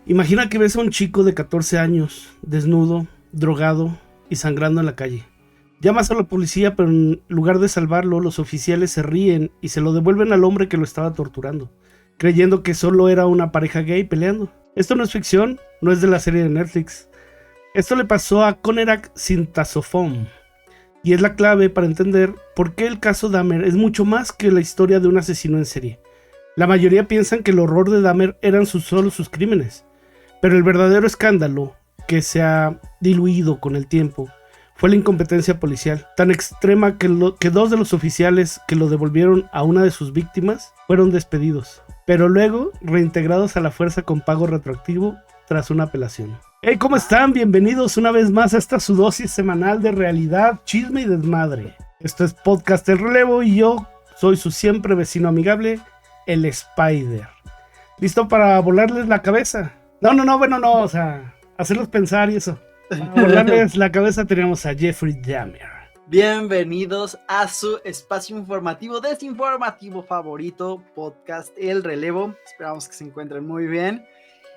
Imagina que ves a un chico de 14 años, desnudo, drogado y sangrando en la calle. Llamas a la policía, pero en lugar de salvarlo, los oficiales se ríen y se lo devuelven al hombre que lo estaba torturando, creyendo que solo era una pareja gay peleando. Esto no es ficción, no es de la serie de Netflix. Esto le pasó a Conerak Sintasofom, y es la clave para entender por qué el caso Dahmer es mucho más que la historia de un asesino en serie. La mayoría piensan que el horror de Dahmer eran solo sus crímenes, pero el verdadero escándalo, que se ha diluido con el tiempo, fue la incompetencia policial, tan extrema que dos de los oficiales que lo devolvieron a una de sus víctimas fueron despedidos, pero luego reintegrados a la fuerza con pago retroactivo tras una apelación. Hey, ¿cómo están? Bienvenidos una vez más a esta su dosis semanal de realidad, chisme y desmadre. Esto es Podcast El Relevo y yo soy su siempre vecino amigable, el Spider. ¿Listo para volarles la cabeza? No, o sea, hacerlos pensar y eso. Para volarles la cabeza tenemos a Jeffrey Dahmer. Bienvenidos a su espacio informativo, desinformativo favorito, Podcast El Relevo. Esperamos que se encuentren muy bien.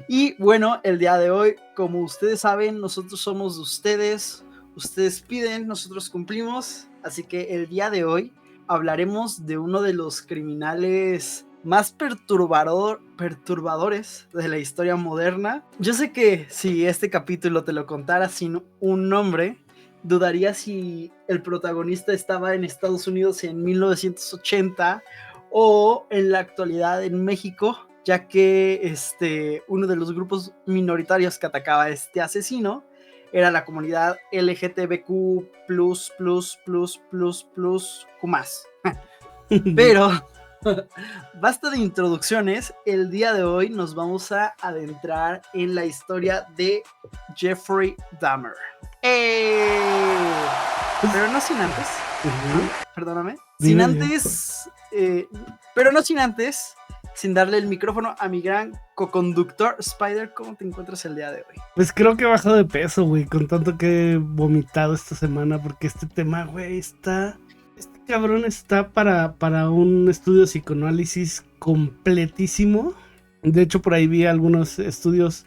Y bueno, el día de hoy, como ustedes saben, nosotros somos de ustedes. Ustedes piden, nosotros cumplimos. Así que el día de hoy hablaremos de uno de los criminales más perturbadores de la historia moderna. Yo sé que si este capítulo te lo contara sin un nombre, dudaría si el protagonista estaba en Estados Unidos en 1980 o en la actualidad en México, ya que uno de los grupos minoritarios que atacaba a este asesino era la comunidad LGTBQ+++++Q+. Pero basta de introducciones. El día de hoy nos vamos a adentrar en la historia de Jeffrey Dahmer. Pero no sin antes. Perdóname. Sin antes. Pero no sin antes. Sin darle el micrófono a mi gran co-conductor Spider. ¿Cómo te encuentras el día de hoy? Pues creo que he bajado de peso, güey, con tanto que he vomitado esta semana, porque este tema, güey, este cabrón está para un estudio de psicoanálisis completísimo. De hecho, por ahí vi algunos estudios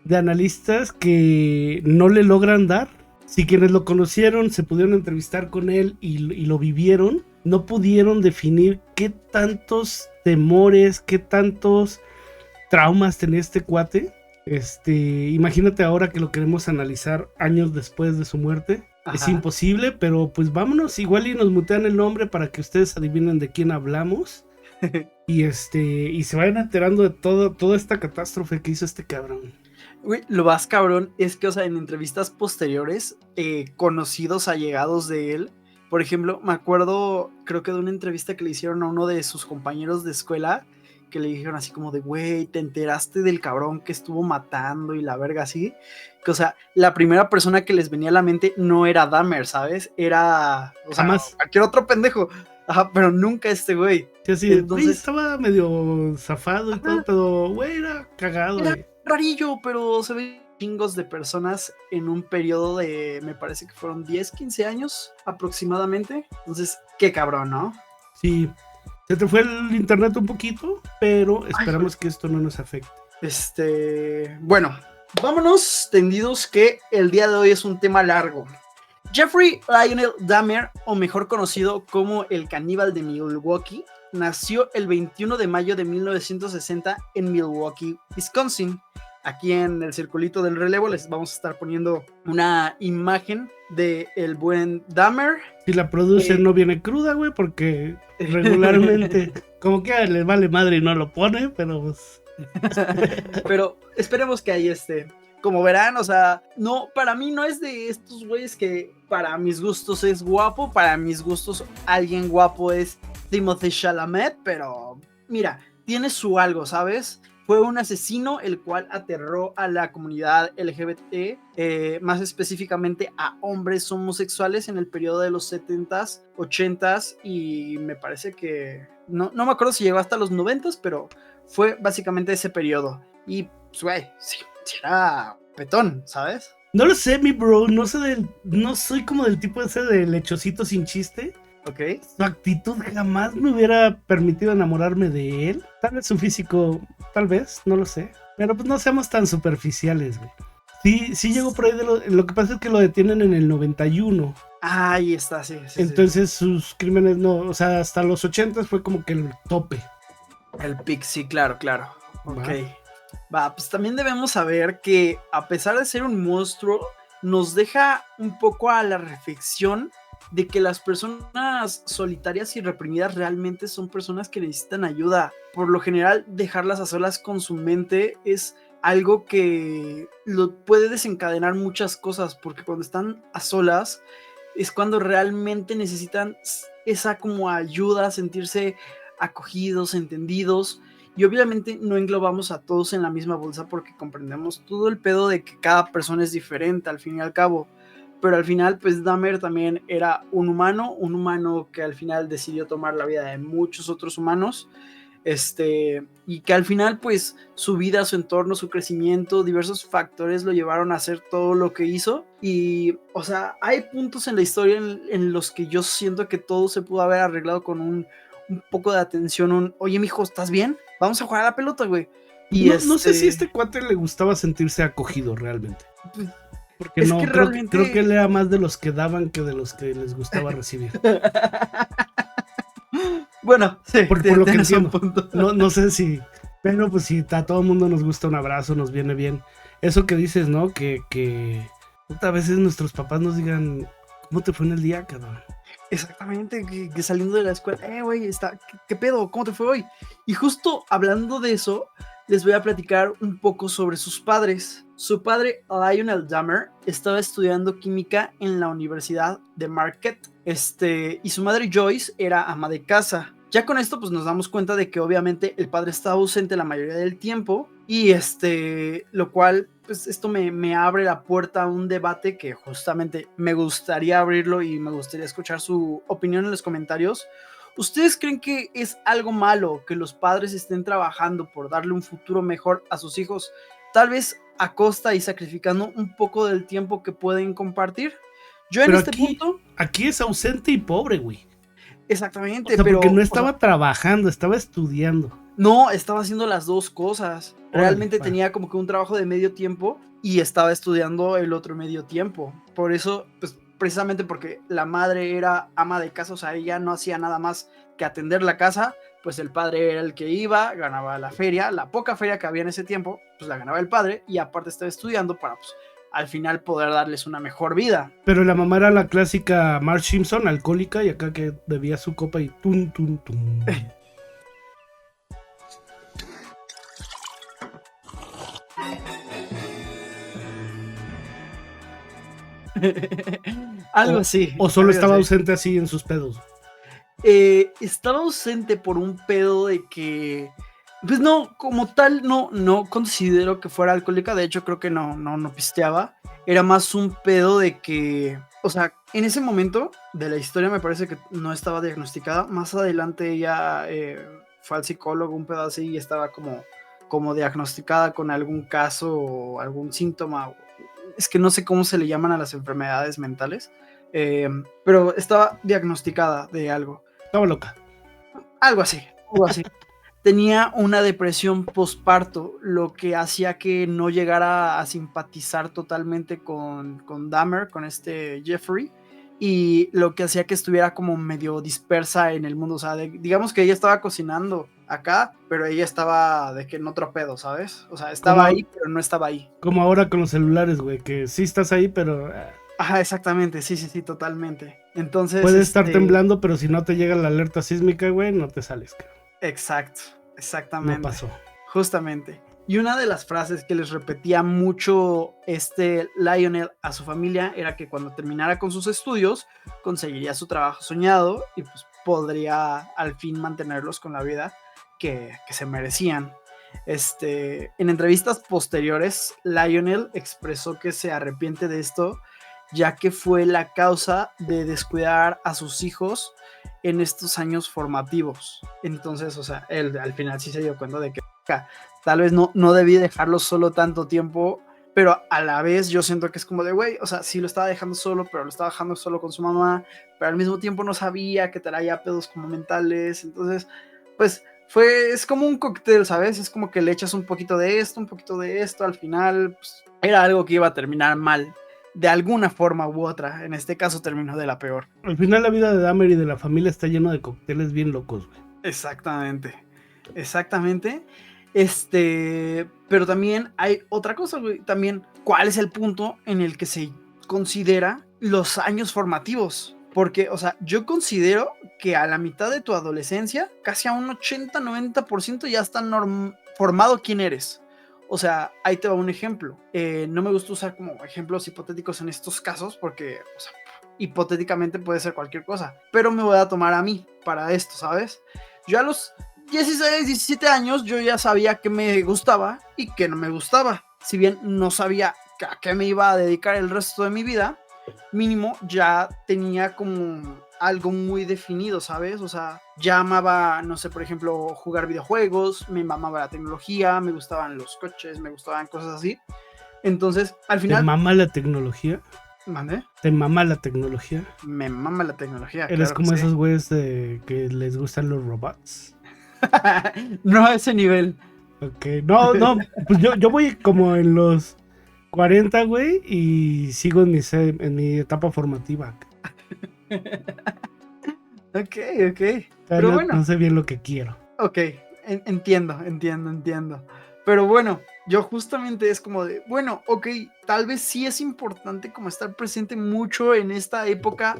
de analistas que no le logran dar. Si quienes lo conocieron, se pudieron entrevistar con él y lo vivieron, no pudieron definir qué tantos temores, qué tantos traumas tenía este cuate. Imagínate ahora que lo queremos analizar años después de su muerte. Ajá. Es imposible, pero pues vámonos, igual y nos mutean el nombre para que ustedes adivinen de quién hablamos. y se vayan enterando de toda esta catástrofe que hizo este cabrón. Güey, lo más cabrón es que, o sea, en entrevistas posteriores, conocidos allegados de él, por ejemplo, me acuerdo, creo que de una entrevista que le hicieron a uno de sus compañeros de escuela, que le dijeron así como de, güey, ¿te enteraste del cabrón que estuvo matando y la verga así? Que, o sea, la primera persona que les venía a la mente no era Dahmer, ¿sabes? Era, o sea, jamás cualquier otro pendejo. Ajá, pero nunca este güey. Sí, así, entonces, estaba medio zafado y todo, pero, güey, era cagado. Era rarillo, pero se ve chingos de personas en un periodo de, me parece que fueron 10, 15 años aproximadamente. Entonces, qué cabrón, ¿no? Sí. Se te fue el internet un poquito, pero esperamos que esto no nos afecte. Bueno, vámonos tendidos que el día de hoy es un tema largo. Jeffrey Lionel Dahmer, o mejor conocido como el caníbal de Milwaukee, nació el 21 de mayo de 1960 en Milwaukee, Wisconsin. Aquí en el circulito del relevo les vamos a estar poniendo una imagen de el buen Dahmer. Si la produce no viene cruda, güey, porque regularmente como que le vale madre y no lo pone, pero pues... Pero esperemos que ahí esté. Como verán, o sea, no, para mí no es de estos güeyes que para mis gustos es guapo, para mis gustos alguien guapo es Timothée Chalamet, pero mira, tiene su algo, ¿sabes? Fue un asesino el cual aterró a la comunidad LGBT, más específicamente a hombres homosexuales en el periodo de los 70s, 80s y me parece que, no me acuerdo si llegó hasta los 90s, pero fue básicamente ese periodo. Y pues güey, sí era petón, ¿sabes? No lo sé, mi bro, no soy como del tipo ese de lechocito sin chiste. Ok. Su actitud jamás me hubiera permitido enamorarme de él. Tal vez su físico, tal vez, no lo sé. Pero pues no seamos tan superficiales, güey. Sí llegó por ahí lo que pasa es que lo detienen en el 91. Ahí está, sí. Entonces sus crímenes no, o sea, hasta los 80 fue como que el tope. El pic, sí, claro. Ok. Va. Va, pues también debemos saber que a pesar de ser un monstruo, nos deja un poco a la reflexión de que las personas solitarias y reprimidas realmente son personas que necesitan ayuda. Por lo general, dejarlas a solas con su mente es algo que lo puede desencadenar muchas cosas, porque cuando están a solas es cuando realmente necesitan esa como ayuda, sentirse acogidos, entendidos. Y obviamente no englobamos a todos en la misma bolsa porque comprendemos todo el pedo de que cada persona es diferente al fin y al cabo. Pero al final, pues Dahmer también era un humano que al final decidió tomar la vida de muchos otros humanos. Y que al final, pues su vida, su entorno, su crecimiento, diversos factores lo llevaron a hacer todo lo que hizo. Y, o sea, hay puntos en la historia en los que yo siento que todo se pudo haber arreglado con un poco de atención. Oye, mijo, ¿estás bien? Vamos a jugar a la pelota, güey. Y No sé si a este cuate le gustaba sentirse acogido realmente. Porque es no, que creo, realmente... creo que él era más de los que daban que de los que les gustaba recibir. Bueno, sí, por lo que tienes un entiendo. punto. No sé si, pero pues si a todo el mundo nos gusta un abrazo, nos viene bien. Eso que dices, ¿no? Que a veces nuestros papás nos digan, ¿cómo te fue en el día, cabrón? Exactamente, que saliendo de la escuela, güey, ¿qué pedo? ¿Cómo te fue hoy? Y justo hablando de eso, les voy a platicar un poco sobre sus padres. Su padre, Lionel Dahmer, estaba estudiando química en la Universidad de Marquette, y su madre Joyce era ama de casa. Ya con esto, pues nos damos cuenta de que obviamente el padre estaba ausente la mayoría del tiempo, y lo cual, pues esto me abre la puerta a un debate que justamente me gustaría abrirlo y me gustaría escuchar su opinión en los comentarios. ¿Ustedes creen que es algo malo que los padres estén trabajando por darle un futuro mejor a sus hijos, tal vez a costa y sacrificando un poco del tiempo que pueden compartir? Yo en Pero este punto... aquí es ausente y pobre, güey. Exactamente, O sea, pero... porque no estaba trabajando, estaba estudiando. No, estaba haciendo las dos cosas. Órale, Realmente va. tenía como que un trabajo de medio tiempo y estaba estudiando el otro medio tiempo. Por eso, pues precisamente porque la madre era ama de casa, o sea, ella no hacía nada más que atender la casa, pues el padre era el que iba, ganaba la feria, la poca feria que había en ese tiempo, pues la ganaba el padre y aparte estaba estudiando para, pues, al final poder darles una mejor vida. Pero la mamá era la clásica Marge Simpson, alcohólica, y acá que bebía su copa y tum, tum, tum. Algo así. O solo algo estaba así. ausente así en sus pedos. Estaba ausente por un pedo de que, pues no, como tal, no considero que fuera alcohólica. De hecho, creo que no pisteaba. Era más un pedo de que, o sea, en ese momento de la historia me parece que no estaba diagnosticada. Más adelante ella fue al psicólogo, un pedo así, y estaba como diagnosticada con algún caso o algún síntoma. Es que no sé cómo se le llaman a las enfermedades mentales, pero estaba diagnosticada de algo. Estaba loca. Algo así. Tenía una depresión postparto, lo que hacía que no llegara a simpatizar totalmente con Dahmer, con Jeffrey, y lo que hacía que estuviera como medio dispersa en el mundo. O sea, digamos que ella estaba cocinando acá, pero ella estaba de que en otro pedo, ¿sabes? O sea, estaba ahí, pero no estaba ahí. Como ahora con los celulares, güey, que sí estás ahí, pero... Ajá, exactamente, sí, totalmente. Entonces... Puede estar temblando, pero si no te llega la alerta sísmica, güey, no te sales, cabrón. Exactamente. No pasó. Justamente. Y una de las frases que les repetía mucho Lionel a su familia era que cuando terminara con sus estudios, conseguiría su trabajo soñado y pues podría al fin mantenerlos con la vida que se merecían. En entrevistas posteriores, Lionel expresó que se arrepiente de esto, ya que fue la causa de descuidar a sus hijos en estos años formativos. Entonces, o sea, él al final sí se dio cuenta de que tal vez no debí dejarlo solo tanto tiempo, pero a la vez yo siento que es como de, güey, o sea, sí lo estaba dejando solo, pero lo estaba dejando solo con su mamá, pero al mismo tiempo no sabía que traía pedos como mentales. Entonces, pues es como un cóctel, ¿sabes? Es como que le echas un poquito de esto, un poquito de esto, al final pues, era algo que iba a terminar mal, de alguna forma u otra. En este caso terminó de la peor. Al final la vida de Dahmer y de la familia está lleno de cócteles bien locos, güey. Exactamente, exactamente. Pero también hay otra cosa, güey. También, ¿cuál es el punto en el que se considera los años formativos? Porque, o sea, yo considero que a la mitad de tu adolescencia, casi a un 80-90% ya está formado quién eres. O sea, ahí te va un ejemplo. No me gusta usar como ejemplos hipotéticos en estos casos porque, o sea, hipotéticamente puede ser cualquier cosa. Pero me voy a tomar a mí para esto, ¿sabes? Yo a los 16, 17 años yo ya sabía que me gustaba y que no me gustaba. Si bien no sabía a qué me iba a dedicar el resto de mi vida, mínimo ya tenía como algo muy definido, ¿sabes? O sea, ya amaba, no sé, por ejemplo, jugar videojuegos, me mamaba la tecnología, me gustaban los coches, me gustaban cosas así. Entonces, al final... ¿Te mama la tecnología? ¿Mande? ¿Te mama la tecnología? Me mama la tecnología. ¿Eres claro como que esos güeyes que les gustan los robots? Sí. No a ese nivel. Ok, no, pues yo voy como en los 40, güey, y sigo en mi etapa formativa. Ok, ok. O sea, Pero no, bueno, no sé bien lo que quiero. ok. Entiendo. Pero bueno, yo justamente es como de, bueno, ok, tal vez sí es importante como estar presente mucho en esta época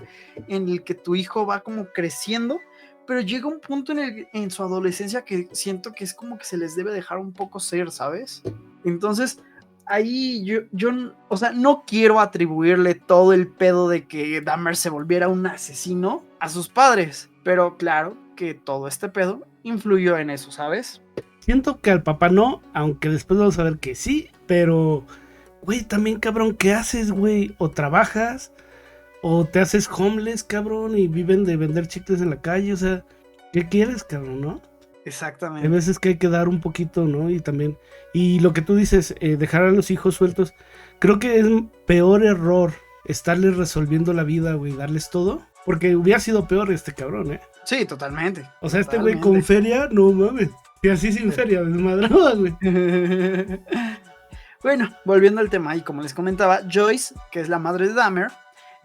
en el que tu hijo va como creciendo, pero llega un punto en su adolescencia que siento que es como que se les debe dejar un poco ser, ¿sabes? Entonces, ahí yo, o sea, no quiero atribuirle todo el pedo de que Dahmer se volviera un asesino a sus padres, pero claro que todo este pedo influyó en eso, ¿sabes? Siento que al papá no, aunque después vamos a ver que sí, pero, güey, también, cabrón, ¿qué haces, güey? O trabajas, o te haces homeless, cabrón, y viven de vender chicles en la calle, o sea, ¿qué quieres, cabrón, no? Hay Exactamente. veces que hay que dar un poquito, ¿no? Y también, y lo que tú dices, dejar a los hijos sueltos, creo que es un peor error estarles resolviendo la vida, güey, darles todo, porque hubiera sido peor este cabrón, ¿eh? Sí, totalmente. O sea, este güey con feria, no mames. Y así sin feria, desmadrada, güey. Bueno, volviendo al tema, y como les comentaba, Joyce, que es la madre de Dahmer,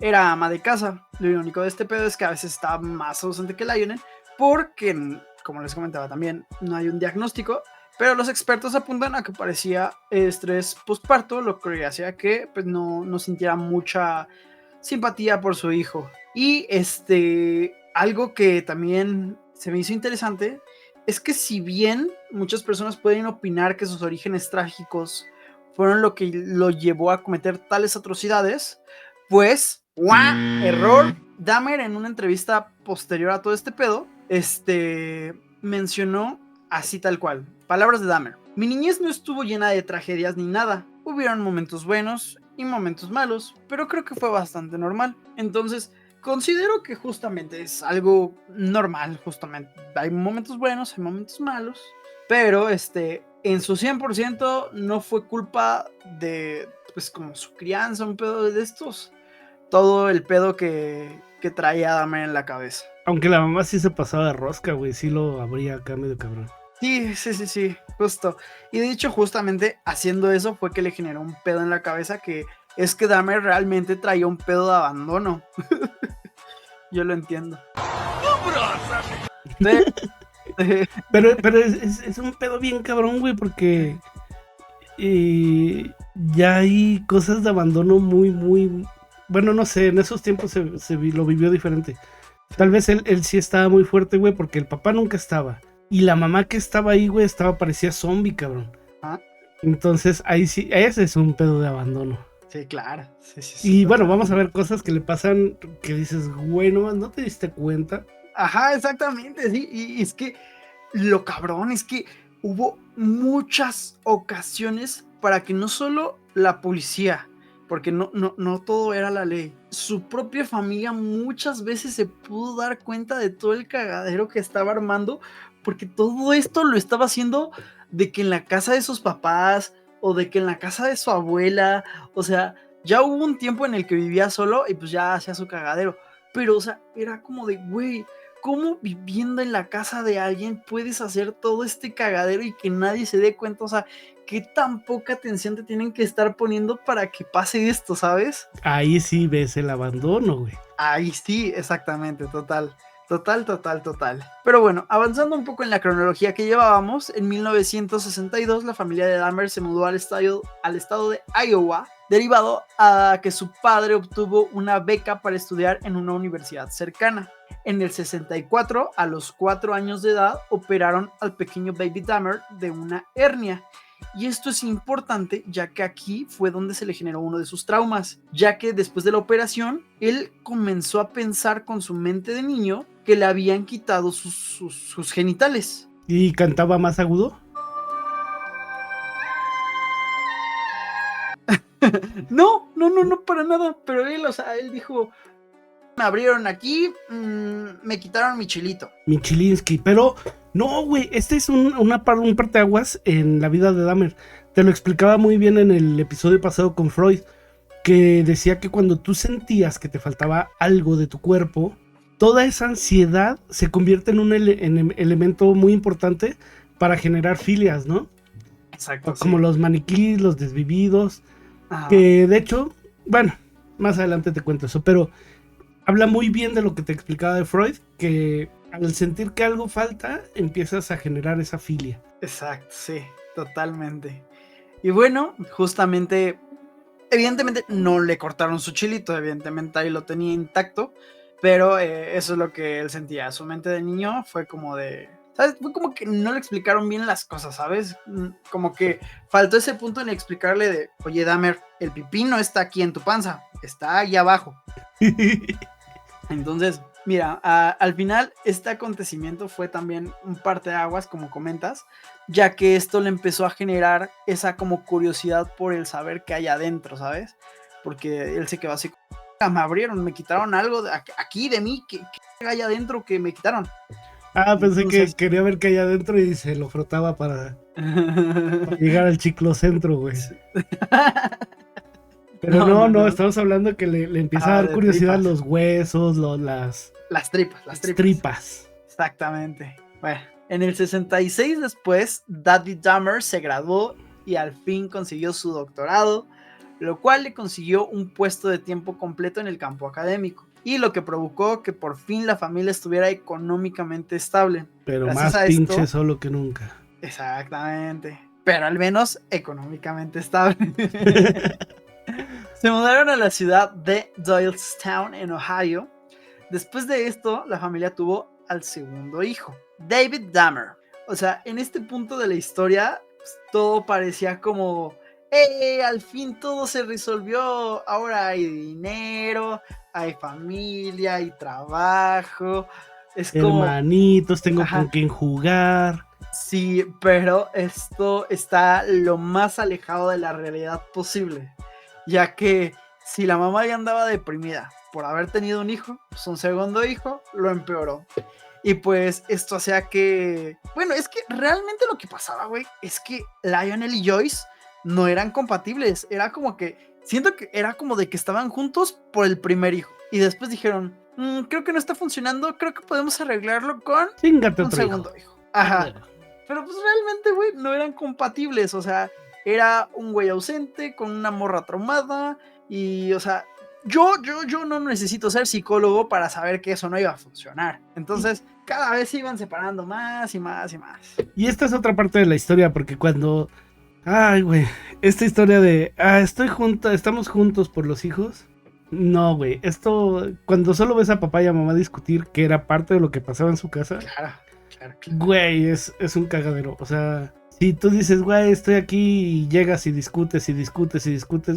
era ama de casa. Lo único de este pedo es que a veces está más ausente que Lionel, porque, como les comentaba también, no hay un diagnóstico, pero los expertos apuntan a que parecía estrés postparto, lo que hacía que pues, no sintiera mucha simpatía por su hijo. Y algo que también se me hizo interesante es que si bien muchas personas pueden opinar que sus orígenes trágicos fueron lo que lo llevó a cometer tales atrocidades, pues, ¡guau! Error. Dahmer en una entrevista posterior a todo este pedo, mencionó así tal cual, palabras de Dahmer: mi niñez no estuvo llena de tragedias ni nada, hubieron momentos buenos y momentos malos, pero creo que fue bastante normal. Entonces, considero que justamente es algo normal, justamente. Hay momentos buenos, hay momentos malos, pero en su 100% no fue culpa de, pues, como su crianza, un pedo de estos. Todo el pedo que traía Dahmer en la cabeza. Aunque la mamá sí se pasaba de rosca, güey, sí lo habría acá medio cabrón. Sí, justo. Y de hecho, justamente haciendo eso fue que le generó un pedo en la cabeza, que es que Dahmer realmente traía un pedo de abandono. Yo lo entiendo. Pero es un pedo bien cabrón, güey, porque ya hay cosas de abandono muy... Bueno, no sé, en esos tiempos lo vivió diferente. Tal vez él sí estaba muy fuerte, güey, porque el papá nunca estaba. Y la mamá que estaba ahí, güey, parecía zombie, cabrón. ¿Ah? Entonces, ahí sí, ese es un pedo de abandono. Sí, claro. Sí, Y bueno, vamos a ver cosas que le pasan que dices, güey, no te diste cuenta. Ajá, exactamente, sí. Y es que lo cabrón es que hubo muchas ocasiones para que no solo la policía, porque no todo era la ley, su propia familia muchas veces se pudo dar cuenta de todo el cagadero que estaba armando, porque todo esto lo estaba haciendo de que en la casa de sus papás o de que en la casa de su abuela, o sea, ya hubo un tiempo en el que vivía solo y pues ya hacía su cagadero, pero, o sea, era como de, güey, ¿cómo viviendo en la casa de alguien puedes hacer todo este cagadero y que nadie se dé cuenta? O sea, ¿qué tan poca atención te tienen que estar poniendo para que pase esto, sabes? Ahí sí ves el abandono, güey. Ahí sí, exactamente, total. Total. Pero bueno, avanzando un poco en la cronología que llevábamos, en 1962 la familia de Dahmer se mudó al estado de Iowa, derivado a que su padre obtuvo una beca para estudiar en una universidad cercana. En el 64, a los 4 años de edad, operaron al pequeño Baby Dahmer de una hernia. Y esto es importante, ya que aquí fue donde se le generó uno de sus traumas, ya que después de la operación, él comenzó a pensar con su mente de niño que le habían quitado sus genitales. ¿Y cantaba más agudo? No, para nada, pero él, o sea, él dijo, me abrieron aquí, me quitaron mi chilito. Michilinsky, pero no, güey, este es un parteaguas en la vida de Dahmer. Te lo explicaba muy bien en el episodio pasado con Freud, que decía que cuando tú sentías que te faltaba algo de tu cuerpo, toda esa ansiedad se convierte en un elemento muy importante para generar filias, ¿no? Exacto. Como sí. los maniquíes, los desvividos, Ajá. que de hecho, bueno, más adelante te cuento eso, pero habla muy bien de lo que te explicaba de Freud, que al sentir que algo falta, empiezas a generar esa filia. Exacto, sí, totalmente. Y bueno, justamente, evidentemente no le cortaron su chilito, evidentemente ahí lo tenía intacto, pero eso es lo que él sentía. Su mente de niño fue como de, ¿sabes? Fue como que no le explicaron bien las cosas, ¿sabes? Como que faltó ese punto en explicarle de, oye, Dahmer, el pipí no está aquí en tu panza, está ahí abajo. Entonces, mira, al final este acontecimiento fue también un parteaguas, como comentas, ya que esto le empezó a generar esa como curiosidad por el saber qué hay adentro, ¿sabes? Porque él se quedó así, me abrieron, me quitaron algo aquí de mí, ¿qué hay adentro que me quitaron? Pensé Entonces, que quería ver qué hay adentro y se lo frotaba para llegar al chiclocentro, güey. Pero no, estamos hablando que le empieza a dar curiosidad tripas. los huesos, Las tripas. tripas. Exactamente. Bueno, en el 66 después, Daddy Dahmer se graduó y al fin consiguió su doctorado, lo cual le consiguió un puesto de tiempo completo en el campo académico, y lo que provocó que por fin la familia estuviera económicamente estable. Pero Gracias más a pinche esto, solo que nunca. exactamente, pero al menos económicamente estable. Se mudaron a la ciudad de Doylestown, en Ohio. Después de esto, la familia tuvo al segundo hijo, David Dahmer. O sea, en este punto de la historia, pues, todo parecía como, al fin todo se resolvió, ahora hay dinero, hay familia, hay trabajo. Es como, Hermanitos, tengo ajá, con quién jugar. sí, pero esto está lo más alejado de la realidad posible, ya que si la mamá ya andaba deprimida por haber tenido un hijo, pues un segundo hijo lo empeoró. Y pues esto hacía que, bueno, es que realmente lo que pasaba, güey, es que Lionel y Joyce no eran compatibles. Era como que, siento que era como de que estaban juntos por el primer hijo. Y después dijeron, creo que no está funcionando, creo que podemos arreglarlo con Chingate un otro segundo hijo. hijo. Ajá. Pero pues realmente, güey, no eran compatibles. O sea, era un güey ausente con una morra traumada. Y, o sea, yo no necesito ser psicólogo para saber que eso no iba a funcionar. Entonces, cada vez se iban separando más y más y más. Y esta es otra parte de la historia, porque cuando... Ay, güey, esta historia de... estamos juntos por los hijos. No, güey, esto... Cuando solo ves a papá y a mamá discutir, que era parte de lo que pasaba en su casa. Claro. Güey, es un cagadero. O sea, si tú dices, güey, estoy aquí y llegas y discutes,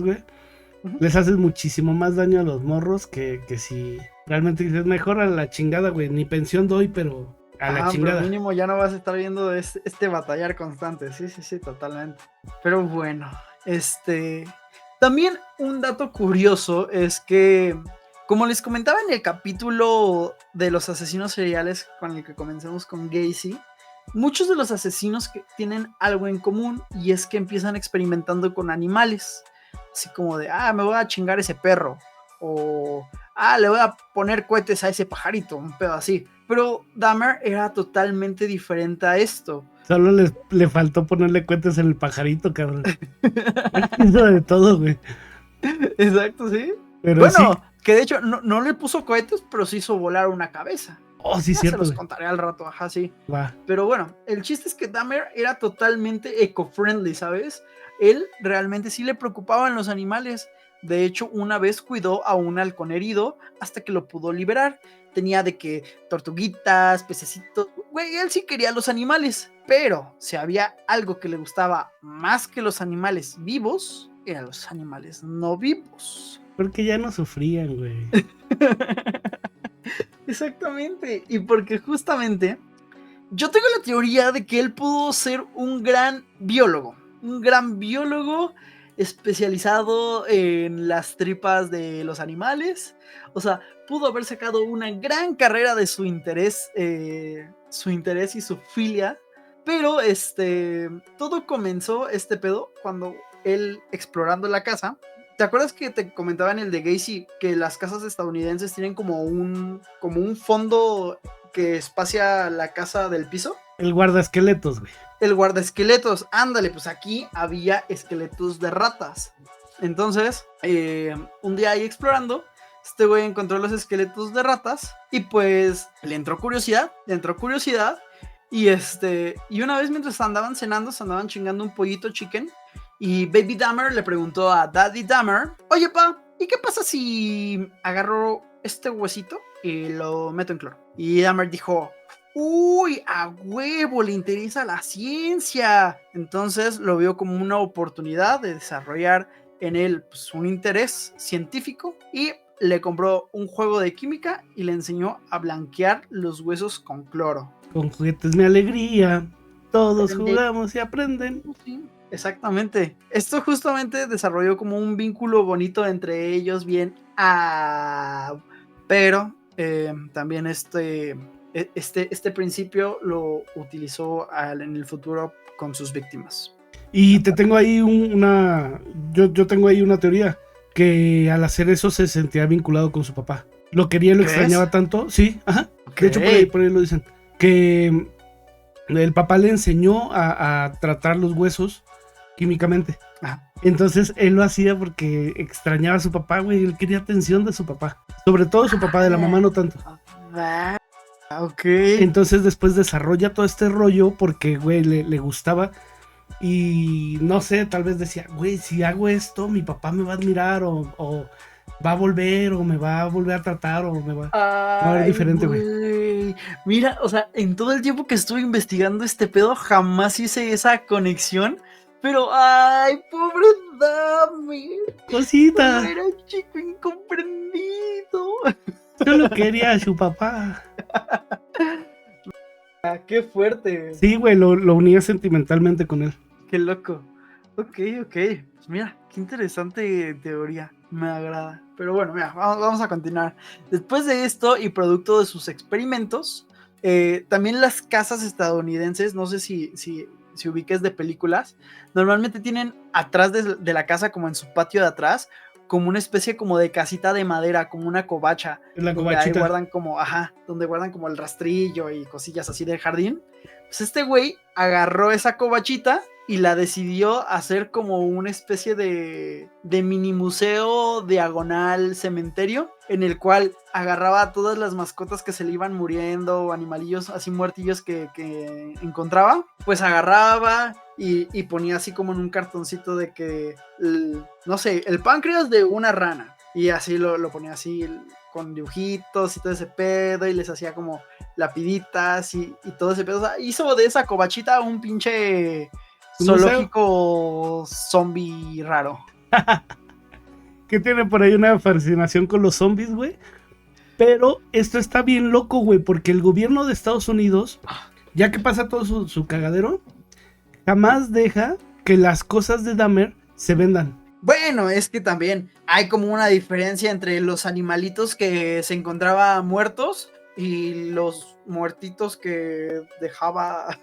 güey, les haces muchísimo más daño a los morros que si realmente dices, mejor a la chingada, güey, ni pensión doy, pero a la chingada. Pero mínimo ya no vas a estar viendo este batallar constante. Sí, totalmente. Pero bueno, también un dato curioso es que, como les comentaba en el capítulo de los asesinos seriales con el que comenzamos con Gacy, muchos de los asesinos que tienen algo en común, y es que empiezan experimentando con animales. Así como de, me voy a chingar ese perro, le voy a poner cohetes a ese pajarito, un pedo así. Pero Dahmer era totalmente diferente a esto. Solo le faltó ponerle cohetes en el pajarito, cabrón. Hizo de todo, güey. Exacto, sí. Pero bueno, sí. Que de hecho no le puso cohetes, pero sí hizo volar una cabeza. Oh, sí, cierto. Se los contaré al rato, ajá, sí. Va. Pero bueno, el chiste es que Dahmer era totalmente eco-friendly, ¿sabes? Él realmente sí le preocupaban los animales. De hecho, una vez cuidó a un halcón herido hasta que lo pudo liberar. Tenía de que tortuguitas, pececitos. Güey, él sí quería los animales. Pero si había algo que le gustaba más que los animales vivos, eran los animales no vivos. Porque ya no sufrían, güey. Exactamente. Y porque justamente yo tengo la teoría de que él pudo ser un gran biólogo. Un gran biólogo especializado en las tripas de los animales. O sea, pudo haber sacado una gran carrera de su interés y su filia. Pero todo comenzó este pedo cuando él explorando la casa. ¿Te acuerdas que te comentaba en el de Gacy que las casas estadounidenses tienen como un fondo que espacia la casa del piso? El guardaesqueletos, güey. El guardaesqueletos, ándale, pues aquí había esqueletos de ratas. Entonces, un día ahí explorando, este güey encontró los esqueletos de ratas y pues le entró curiosidad. Y una vez mientras andaban cenando, se andaban chingando un pollito chicken. Y Baby Dahmer le preguntó a Daddy Dahmer, oye pa, ¿y qué pasa si agarro este huesito y lo meto en cloro? Y Dahmer dijo, uy, a huevo, le interesa la ciencia. Entonces lo vio como una oportunidad de desarrollar en él pues, un interés científico y le compró un juego de química y le enseñó a blanquear los huesos con cloro. Con juguetes mi alegría, todos jugamos y aprenden. Sí. Exactamente. Esto justamente desarrolló como un vínculo bonito entre ellos, bien. Pero también este principio lo utilizó en el futuro con sus víctimas. Y te tengo ahí yo tengo ahí una teoría, que al hacer eso se sentía vinculado con su papá. Lo quería y lo extrañaba tanto. Sí, ajá. Okay. De hecho, por ahí lo dicen. Que el papá le enseñó a tratar los huesos químicamente. Ajá. Entonces él lo hacía porque extrañaba a su papá, güey. Él quería atención de su papá. Sobre todo su papá, de la mamá no tanto. Ok. Entonces después desarrolla todo este rollo porque, güey, le gustaba. Y no sé, tal vez decía, güey, si hago esto, mi papá me va a admirar o va a volver o me va a volver a tratar o me va a ver diferente, güey. Mira, o sea, en todo el tiempo que estuve investigando este pedo, jamás hice esa conexión. Pero, ay, pobre Dahmer. Cosita. Era un chico incomprendido. Solo quería a su papá. Qué fuerte. Sí, güey, lo unía sentimentalmente con él. Qué loco. Ok. Pues mira, qué interesante teoría. Me agrada. Pero bueno, mira, vamos a continuar. Después de esto y producto de sus experimentos, también las casas estadounidenses, no sé si ubiques de películas, normalmente tienen atrás de la casa, como en su patio de atrás, como una especie como de casita de madera, como una covacha. La donde ahí guardan como, donde guardan como el rastrillo y cosillas así del jardín. Pues este güey agarró esa covachita y la decidió hacer como una especie de mini museo diagonal cementerio, en el cual agarraba a todas las mascotas que se le iban muriendo, animalillos así muertillos que encontraba, pues agarraba y ponía así como en un cartoncito de que, no sé, el páncreas de una rana, y así lo ponía así con dibujitos y todo ese pedo, y les hacía como lapiditas y todo ese pedo. O sea, hizo de esa covachita un pinche zoológico zombie raro. Que tiene por ahí una fascinación con los zombies, güey. Pero esto está bien loco, güey, porque el gobierno de Estados Unidos, ya que pasa todo su cagadero, jamás deja que las cosas de Dahmer se vendan. Bueno, es que también hay como una diferencia entre los animalitos que se encontraba muertos y los muertitos que dejaba.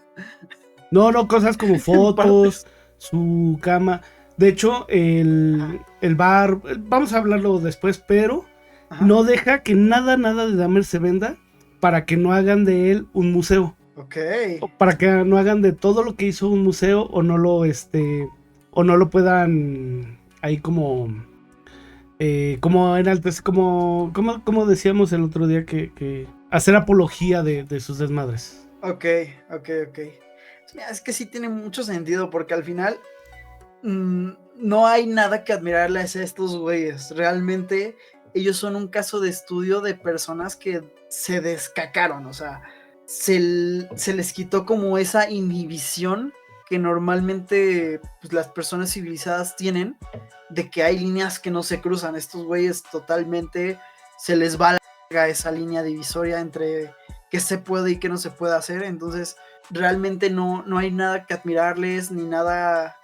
No, cosas como fotos, su cama. De hecho, el bar, vamos a hablarlo después, pero Ajá. no deja que nada de Dahmer se venda para que no hagan de él un museo. Ok. O para que no hagan de todo lo que hizo un museo o no lo puedan ahí como enaltecer, como decíamos el otro día que hacer apología de sus desmadres. Ok. Mira, es que sí tiene mucho sentido porque al final no hay nada que admirarles a estos güeyes. Realmente ellos son un caso de estudio de personas que se descacaron, o sea, se les quitó como esa inhibición que normalmente pues, las personas civilizadas tienen, de que hay líneas que no se cruzan. Estos güeyes totalmente se les va esa línea divisoria entre qué se puede y qué no se puede hacer. Entonces realmente no hay nada que admirarles, ni nada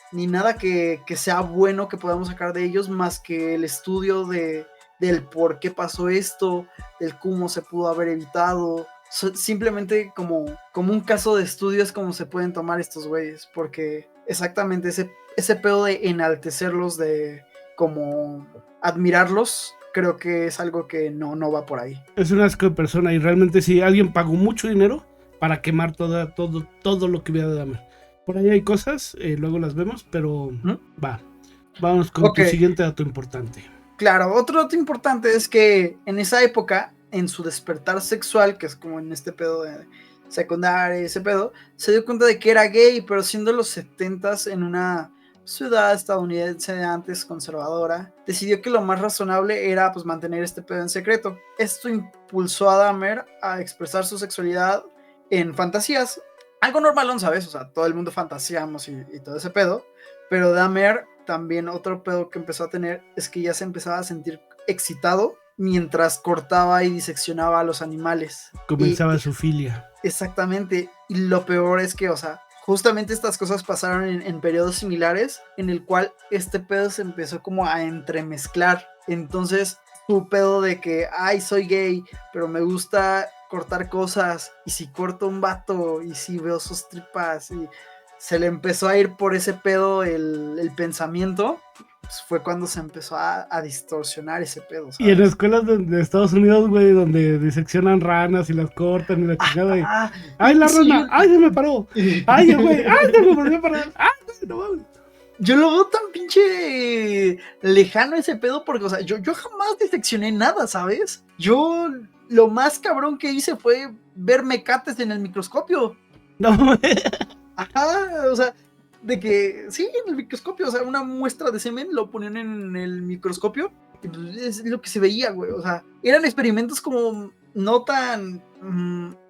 que sea bueno que podamos sacar de ellos, más que el estudio del por qué pasó esto, del cómo se pudo haber evitado. Simplemente como un caso de estudio es como se pueden tomar estos güeyes, porque exactamente ese pedo de enaltecerlos, de como admirarlos, creo que es algo que no va por ahí. Es un asco de persona y realmente si alguien pagó mucho dinero para quemar todo lo que hubiera de Dahmer. Por ahí hay cosas, luego las vemos, pero vamos con tu siguiente dato importante. Claro, otro dato importante es que en esa época, en su despertar sexual, que es como en este pedo de secundaria, ese pedo, se dio cuenta de que era gay, pero siendo los 70s en una ciudad estadounidense de antes conservadora, decidió que lo más razonable era pues mantener este pedo en secreto. Esto impulsó a Dahmer a expresar su sexualidad en fantasías. Algo normalón, ¿sabes? O sea, todo el mundo fantaseamos y todo ese pedo, pero Dahmer también otro pedo que empezó a tener es que ya se empezaba a sentir excitado mientras cortaba y diseccionaba a los animales. Comenzaba su filia. Exactamente, y lo peor es que, o sea, justamente estas cosas pasaron en periodos similares, en el cual este pedo se empezó como a entremezclar. Entonces, su pedo de que, ay, soy gay, pero me gusta cortar cosas, y si corto un vato, y si veo sus tripas, y se le empezó a ir por ese pedo el pensamiento, pues fue cuando se empezó a distorsionar ese pedo, ¿sabes? Y en escuelas de Estados Unidos, güey, donde diseccionan ranas y las cortan y la chingada y... ¡Ay, la rana! ¡Ay, se me paró! ¡Ay, güey! ¡Ay, se me volvió a parar! ¡Ay, no mames! Yo lo veo tan pinche lejano ese pedo porque, o sea, yo jamás diseccioné nada, ¿sabes? Yo lo más cabrón que hice fue ver mecates en el microscopio. No, güey. Ajá, o sea, de que, sí, en el microscopio, o sea, una muestra de semen lo ponían en el microscopio y pues es lo que se veía, güey, o sea, eran experimentos como no tan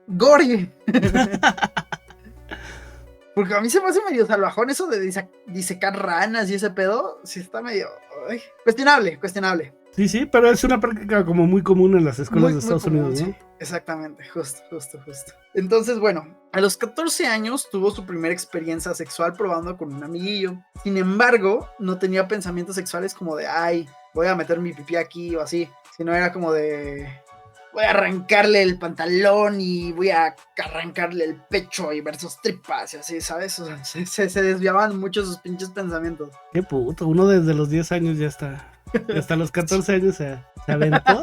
gory. Porque a mí se me hace medio salvajón eso de disecar ranas y ese pedo, sí está medio cuestionable. Sí, pero es una práctica como muy común en las escuelas de Estados Unidos, ¿no? Sí, exactamente, justo. Entonces, bueno, a los 14 años tuvo su primera experiencia sexual probando con un amiguillo. Sin embargo, no tenía pensamientos sexuales como de, ay, voy a meter mi pipí aquí o así, sino era como de, voy a arrancarle el pantalón y voy a arrancarle el pecho y ver sus tripas y así, ¿sabes? O sea, se desviaban mucho sus pinches pensamientos. Qué puto, uno desde los 10 años ya está... Y hasta los 14 años se aventó.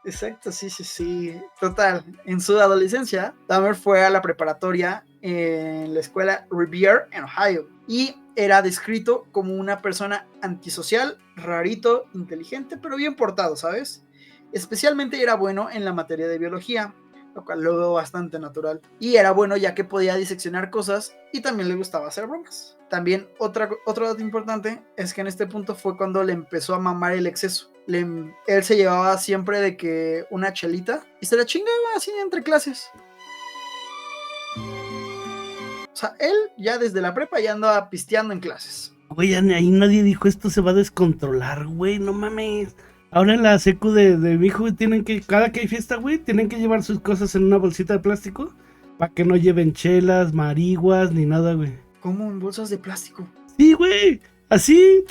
Exacto, sí. Total, en su adolescencia, Dahmer fue a la preparatoria en la escuela Revere en Ohio y era descrito como una persona antisocial, rarito, inteligente, pero bien portado, ¿sabes? Especialmente era bueno en la materia de biología, lo cual lo veo bastante natural. Y era bueno ya que podía diseccionar cosas y también le gustaba hacer bromas. También otro dato importante es que en este punto fue cuando le empezó a mamar el exceso. Él se llevaba siempre de que una chelita y se la chingaba así entre clases. O sea, él ya desde la prepa ya andaba pisteando en clases. Güey, ahí nadie dijo esto se va a descontrolar, güey, no mames. Ahora en la secu de mi hijo, cada que hay fiesta, güey, tienen que llevar sus cosas en una bolsita de plástico para que no lleven chelas, marihuas, ni nada, güey. ¿Cómo en bolsas de plástico? Sí, güey. Así,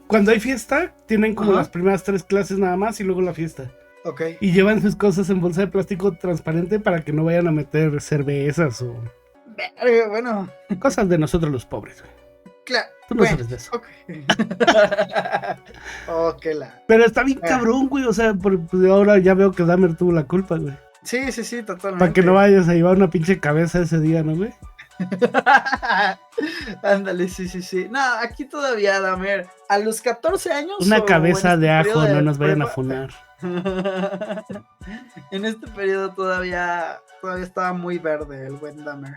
cuando hay fiesta, tienen como las primeras 3 clases nada más y luego la fiesta. Ok. Y llevan sus cosas en bolsa de plástico transparente para que no vayan a meter cervezas o... Bueno. Cosas de nosotros los pobres, güey. Claro. Tú no Bueno, sabes de eso. ok. Ok, Pero está bien cabrón, güey. O sea, pues ahora ya veo que Dahmer tuvo la culpa, güey. Sí, totalmente. Para que no vayas a llevar una pinche cabeza ese día, ¿no, güey? Ándale, sí. No, aquí todavía, Dahmer, a los 14 años. Una cabeza de ajo, no nos vayan a prepa, funar. En periodo todavía estaba muy verde el buen Dahmer.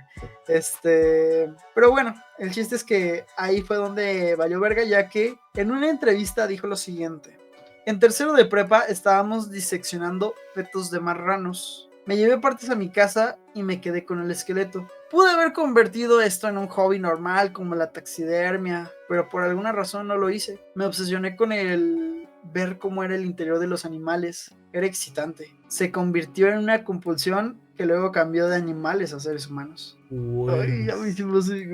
Pero bueno, el chiste es que ahí fue donde valió verga, ya que en una entrevista dijo lo siguiente: en tercero de prepa estábamos diseccionando fetos de marranos. Me llevé partes a mi casa y me quedé con el esqueleto. Pude haber convertido esto en un hobby normal como la taxidermia, pero por alguna razón no lo hice. Me obsesioné con el ver cómo era el interior de los animales. Era excitante. Se convirtió en una compulsión que luego cambió de animales a seres humanos. Ay, a mí se me hace...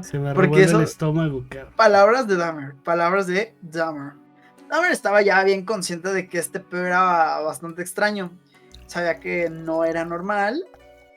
Se me Porque revuelve eso... el estómago, cara. Palabras de Dahmer. Dahmer estaba ya bien consciente de que este pedo era bastante extraño. Sabía que no era normal,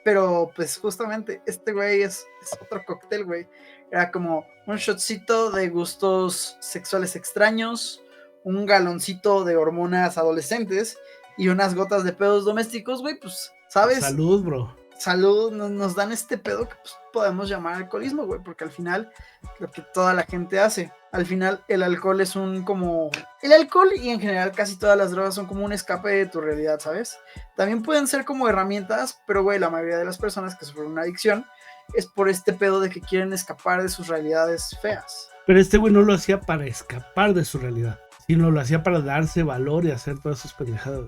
pero pues justamente este güey es otro cóctel, güey. Era como un shotcito de gustos sexuales extraños, un galoncito de hormonas adolescentes y unas gotas de pedos domésticos, güey, pues, ¿sabes? Salud, bro. Salud, nos dan este pedo que pues, podemos llamar alcoholismo, güey, porque al final lo que toda la gente hace. Al final el alcohol es el alcohol y en general casi todas las drogas son como un escape de tu realidad, ¿sabes? También pueden ser como herramientas, pero güey, la mayoría de las personas que sufren una adicción es por este pedo de que quieren escapar de sus realidades feas. Pero este güey no lo hacía para escapar de su realidad, sino lo hacía para darse valor y hacer todas sus pendejadas.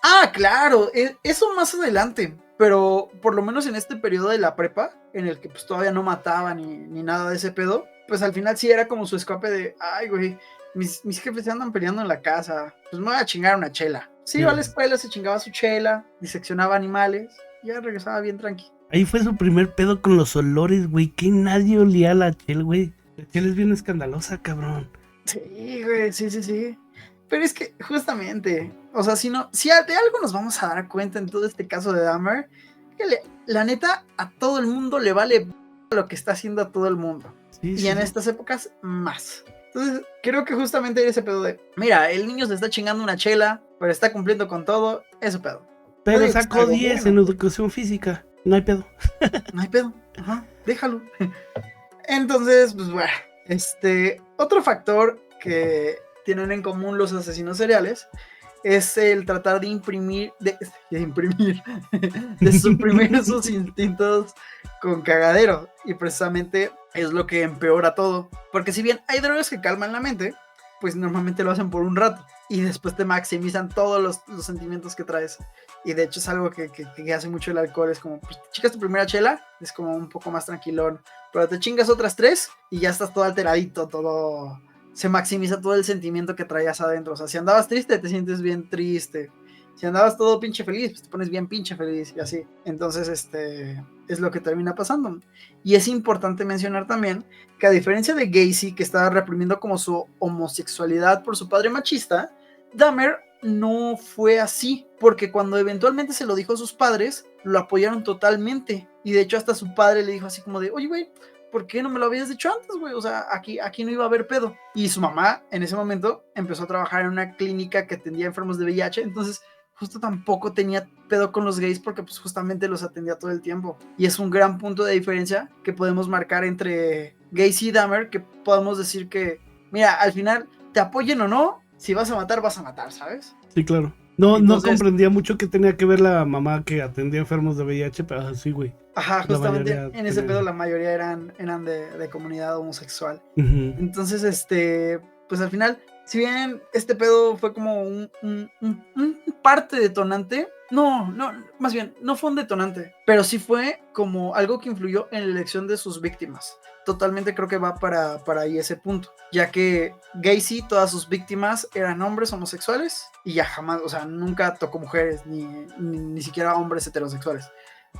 Ah, claro, eso más adelante, pero por lo menos en este periodo de la prepa, en el que pues todavía no mataban ni nada de ese pedo, pues al final sí era como su escape de, ay, güey, mis jefes se andan peleando en la casa, pues me voy a chingar una chela. Sí, iba a la escuela, se chingaba su chela, diseccionaba animales, y ya regresaba bien tranqui. Ahí fue su primer pedo con los olores, güey, que nadie olía la chela, güey. La chela es bien escandalosa, cabrón. Sí, güey, sí. Pero es que justamente, o sea, si de algo nos vamos a dar cuenta en todo este caso de Dahmer, que la neta a todo el mundo le vale lo que está haciendo a todo el mundo. Y en estas épocas, más. Entonces, creo que justamente ese pedo de, mira, el niño se está chingando una chela, pero está cumpliendo con todo, ese pedo. Pero sacó 10 en educación física, no hay pedo. No hay pedo, ajá, déjalo. Entonces, pues bueno, otro factor que tienen en común los asesinos seriales es el tratar de de suprimir sus instintos con cagadero, y precisamente es lo que empeora todo, porque si bien hay drogas que calman la mente, pues normalmente lo hacen por un rato y después te maximizan todos los sentimientos que traes, y de hecho es algo que hace mucho el alcohol. Es como, pues te chingas tu primera chela, es como un poco más tranquilón, pero te chingas otras 3 y ya estás todo alteradito, todo se maximiza todo el sentimiento que traías adentro. O sea, si andabas triste, te sientes bien triste. Si andabas todo pinche feliz, pues te pones bien pinche feliz y así. Entonces, es lo que termina pasando. Y es importante mencionar también que a diferencia de Gacy, que estaba reprimiendo como su homosexualidad por su padre machista, Dahmer no fue así, porque cuando eventualmente se lo dijo a sus padres, lo apoyaron totalmente. Y de hecho hasta su padre le dijo así como de, oye, güey, ¿por qué no me lo habías dicho antes, güey? O sea, aquí no iba a haber pedo. Y su mamá, en ese momento, empezó a trabajar en una clínica que atendía enfermos de VIH, entonces justo tampoco tenía pedo con los gays porque pues justamente los atendía todo el tiempo. Y es un gran punto de diferencia que podemos marcar entre Gacy y Dahmer, que podemos decir que, mira, al final, te apoyen o no, si vas a matar, ¿sabes? Sí, claro. No, entonces, no comprendía mucho que tenía que ver la mamá que atendía enfermos de VIH, pero sí, güey. Ajá, justamente en ese pedo la mayoría eran de comunidad homosexual. Entonces, pues al final, si bien este pedo fue como un parte detonante, no, más bien, no fue un detonante, pero sí fue como algo que influyó en la elección de sus víctimas. Totalmente creo que va para ahí ese punto, ya que Gacy, todas sus víctimas eran hombres homosexuales y ya jamás, o sea, nunca tocó mujeres ni siquiera hombres heterosexuales.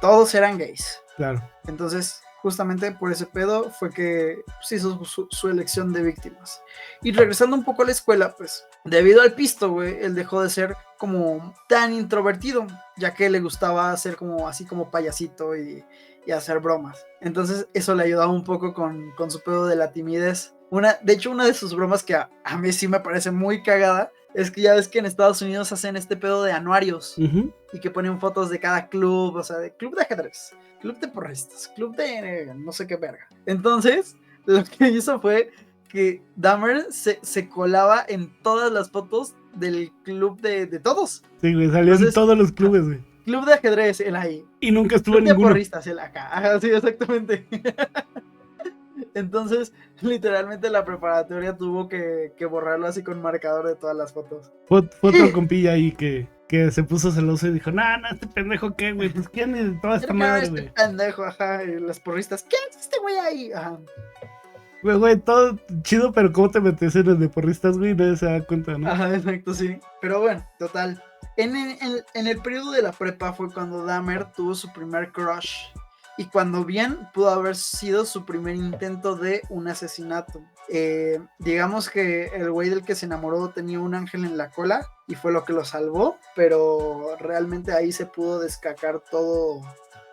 Todos eran gays. Claro. Entonces, justamente por ese pedo fue que pues, hizo su elección de víctimas. Y regresando un poco a la escuela, pues, debido al pisto, güey, él dejó de ser como tan introvertido, ya que le gustaba ser como así como payasito y hacer bromas. Entonces eso le ayudaba un poco con su pedo de la timidez. De hecho, una de sus bromas que a mí sí me parece muy cagada es que ya ves que en Estados Unidos hacen este pedo de anuarios y que ponen fotos de cada club, o sea, de club de ajedrez, club de porristas, club de no sé qué verga. Entonces, lo que hizo fue que Dahmer se colaba en todas las fotos del club de todos. Sí, güey, salió en todos los clubes, güey. Club de ajedrez, el ahí. Y nunca estuvo club en ninguno. Club de porristas, el acá. Ajá, sí, exactamente. Entonces, literalmente la preparatoria tuvo que borrarlo así con marcador de todas las fotos. Fue otro compilla ahí que se puso celoso y dijo, no, este pendejo qué, güey, pues quién es toda esta madre, güey. Este pendejo, ajá, y las porristas, ¿qué es este güey ahí? Ajá. Güey, todo chido, pero ¿cómo te metes en el de porristas, güey? Nadie se da cuenta, ¿no? Ajá, exacto, sí. Pero bueno, total. En el periodo de la prepa fue cuando Dahmer tuvo su primer crush. Y cuando bien pudo haber sido su primer intento de un asesinato. Digamos que el güey del que se enamoró tenía un ángel en la cola y fue lo que lo salvó, pero realmente ahí se pudo descacar todo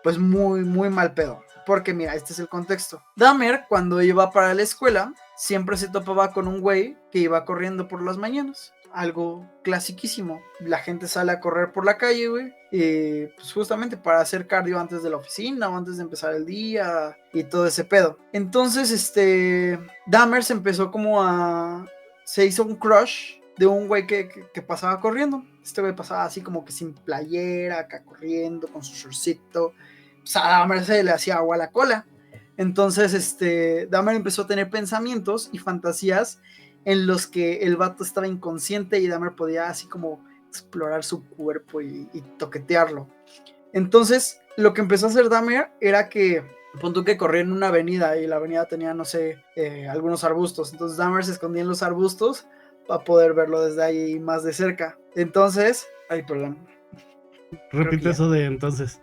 pues muy, muy mal pedo. Porque mira, este es el contexto. Dahmer, cuando iba para la escuela, siempre se topaba con un güey que iba corriendo por las mañanas. Algo clasiquísimo. La gente sale a correr por la calle, güey. Y pues justamente para hacer cardio antes de la oficina o antes de empezar el día y todo ese pedo. Entonces, Dahmer se empezó se hizo un crush de un güey que pasaba corriendo. Este güey pasaba así como que sin playera, acá corriendo, con su shortcito. Pues a Dahmer se le hacía agua a la cola. Entonces, Dahmer empezó a tener pensamientos y fantasías en los que el vato estaba inconsciente y Dahmer podía así como explorar su cuerpo y toquetearlo. Entonces, lo que empezó a hacer Dahmer era que, punto que corría en una avenida y la avenida tenía, no sé, algunos arbustos. Entonces Dahmer se escondía en los arbustos para poder verlo desde ahí más de cerca. Entonces, perdón. Repite eso de entonces.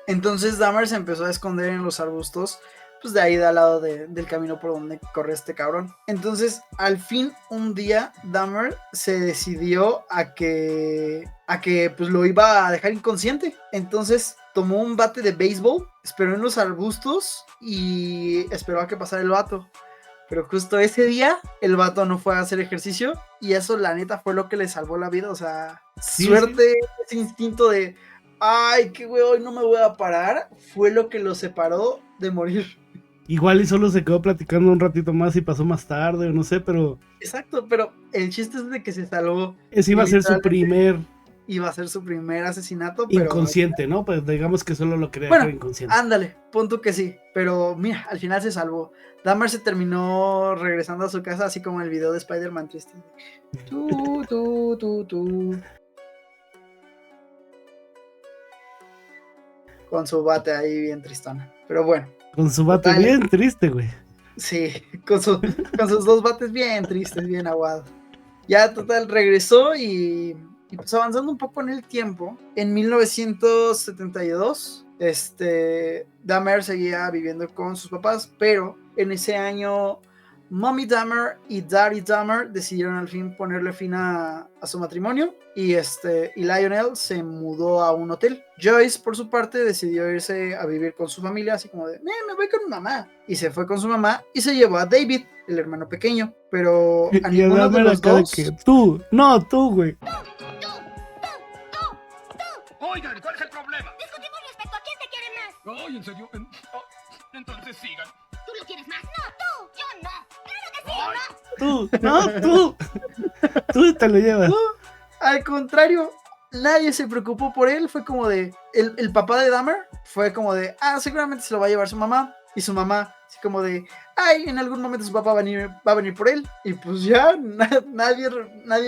Entonces Dahmer se empezó a esconder en los arbustos, pues de ahí de al lado del camino por donde corre este cabrón. Entonces, al fin, un día, Dahmer se decidió a que pues lo iba a dejar inconsciente. Entonces, tomó un bate de béisbol, esperó en los arbustos y esperó a que pasara el vato. Pero justo ese día, el vato no fue a hacer ejercicio y eso, la neta, fue lo que le salvó la vida. O sea, sí, suerte, sí. Ese instinto de, ay, qué güey, hoy no me voy a parar, fue lo que lo separó de morir. Igual y solo se quedó platicando un ratito más y pasó más tarde, o no sé, pero... Exacto, pero el chiste es de que se salvó. Ese iba a ser su primer... Iba a ser su primer asesinato, pero... Inconsciente, ¿no? Pues digamos que solo lo quería dejar inconsciente. Ándale, punto que sí, pero mira, al final se salvó. Dahmer se terminó regresando a su casa, así como el video de Spider-Man triste. Con su bate ahí bien tristona, pero bueno. Con su bate total, bien triste, güey. Sí, con sus dos bates bien tristes, bien aguados. Ya total regresó y pues avanzando un poco en el tiempo, en 1972, Dahmer seguía viviendo con sus papás, pero en ese año Mommy Dahmer y Daddy Dahmer decidieron al fin ponerle fin a su matrimonio y Lionel se mudó a un hotel. Joyce, por su parte, decidió irse a vivir con su familia, así como de, me voy con mi mamá. Y se fue con su mamá y se llevó a David, el hermano pequeño. Pero a ninguno de los dos... Tú, güey. Oigan, ¿cuál es el problema? Discutimos respecto a quién te quiere más. Ay, ¿en serio? Entonces sigan. ¿Tú lo quieres más? No, tú. Yo no. Tú te lo llevas. No, al contrario, nadie se preocupó por él. Fue como de, el papá de Dahmer fue como de, seguramente se lo va a llevar su mamá. Y su mamá, así como de, en algún momento su papá va a venir por él. Y pues ya, nadie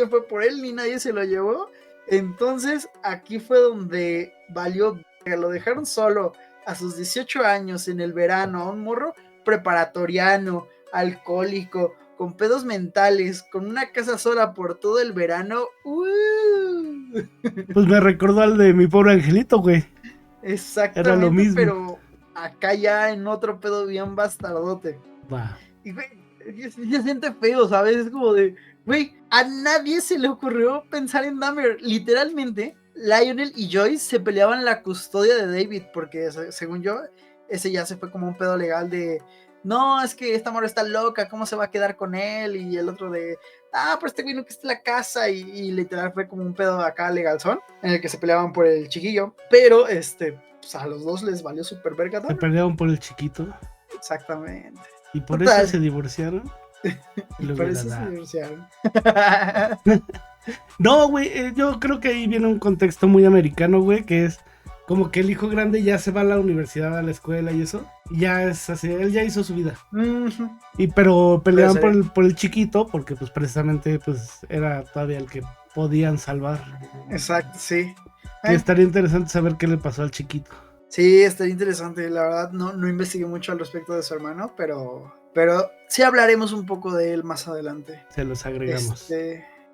fue por él, ni nadie se lo llevó. Entonces, aquí fue donde valió, lo dejaron solo a sus 18 años en el verano, a un morro preparatoriano, alcohólico, con pedos mentales, con una casa sola por todo el verano. Pues me recordó al de Mi Pobre Angelito, güey. Exactamente, era lo mismo. Pero acá ya en otro pedo bien bastardote. Wow. Y güey, se siente feo, ¿sabes? Es como de, güey, a nadie se le ocurrió pensar en Dahmer. Literalmente, Lionel y Joyce se peleaban la custodia de David, porque según yo, ese ya se fue como un pedo legal de, no, es que esta morra está loca, ¿cómo se va a quedar con él? Y el otro de, pero este güey no que está en la casa, y literal fue como un pedo acá legalzón, en el que se peleaban por el chiquillo, pero pues a los dos les valió súper verga Se Dahmer. pelearon por el chiquito. Exactamente. Y por Total. eso se divorciaron. Y por eso se divorciaron. No, güey, yo creo que ahí viene un contexto muy americano, güey, que es como que el hijo grande ya se va a la universidad, a la escuela y eso. Y ya es así, él ya hizo su vida. Pero peleaban por el chiquito, porque pues precisamente pues era todavía el que podían salvar. Exacto, sí. Que estaría interesante saber qué le pasó al chiquito. Sí, estaría interesante. La verdad no investigué mucho al respecto de su hermano, pero sí hablaremos un poco de él más adelante. Se los agregamos.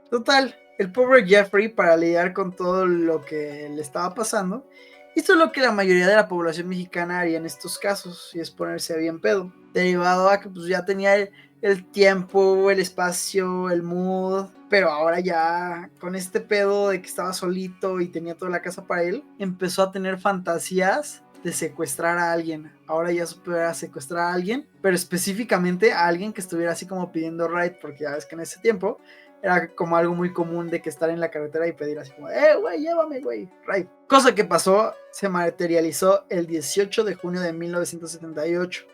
Total, el pobre Jeffrey, para lidiar con todo lo que le estaba pasando, hizo lo que la mayoría de la población mexicana haría en estos casos, y es ponerse bien pedo, derivado a que pues ya tenía el tiempo, el espacio, el mood, pero ahora ya con este pedo de que estaba solito y tenía toda la casa para él, empezó a tener fantasías de secuestrar a alguien. Ahora ya supo secuestrar a alguien, pero específicamente a alguien que estuviera así como pidiendo ride, porque ya ves que en ese tiempo era como algo muy común de que estar en la carretera y pedir así como, güey, llévame, güey, ride. Cosa que pasó, se materializó el 18 de junio de 1978,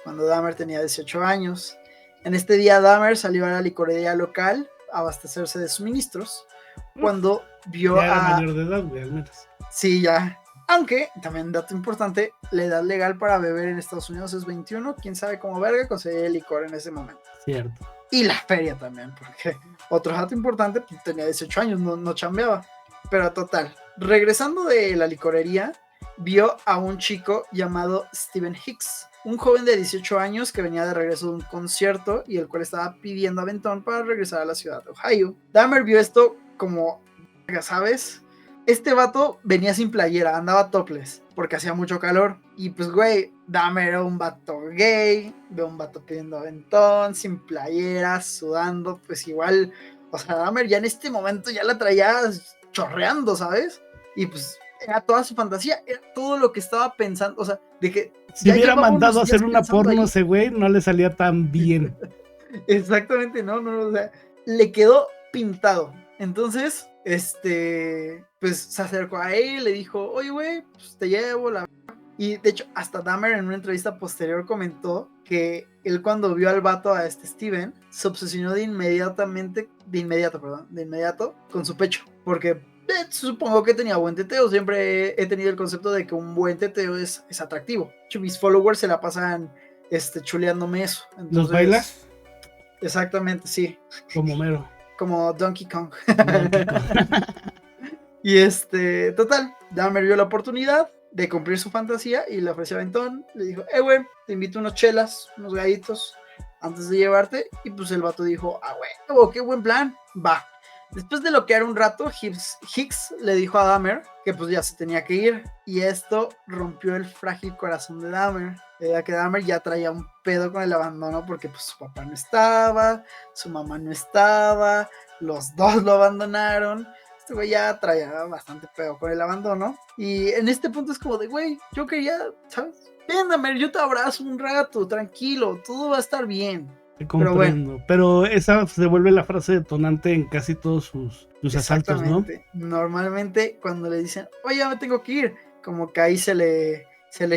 cuando Dahmer tenía 18 años. En este día Dahmer salió a la licorería local a abastecerse de suministros, cuando vio ya era mayor de edad, güey, al menos. Sí, ya. Aunque, también dato importante, la edad legal para beber en Estados Unidos es 21, quién sabe cómo verga conseguía el licor en ese momento. Cierto. Y la feria también, porque otro dato importante, pues tenía 18 años, no chambeaba. Pero total, regresando de la licorería, vio a un chico llamado Steven Hicks, un joven de 18 años que venía de regreso de un concierto y el cual estaba pidiendo aventón para regresar a la ciudad de Ohio. Dahmer vio esto como, ya sabes, este vato venía sin playera, andaba topless, porque hacía mucho calor. Y pues, güey, Dahmer era un vato gay, ve un vato pidiendo aventón, sin playera, sudando, pues igual, o sea, Dahmer ya en este momento ya la traía chorreando, ¿sabes? Y pues era toda su fantasía, era todo lo que estaba pensando, o sea, de que... Si hubiera mandado a hacer una porno ese güey, no le salía tan bien. Exactamente, no, o sea, le quedó pintado. Entonces, pues se acercó a él, le dijo, oye, güey, pues te llevo la... Y de hecho, hasta Dahmer en una entrevista posterior comentó que él cuando vio al vato, a Steven, se obsesionó de inmediato con su pecho, porque supongo que tenía buen teteo. Siempre he tenido el concepto de que un buen teteo es atractivo. De hecho, mis followers se la pasan chuleándome eso. Entonces, ¿los bailas? Exactamente, sí. Como Mero. Como Donkey Kong. Y total, Dahmer vio la oportunidad de cumplir su fantasía y le ofreció aventón. Le dijo, güey, te invito unos chelas, unos gallitos antes de llevarte. Y pues el vato dijo, güey, qué buen plan, va. Después de bloquear un rato, Hicks le dijo a Dahmer que pues ya se tenía que ir, y esto rompió el frágil corazón de Dahmer, ya que Dahmer ya traía un pedo con el abandono, porque pues su papá no estaba, su mamá no estaba, los dos lo abandonaron. Este güey ya traía bastante pedo con el abandono, y en este punto es como de, güey, yo quería, ¿sabes? Ven, Dahmer, yo te abrazo un rato, tranquilo, todo va a estar bien. Te comprendo, pero esa se vuelve la frase detonante en casi todos sus asaltos, ¿no? Normalmente cuando le dicen, oye, ya me tengo que ir, como que ahí se le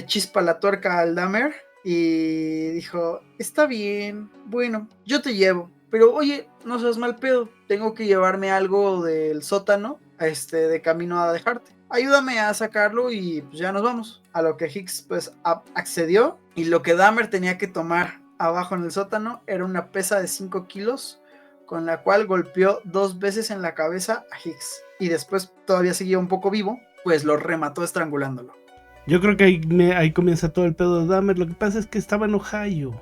chispa la tuerca al Dahmer y dijo, está bien, bueno, yo te llevo, pero oye, no seas mal pedo, tengo que llevarme algo del sótano de camino a dejarte. Ayúdame a sacarlo y pues ya nos vamos. A lo que Hicks pues accedió, y lo que Dahmer tenía que tomar abajo en el sótano era una pesa de 5 kilos, con la cual golpeó 2 veces en la cabeza a Hicks, y después todavía seguía un poco vivo, pues lo remató estrangulándolo. Yo creo que ahí comienza todo el pedo de Dahmer. Lo que pasa es que estaba en Ohio.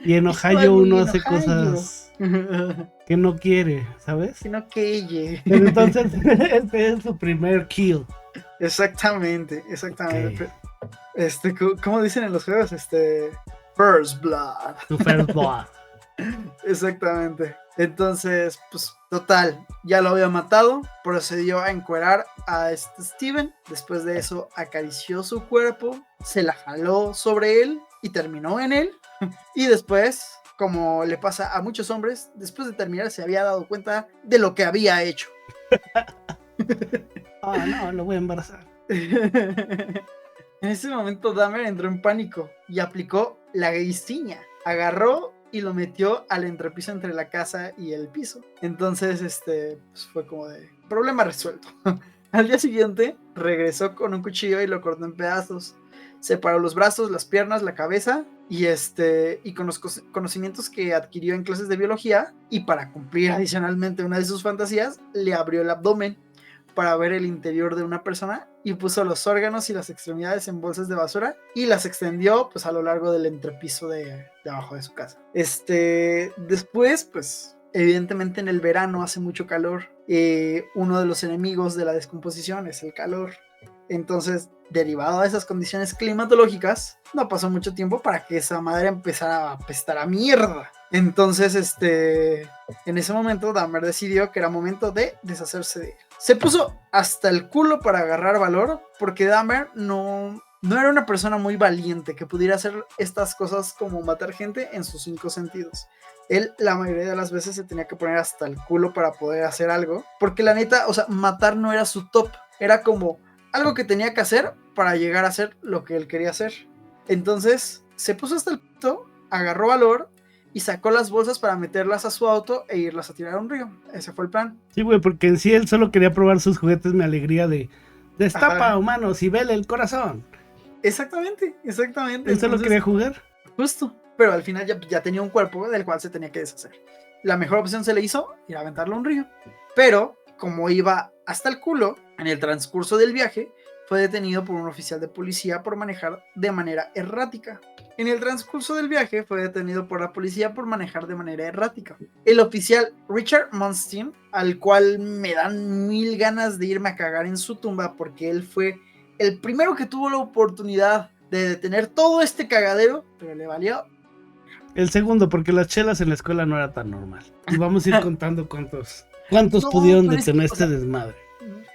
Y en Ohio uno hace cosas que no quiere, ¿sabes? Que no queye. Pero entonces este es su primer kill. Exactamente. Okay. ¿Cómo dicen en los juegos? first blood. Tu first blood. Exactamente. Entonces, pues, total, ya lo había matado. Procedió a encuerar a Steven. Después de eso, acarició su cuerpo, se la jaló sobre él y terminó en él. Y después, como le pasa a muchos hombres, después de terminar se había dado cuenta de lo que había hecho. Ah, no, lo voy a embarazar. En ese momento Dahmer entró en pánico y aplicó la guillotina. Agarró y lo metió al entrepiso entre la casa y el piso. Entonces, pues fue como de problema resuelto. Al día siguiente regresó con un cuchillo y lo cortó en pedazos. Separó los brazos, las piernas, la cabeza y con los conocimientos que adquirió en clases de biología y para cumplir adicionalmente una de sus fantasías, le abrió el abdomen para ver el interior de una persona y puso los órganos y las extremidades en bolsas de basura y las extendió pues a lo largo del entrepiso de abajo de su casa. Después, pues evidentemente en el verano hace mucho calor. Uno de los enemigos de la descomposición es el calor. Entonces, derivado de esas condiciones climatológicas, no pasó mucho tiempo para que esa madre empezara a apestar a mierda. Entonces, en ese momento, Dahmer decidió que era momento de deshacerse de él. Se puso hasta el culo para agarrar valor, porque Dahmer no era una persona muy valiente que pudiera hacer estas cosas como matar gente en sus 5 sentidos. Él la mayoría de las veces se tenía que poner hasta el culo para poder hacer algo, porque la neta, o sea, matar no era su top, era como algo que tenía que hacer para llegar a hacer lo que él quería hacer. Entonces se puso hasta el puto, agarró valor y sacó las bolsas para meterlas a su auto e irlas a tirar a un río. Ese fue el plan. Sí, güey, porque en sí él solo quería probar sus juguetes, mi alegría de destapa, Ajá. humanos, y vele el corazón. Exactamente. Él solo Entonces, quería jugar. justo. Pero al final ya tenía un cuerpo del cual se tenía que deshacer. La mejor opción se le hizo ir a aventarlo a un río. Pero, como iba hasta el culo, en el transcurso del viaje, fue detenido por un oficial de policía por manejar de manera errática. En el transcurso del viaje fue detenido por la policía por manejar de manera errática. El oficial Richard Monstein, al cual me dan 1000 ganas de irme a cagar en su tumba porque él fue el primero que tuvo la oportunidad de detener todo este cagadero, pero le valió. El segundo, porque las chelas en la escuela no era tan normal. Y vamos a ir contando cuántos No, pudieron pero es que, detener o sea, este desmadre.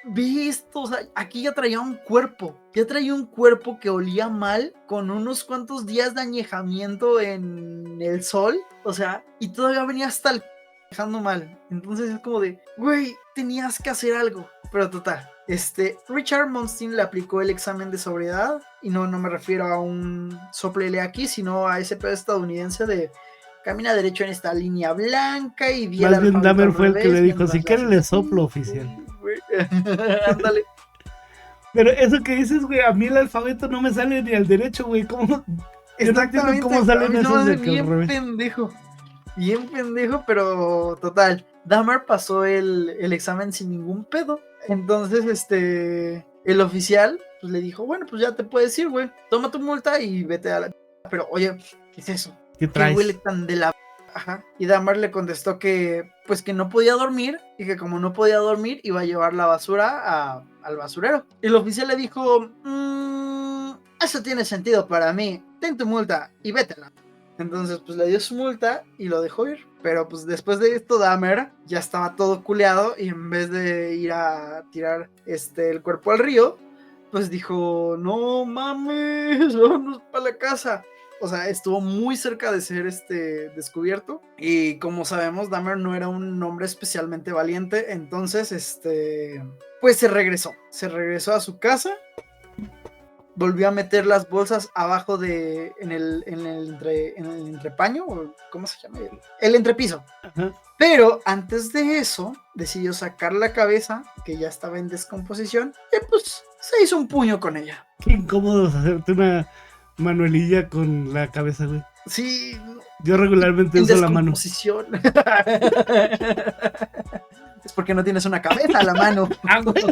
vi esto, o sea, aquí ya traía un cuerpo que olía mal, con unos cuantos días de añejamiento en el sol, o sea, y todavía venía hasta el dejando mal. Entonces es como de, güey, tenías que hacer algo. Pero total, Richard Monstein le aplicó el examen de sobriedad, y no me refiero a un soplele aquí, sino a ese pedo estadounidense de camina derecho en esta línea blanca y di el Más bien alfabeto Dahmer al fue el que revés le dijo, mientras si le quiere haces le así, soplo, oficial. güey. Ándale. Pero eso que dices, güey, a mí el alfabeto no me sale ni al derecho, güey. ¿Cómo? Yo no entiendo Exactamente, cómo a salen mí se me esos hace de que al revés. bien pendejo, pero total, Dahmer pasó el examen sin ningún pedo. Entonces, el oficial pues le dijo, bueno, pues ya te puedes ir, güey, toma tu multa y vete a la... Pero, oye, ¿qué es eso? ¿Qué ¿Qué huele traes? tan de la... Ajá. Y Dahmer le contestó que, pues que no podía dormir, y que como no podía dormir, iba a llevar la basura al basurero. Y el oficial le dijo, eso tiene sentido para mí, ten tu multa y vétela. Entonces, pues le dio su multa y lo dejó ir. Pero pues después de esto, Dahmer ya estaba todo culeado y en vez de ir a tirar el cuerpo al río, pues dijo, no mames, vámonos para la casa. O sea, estuvo muy cerca de ser descubierto. Y como sabemos, Dahmer no era un hombre especialmente valiente. Entonces, pues se regresó a su casa. Volvió a meter las bolsas abajo en el entrepaño, o ¿cómo se llama? El entrepiso. Ajá. Pero antes de eso, decidió sacar la cabeza, que ya estaba en descomposición, y pues se hizo un puño con ella. Qué incómodo hacerte una manuelilla con la cabeza, güey. Sí, Yo regularmente en uso la mano. descomposición. Es porque no tienes una cabeza a la mano. Ah, güey.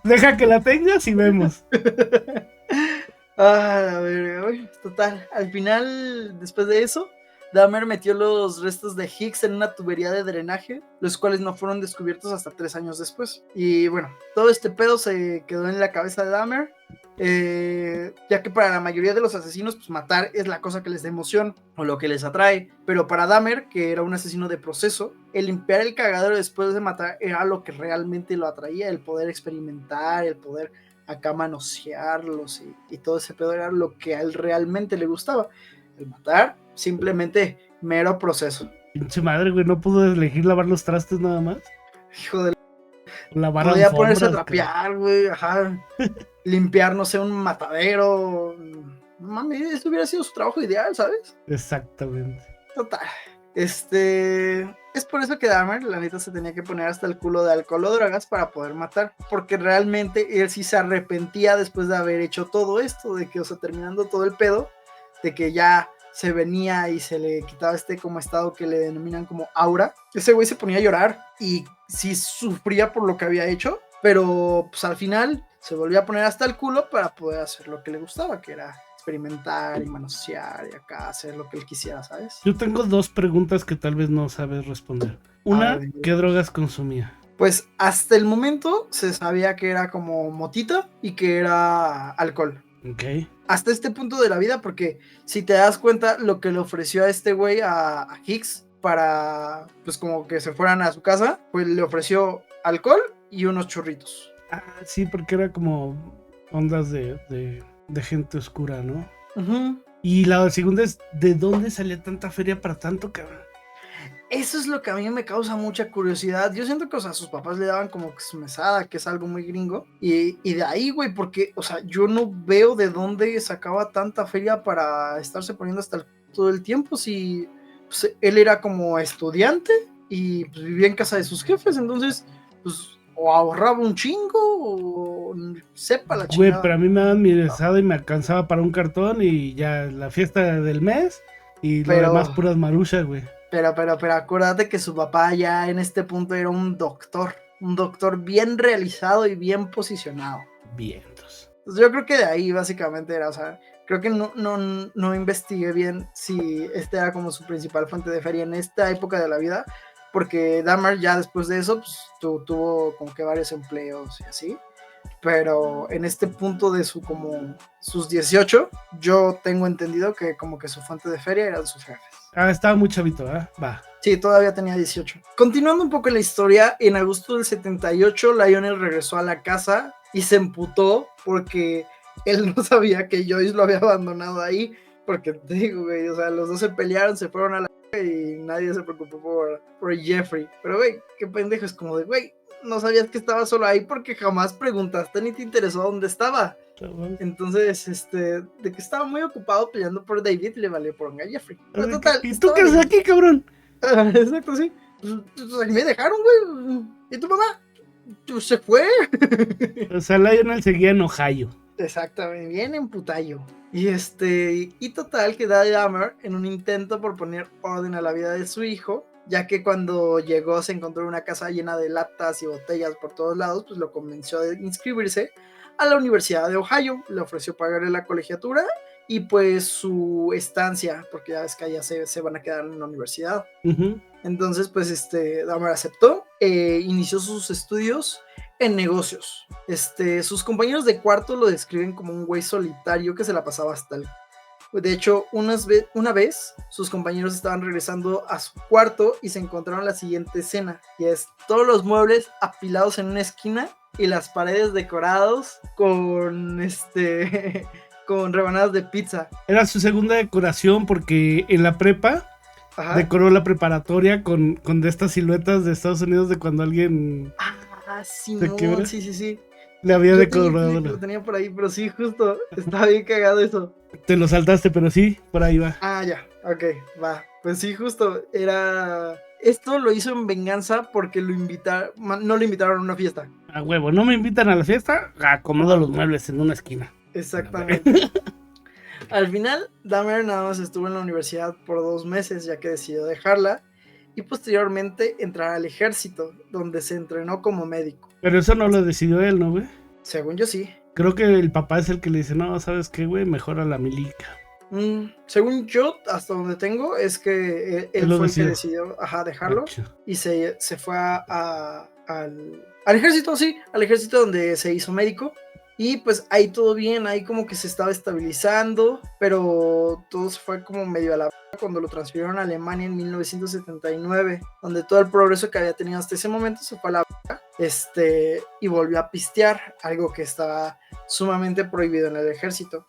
Deja que la tengas y vemos. A ver, güey, total. Al final, después de eso, Dahmer metió los restos de Hicks en una tubería de drenaje, los cuales no fueron descubiertos hasta 3 años después. Y bueno, todo este pedo se quedó en la cabeza de Dahmer. Ya que para la mayoría de los asesinos, pues matar es la cosa que les da emoción o lo que les atrae, pero para Dahmer, que era un asesino de proceso, el limpiar el cagadero después de matar era lo que realmente lo atraía, el poder experimentar, el poder acá manosearlos y todo ese pedo era lo que a él realmente le gustaba. El matar, simplemente mero proceso. Pinche madre, güey, no pudo elegir lavar los trastes nada más. Hijo de Lavar podía alfombras, ponerse a cabrón. trapear, güey, ajá. Limpiar, no sé, un matadero. No mames, eso hubiera sido su trabajo ideal, ¿sabes? Exactamente. Total. Es por eso que Dahmer, la neta, se tenía que poner hasta el culo de alcohol o drogas para poder matar. Porque realmente él sí se arrepentía después de haber hecho todo esto, de que, o sea, terminando todo el pedo, de que ya se venía y se le quitaba como estado que le denominan como aura. Ese güey se ponía a llorar y sí sufría por lo que había hecho, pero pues al final se volvía a poner hasta el culo para poder hacer lo que le gustaba, que era experimentar y manosear y acá hacer lo que él quisiera, ¿sabes? Yo tengo 2 preguntas que tal vez no sabes responder. Una, ¿qué drogas consumía? Pues hasta el momento se sabía que era como motita y que era alcohol. Ok. Hasta este punto de la vida, porque si te das cuenta lo que le ofreció a este güey a Hicks para pues como que se fueran a su casa, pues le ofreció alcohol y unos churritos. Ah, sí, porque era como ondas de gente oscura, ¿no? Uh-huh. Y la segunda es, ¿de dónde salía tanta feria para tanto, cabrón? Eso es lo que a mí me causa mucha curiosidad. Yo siento que, o sea, sus papás le daban como que su mesada, que es algo muy gringo. Y de ahí, güey, porque, o sea, yo no veo de dónde sacaba tanta feria para estarse poniendo hasta todo el tiempo. Si pues, él era como estudiante y pues, vivía en casa de sus jefes, entonces, pues, o ahorraba un chingo o sepa la chingada. Güey, pero a mí me daban mi mesada y me alcanzaba para un cartón y ya la fiesta del mes y lo demás puras maruchas, güey. Pero acuérdate que su papá ya en este punto era un doctor bien realizado y bien posicionado. Vientos. Entonces yo creo que de ahí básicamente era, o sea, creo que no investigué bien si esta era como su principal fuente de feria en esta época de la vida, porque Dahmer ya después de eso pues, tuvo como que varios empleos y así, pero en este punto de sus 18, yo tengo entendido que como que su fuente de feria eran sus jefes. Ah, estaba muy chavito, ¿eh? Va. Sí, todavía tenía 18. Continuando un poco la historia, en agosto del 78, Lionel regresó a la casa y se emputó porque él no sabía que Joyce lo había abandonado ahí. Porque te digo, güey, o sea, los dos se pelearon, se fueron a la y nadie se preocupó por Jeffrey. Pero, güey, qué pendejo, es como de, güey, no sabías que estaba solo ahí porque jamás preguntaste ni te interesó dónde estaba. Entonces, de que estaba muy ocupado peleando por David, le valió por a Jeffrey. Pero total, ¿y tú qué haces aquí, cabrón? Exacto, sí. Pues me dejaron, güey. ¿Y tu mamá? Pues se fue. O sea, Lionel seguía en Ohio. Exactamente, bien en putayo. Y total que Dahmer, en un intento por poner orden a la vida de su hijo, ya que cuando llegó se encontró una casa llena de latas y botellas por todos lados, pues lo convenció de inscribirse a la Universidad de Ohio, le ofreció pagarle la colegiatura y pues su estancia, porque ya ves que allá se van a quedar en la universidad. Uh-huh. Entonces, pues Dahmer aceptó, inició sus estudios en negocios. Sus compañeros de cuarto lo describen como un güey solitario que se la pasaba hasta el... De hecho, una vez sus compañeros estaban regresando a su cuarto y se encontraron la siguiente escena, y es todos los muebles apilados en una esquina y las paredes decorados con con rebanadas de pizza. Era su segunda decoración porque en la prepa Ajá. decoró la preparatoria con de estas siluetas de Estados Unidos de cuando alguien sí, sí. Le había decorado. Lo tenía por ahí, pero sí, justo, estaba bien cagado eso. Te lo saltaste, pero sí, por ahí va. Ah, ya, ok, va. Pues sí, justo, esto lo hizo en venganza porque no lo invitaron a una fiesta. A huevo, no me invitan a la fiesta, acomodo los muebles en una esquina. Exactamente. Al final, Dahmer nada más estuvo en la universidad por 2 meses, ya que decidió dejarla, y posteriormente entrar al ejército, donde se entrenó como médico. Pero eso no lo decidió él, ¿no, güey? Según yo sí. Creo que el papá es el que le dice, no, ¿sabes qué, güey? Mejora la milica. Según yo, hasta donde tengo, es que él fue el que decidió dejarlo. Y se fue al ejército, sí, al ejército donde se hizo médico. Y pues ahí todo bien, ahí como que se estaba estabilizando, pero todo se fue como medio a la cuando lo transfirieron a Alemania en 1979, donde todo el progreso que había tenido hasta ese momento se fue a la y volvió a pistear, algo que estaba sumamente prohibido en el ejército.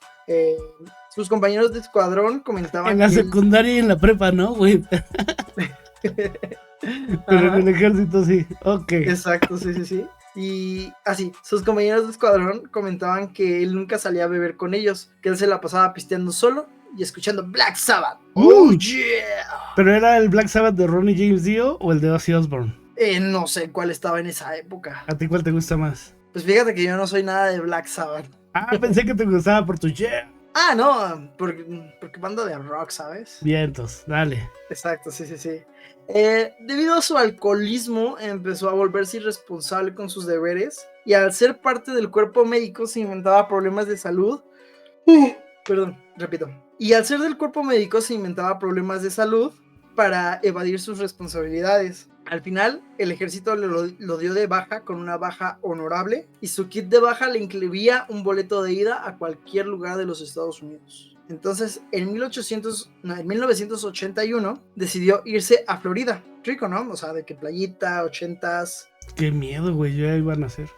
Sus compañeros de escuadrón comentaban En la que secundaria y en la prepa, ¿no, güey? Pero en el ejército sí. Ok. Exacto, sí. Y así, sus compañeros de escuadrón comentaban que él nunca salía a beber con ellos, que él se la pasaba pisteando solo y escuchando Black Sabbath. ¡Oh, yeah! ¿Pero era el Black Sabbath de Ronnie James Dio o el de Ozzy Osbourne? No sé cuál estaba en esa época. ¿A ti cuál te gusta más? Pues fíjate que yo no soy nada de Black Sabbath. Ah, pensé que te gustaba por tu yeah. Ah, no, porque banda de rock, ¿sabes? Vientos, dale. Exacto, sí. Debido a su alcoholismo, empezó a volverse irresponsable con sus deberes y al ser parte del cuerpo médico se inventaba problemas de salud. Perdón, repito. Y al ser del cuerpo médico se inventaba problemas de salud para evadir sus responsabilidades. Al final, el ejército lo dio de baja con una baja honorable y su kit de baja le incluía un boleto de ida a cualquier lugar de los Estados Unidos. Entonces, en 1981 decidió irse a Florida. Rico, ¿no? O sea, de que playita, 80s. Qué miedo, güey, ya iban a hacer.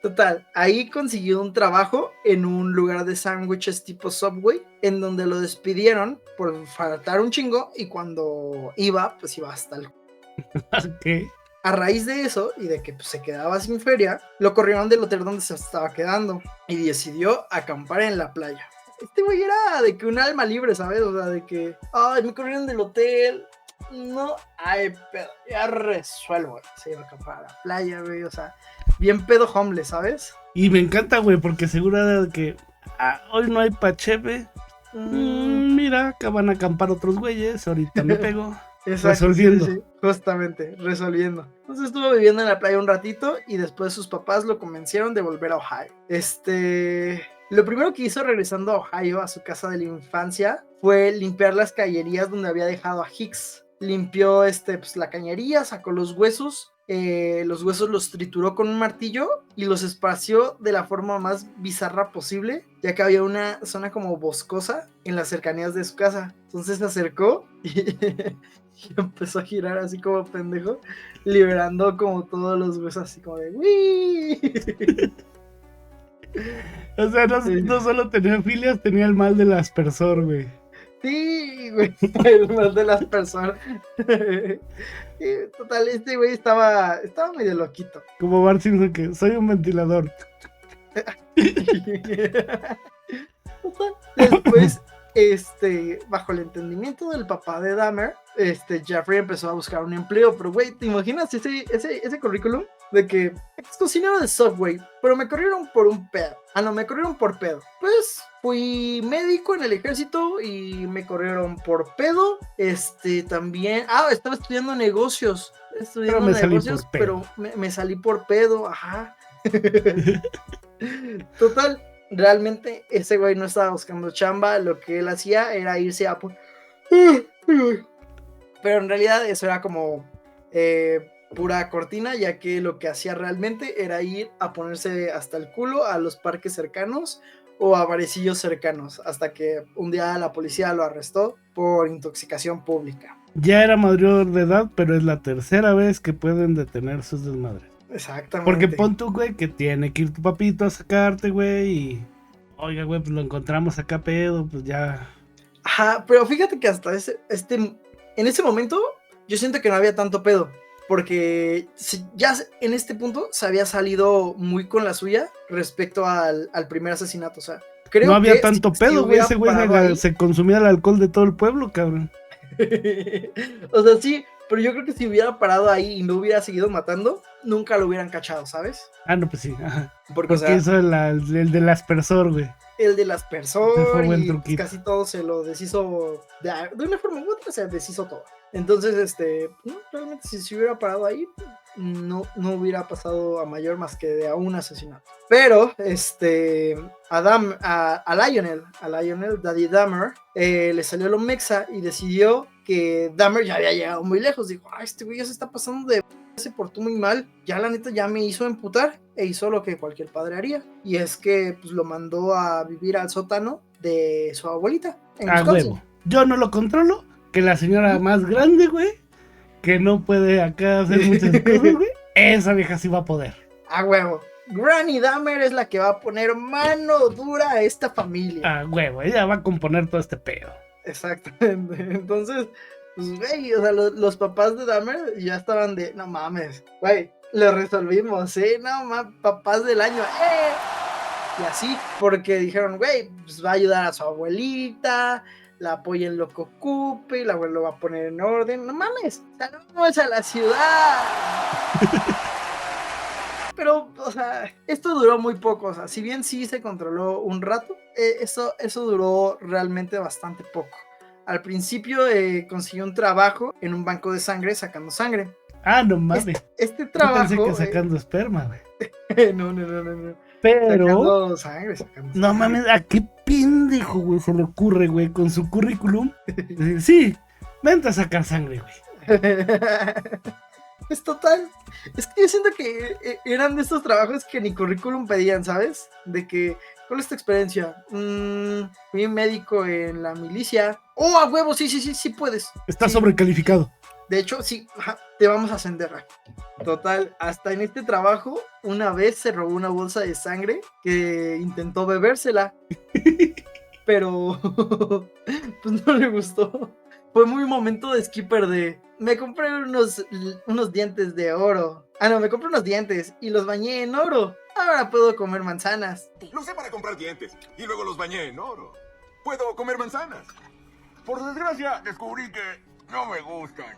Total, ahí consiguió un trabajo en un lugar de sándwiches tipo Subway, en donde lo despidieron por faltar un chingo y cuando iba, pues iba hasta el... Ok. A raíz de eso y de que pues, se quedaba sin feria, lo corrieron del hotel donde se estaba quedando y decidió acampar en la playa. Este güey era de que un alma libre, ¿sabes? O sea, de que, ay, me corrieron del hotel. No, ay, pedo, ya resuelvo. Se iba a acampar a la playa, güey, o sea, bien pedo homeless, ¿sabes? Y me encanta, güey, porque seguro de que hoy no hay pacheve. Mira, acá van a acampar otros güeyes, ahorita me pego. Exacto, resolviendo. sí, justamente, resolviendo. Entonces estuvo viviendo en la playa un ratito y después sus papás lo convencieron de volver a Ohio. Lo primero que hizo regresando a Ohio, a su casa de la infancia, fue limpiar las cañerías donde había dejado a Hicks. Limpió pues, la cañería, sacó los huesos los trituró con un martillo y los esparció de la forma más bizarra posible, ya que había una zona como boscosa en las cercanías de su casa. Entonces se acercó y empezó a girar así como pendejo, liberando como todos los huesos así como de ¡uy! O sea, no solo tenía filias, tenía el mal del aspersor, güey. Sí, güey, el mal de las personas. Total, este güey estaba medio loquito. Como Bart Simpson, que soy un ventilador. Después, bajo el entendimiento del papá de Dahmer, Jeffrey empezó a buscar un empleo, pero güey, ¿te imaginas ese currículum? De que es cocinero de Subway, pero me corrieron por un pedo. Me corrieron por pedo. Pues fui médico en el ejército y me corrieron por pedo. También, estaba estudiando negocios. Pero me salí por pedo, ajá. Total, realmente ese güey no estaba buscando chamba, lo que él hacía era irse a... Pero en realidad eso era como pura cortina, ya que lo que hacía realmente era ir a ponerse hasta el culo a los parques cercanos o a barecillos cercanos, hasta que un día la policía lo arrestó por intoxicación pública. Ya era mayor de edad, pero es la tercera vez que pueden detener sus desmadres. Exactamente. Porque pon tú, güey, que tiene que ir tu papito a sacarte, güey, y... Oiga, güey, pues lo encontramos acá pedo, pues ya... Ajá, pero fíjate que hasta en ese momento yo siento que no había tanto pedo, porque ya en este punto se había salido muy con la suya respecto al primer asesinato, o sea... Creo no había que tanto pedo, güey, ese güey se consumía el alcohol de todo el pueblo, cabrón. O sea, sí, pero yo creo que si hubiera parado ahí y no hubiera seguido matando, nunca lo hubieran cachado, ¿sabes? No, pues sí, ajá. Porque o sea, hizo el del aspersor, güey. El del aspersor y truquito. casi todo se lo deshizo de una forma u otra, se deshizo todo. Entonces, no, realmente si se hubiera parado ahí, no hubiera pasado a mayor más que de a un asesinato. Pero, a Lionel, Daddy Dahmer, le salió lo mexa y decidió que Dahmer ya había llegado muy lejos. Dijo, este güey ya se está pasando de... se portó muy mal, ya la neta ya me hizo emputar e hizo lo que cualquier padre haría, y es que pues lo mandó a vivir al sótano de su abuelita en A Wisconsin. huevo. Yo no lo controlo, que la señora más grande, güey, que no puede acá hacer muchas cosas, güey. Esa vieja sí va a poder. A huevo. Granny Dahmer es la que va a poner mano dura a esta familia. A huevo, ella va a componer todo este pedo. Exactamente. Entonces, pues, güey, o sea, los papás de Dahmer ya estaban de, no mames, güey, lo resolvimos, no mames, papás del año, Y así, porque dijeron, güey, pues va a ayudar a su abuelita, la apoya en lo que ocupe, el abuelo va a poner en orden, no mames, salimos a la ciudad. Pero, o sea, esto duró muy poco, o sea, si bien sí se controló un rato, eso duró realmente bastante poco. Al principio consiguió un trabajo en un banco de sangre sacando sangre. Ah, no mames. Este Yo trabajo... pensé que sacando esperma, güey. No. Pero... Sacando sangre. No mames, ¿a qué pendejo, güey, se le ocurre, güey, con su currículum? Decir, sí, vente a sacar sangre, güey. Es total. Es que yo siento que eran de estos trabajos que ni currículum pedían, ¿sabes? De que, ¿cuál es tu experiencia? Fui médico en la milicia. ¡Oh, a huevo! Sí puedes. Está Sí. sobrecalificado. De hecho, sí, te vamos a ascender. Total, hasta en este trabajo, una vez se robó una bolsa de sangre que intentó bebérsela. Pero, pues no le gustó. Fue muy momento de skipper de... Me compré unos dientes de oro. No, me compré unos dientes y los bañé en oro. Ahora puedo comer manzanas. Lo usé para comprar dientes y luego los bañé en oro. Puedo comer manzanas. Por desgracia, descubrí que no me gustan.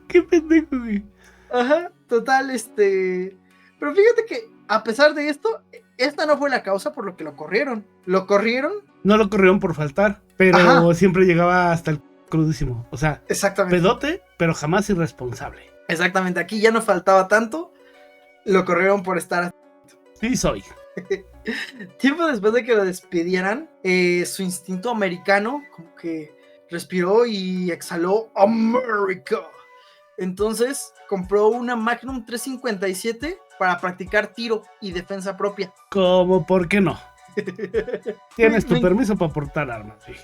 Qué pendejo, güey. Ajá, total, Pero fíjate que, a pesar de esto, esta no fue la causa por lo que lo corrieron. Lo corrieron... No lo corrieron por faltar, pero Ajá. siempre llegaba hasta el crudísimo. O sea, Exactamente. pedote, pero jamás irresponsable. Exactamente, aquí ya no faltaba tanto. Lo corrieron por estar... Sí soy. Tiempo después de que lo despidieran, su instinto americano como que respiró y exhaló America. Entonces compró una Magnum 357 para practicar tiro y defensa propia. ¿Cómo? ¿Por qué no? Tienes tu Me- permiso para portar armas, güey.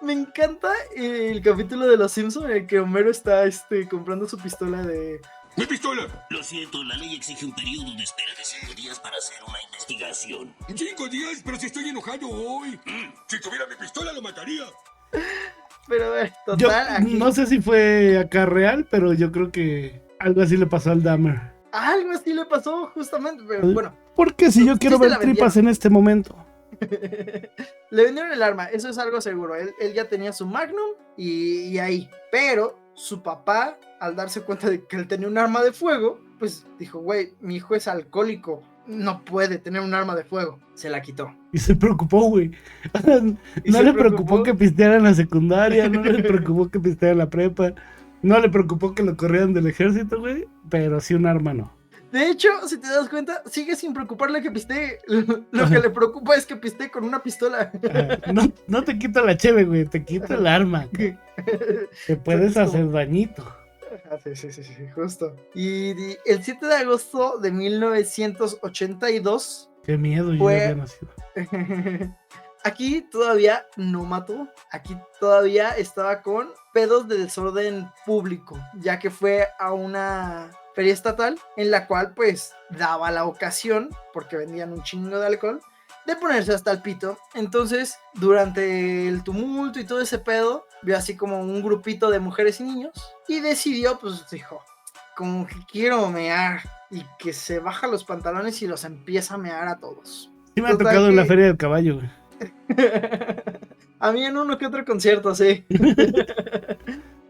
Me encanta el capítulo de Los Simpsons en el que Homero está comprando su pistola de... ¡Mi pistola! Lo siento, la ley exige un periodo de espera de 5 días para hacer una investigación. 5 días, pero si estoy enojado hoy. Si tuviera mi pistola, lo mataría. Pero total, Yo aquí... no sé si fue acá real, pero yo creo que algo así le pasó al Dahmer. Algo así le pasó justamente, pero bueno. Porque si yo Sí quiero se ver la tripas en este momento. Le vendieron el arma, eso es algo seguro. Él ya tenía su Magnum y ahí. Pero su papá, al darse cuenta de que él tenía un arma de fuego, pues dijo, güey, mi hijo es alcohólico, no puede tener un arma de fuego. Se la quitó. Y se preocupó, güey. ¿Y No se le preocupó? preocupó que pisteara en la secundaria, no le preocupó que pisteara en la prepa, no le preocupó que lo corrieran del ejército, güey, pero sí un arma no. De hecho, si te das cuenta, sigue sin preocuparle que pistee. Lo que le preocupa es que pistee con una pistola. No te quito la cheve, güey, te quito el arma. Te puedes hacer dañito. Sí, justo. Y el 7 de agosto de 1982... Qué miedo, yo Fue- ya había nacido. Aquí todavía no mató, aquí todavía estaba con pedos de desorden público, ya que fue a una feria estatal en la cual pues daba la ocasión, porque vendían un chingo de alcohol, de ponerse hasta el pito. Entonces, durante el tumulto y todo ese pedo, vio así como un grupito de mujeres y niños y decidió, pues dijo, como que quiero mear, y que se baja los pantalones y los empieza a mear a todos. Sí me ha Total tocado en la que- feria del caballo, güey. A mí en uno que otro concierto, sí.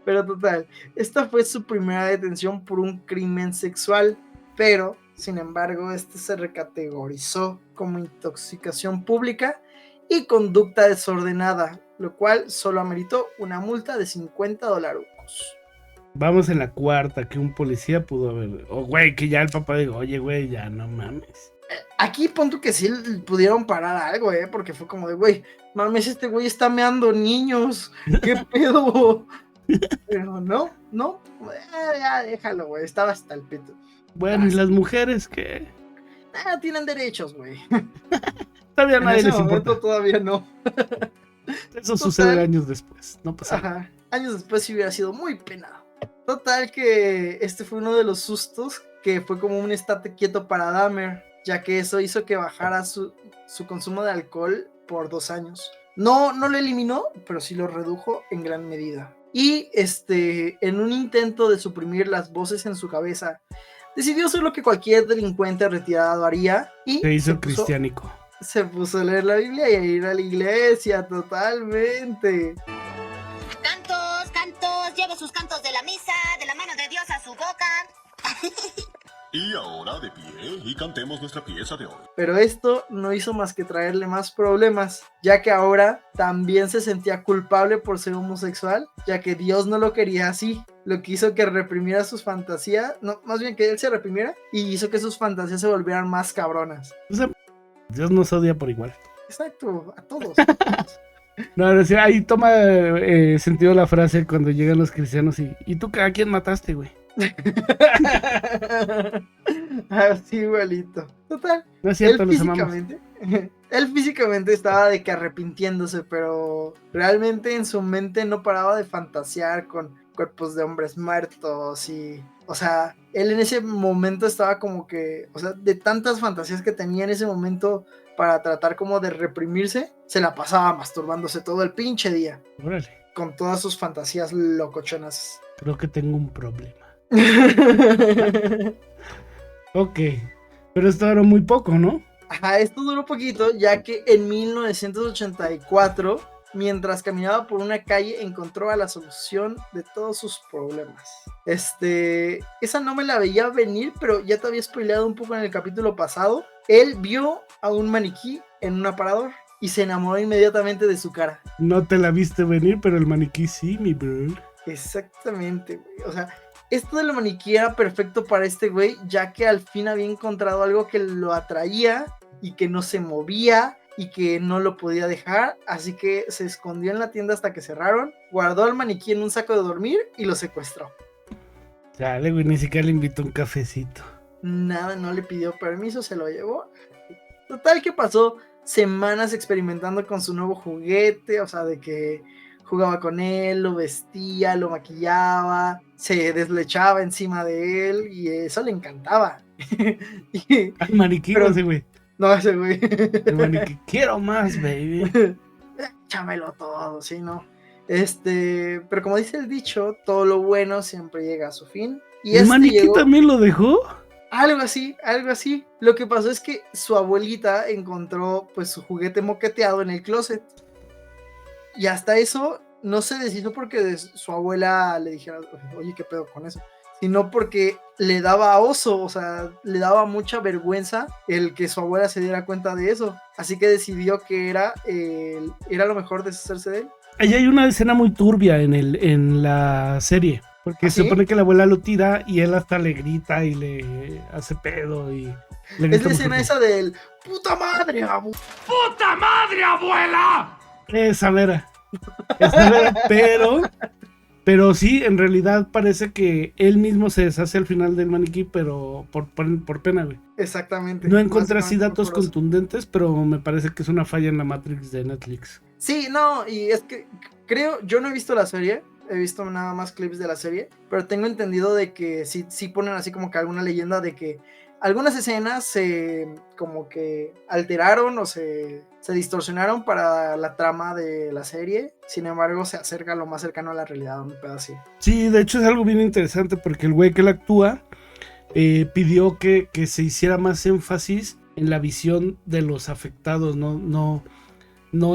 Pero total, esta fue su primera detención por un crimen sexual, pero, sin embargo, este se recategorizó como intoxicación pública y conducta desordenada, lo cual solo ameritó una multa de $50. Vamos en la cuarta, que un policía pudo haber... O, güey, que ya el papá dijo, oye, güey, ya no mames. Aquí punto que sí pudieron parar algo, porque fue como de, güey, mames, este güey está meando niños, ¿qué pedo? Pero no, ya déjalo, güey, estaba hasta el pito. Bueno, ¿y las mujeres qué? Tienen derechos, güey. Todavía a En nadie ese les momento importa. todavía no. Eso Total. sucede años después. No pasa nada. Ajá. Años después sí hubiera sido muy penado. Total que este fue uno de los sustos que fue como un estate quieto para Dahmer, ya que eso hizo que bajara su consumo de alcohol por 2 años. No lo eliminó, pero sí lo redujo en gran medida. Y en un intento de suprimir las voces en su cabeza, decidió hacer lo que cualquier delincuente retirado haría y Se hizo se puso cristiánico. a leer la Biblia y a ir a la iglesia totalmente. Cantos, lleve sus cantos de la misa, de la mano de Dios a su boca. Y ahora de pie y cantemos nuestra pieza de hoy. Pero esto no hizo más que traerle más problemas, ya que ahora también se sentía culpable por ser homosexual, ya que Dios no lo quería así, lo que hizo que reprimiera sus fantasías, no, más bien que él se reprimiera y hizo que sus fantasías se volvieran más cabronas. O sea, Dios nos odia por igual. Exacto, a todos. No, ahí toma sentido la frase cuando llegan los cristianos y tú a quién mataste, güey. Así igualito. Total. No es cierto, los amamos. Él físicamente estaba de que arrepintiéndose, pero realmente en su mente no paraba de fantasear con cuerpos de hombres muertos y, o sea, él en ese momento estaba como que, o sea, de tantas fantasías que tenía en ese momento para tratar como de reprimirse, se la pasaba masturbándose todo el pinche día, Órale, con todas sus fantasías locochonas. creo que tengo un problema. Ok, pero esto era muy poco, ¿no? Ajá, esto duró poquito, ya que en 1984, mientras caminaba por una calle, encontró a la solución de todos sus problemas. Esa no me la veía venir, pero ya te había spoileado un poco en el capítulo pasado. Él vio a un maniquí en un aparador y se enamoró inmediatamente de su cara. No te la viste venir, pero el maniquí sí, mi bro. Exactamente, güey. O sea, esto del maniquí era perfecto para este güey, ya que al fin había encontrado algo que lo atraía y que no se movía y que no lo podía dejar, así que se escondió en la tienda hasta que cerraron, guardó al maniquí en un saco de dormir y lo secuestró. Dale, güey, ni siquiera le invitó un cafecito. Nada, no le pidió permiso, se lo llevó. Total que pasó semanas experimentando con su nuevo juguete, o sea, de que jugaba con él, lo vestía, lo maquillaba, se deslechaba encima de él y eso le encantaba. Al maniquí, pero, no sé, güey. No, ese güey. El maniquí, quiero más, baby. Échamelo todo, sí, ¿no? Pero como dice el dicho, todo lo bueno siempre llega a su fin. Y ¿El maniquí también lo dejó? Algo así. Lo que pasó es que su abuelita encontró pues su juguete moqueteado en el closet. Y hasta eso no se deshizo porque su abuela le dijera, oye, ¿qué pedo con eso? Sino porque le daba oso, o sea, le daba mucha vergüenza el que su abuela se diera cuenta de eso. Así que decidió que era lo mejor deshacerse de él. Ahí hay una escena muy turbia en la serie. Porque se supone que la abuela lo tira y él hasta le grita y le hace pedo y le grita. Es la escena esa del ¡puta madre, abuela! ¡Puta madre, abuela! Esa vera, pero sí, en realidad parece que él mismo se deshace al final del maniquí, pero por pena, güey. Exactamente. No encontré así datos contundentes, pero me parece que es una falla en la Matrix de Netflix. Sí, no, y es que yo no he visto la serie, he visto nada más clips de la serie, pero tengo entendido de que sí ponen así como que alguna leyenda de que algunas escenas se como que alteraron o se distorsionaron para la trama de la serie, sin embargo se acerca lo más cercano a la realidad, un pedo así. Sí, de hecho es algo bien interesante porque el güey que la actúa pidió que se hiciera más énfasis en la visión de los afectados, no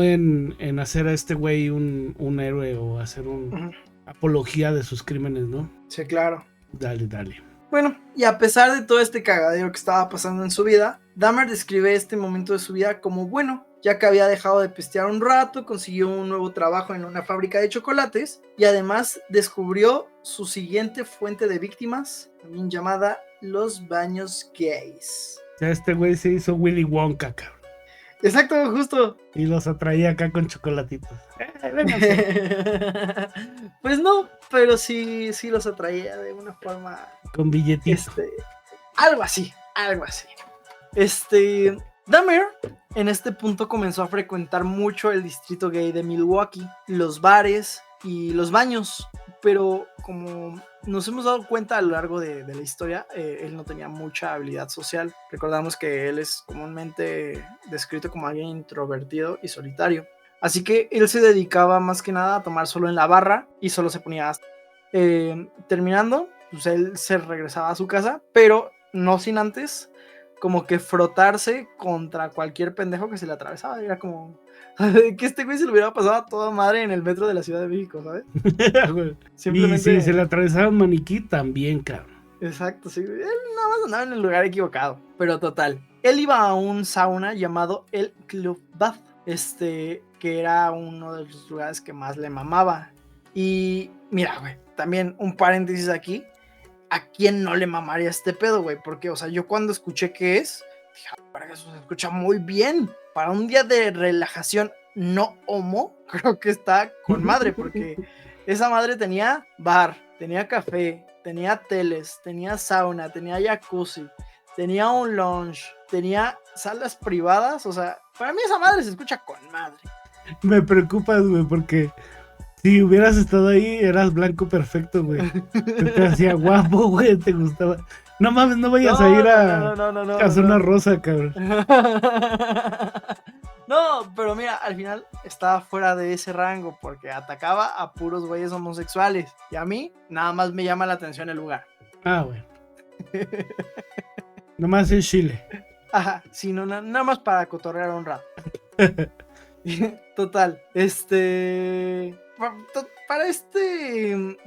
en hacer a este güey un héroe o hacer una apología de sus crímenes, ¿no? Sí, claro. Dale. Bueno, y a pesar de todo este cagadero que estaba pasando en su vida, Dahmer describe este momento de su vida como bueno, ya que había dejado de pistear un rato, consiguió un nuevo trabajo en una fábrica de chocolates y además descubrió su siguiente fuente de víctimas, también llamada los baños gays. O sea, este güey se hizo Willy Wonka, cabrón. Exacto, justo. Y los atraía acá con chocolatitos. Vénganse. Pues no, pero sí los atraía de una forma, Con billetitos. algo así. Dahmer en este punto comenzó a frecuentar mucho el distrito gay de Milwaukee, los bares y los baños, pero como nos hemos dado cuenta a lo largo de la historia, él no tenía mucha habilidad social. Recordamos que él es comúnmente descrito como alguien introvertido y solitario. Así que él se dedicaba más que nada a tomar solo en la barra y solo se ponía hasta. Terminando, pues él se regresaba a su casa, pero no sin antes como que frotarse contra cualquier pendejo que se le atravesaba. Era como que este güey se le hubiera pasado a toda madre en el metro de la Ciudad de México, ¿sabes? Simplemente... Y si se le atravesaba un maniquí, también, cabrón. Exacto, sí. Él nada más andaba en el lugar equivocado. Pero total, él iba a un sauna llamado el Club Bath, que era uno de los lugares que más le mamaba. Y mira, güey, también un paréntesis aquí. ¿A quién no le mamaría este pedo, güey? Porque, o sea, yo cuando escuché qué es, dije, para que eso se escucha muy bien. Para un día de relajación no homo, creo que está con madre, porque esa madre tenía bar, tenía café, tenía teles, tenía sauna, tenía jacuzzi, tenía un lounge, tenía salas privadas. O sea, para mí esa madre se escucha con madre. Me preocupas, güey, porque si hubieras estado ahí, eras blanco perfecto, güey. Te hacía guapo, güey, te gustaba. No mames, no vayas a ir a Zona Rosa, cabrón. No, pero mira, al final estaba fuera de ese rango porque atacaba a puros güeyes homosexuales. Y a mí nada más me llama la atención el lugar. Ah, güey. Nomás en Chile. Ajá, sí, no, nada más para cotorrear un rato. Total,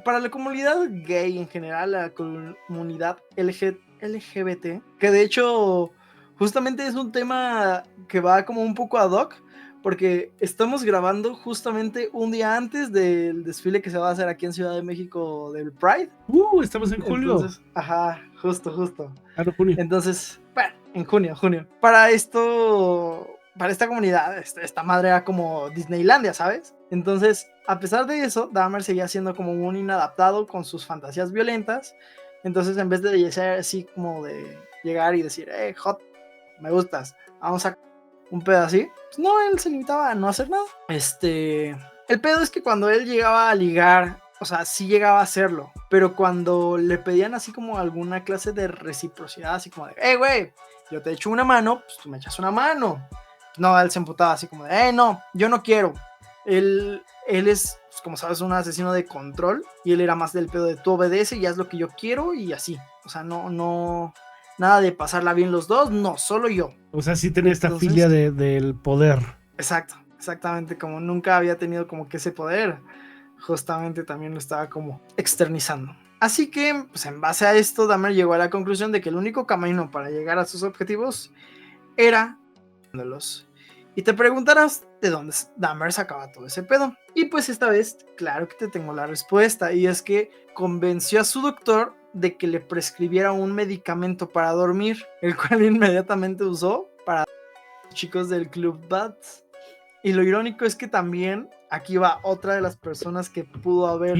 para la comunidad gay en general, la comunidad LGBT, que de hecho justamente es un tema que va como un poco ad hoc, porque estamos grabando justamente un día antes del desfile que se va a hacer aquí en Ciudad de México del Pride. Estamos en julio. Entonces, ajá, justo. Claro, junio. Entonces, bueno, en junio. Para esta comunidad, esta madre era como Disneylandia, ¿sabes? Entonces, a pesar de eso, Dahmer seguía siendo como un inadaptado con sus fantasías violentas. Entonces, en vez de ser así como de llegar y decir, hot, me gustas, vamos a un pedo así, pues no, él se limitaba a no hacer nada. El pedo es que cuando él llegaba a ligar, o sea, sí llegaba a hacerlo, pero cuando le pedían así como alguna clase de reciprocidad, así como de, güey, yo te echo una mano, pues tú me echas una mano. No, él se emputaba así como de, no, yo no quiero. Él es, pues, como sabes, un asesino de control, y él era más del pedo de tú obedece y haz lo que yo quiero y así. O sea, no, nada de pasarla bien los dos, no, solo yo. O sea, sí tenía esta filia del poder. Exactamente, como nunca había tenido como que ese poder, justamente también lo estaba como externizando. Así que, pues en base a esto, Dahmer llegó a la conclusión de que el único camino para llegar a sus objetivos era los. Y te preguntarás de dónde Dahmer sacaba todo ese pedo. Y pues esta vez, claro que te tengo la respuesta, y es que convenció a su doctor de que le prescribiera un medicamento para dormir, el cual inmediatamente usó para los chicos del Club Bath. Y lo irónico es que también aquí va otra de las personas que pudo haber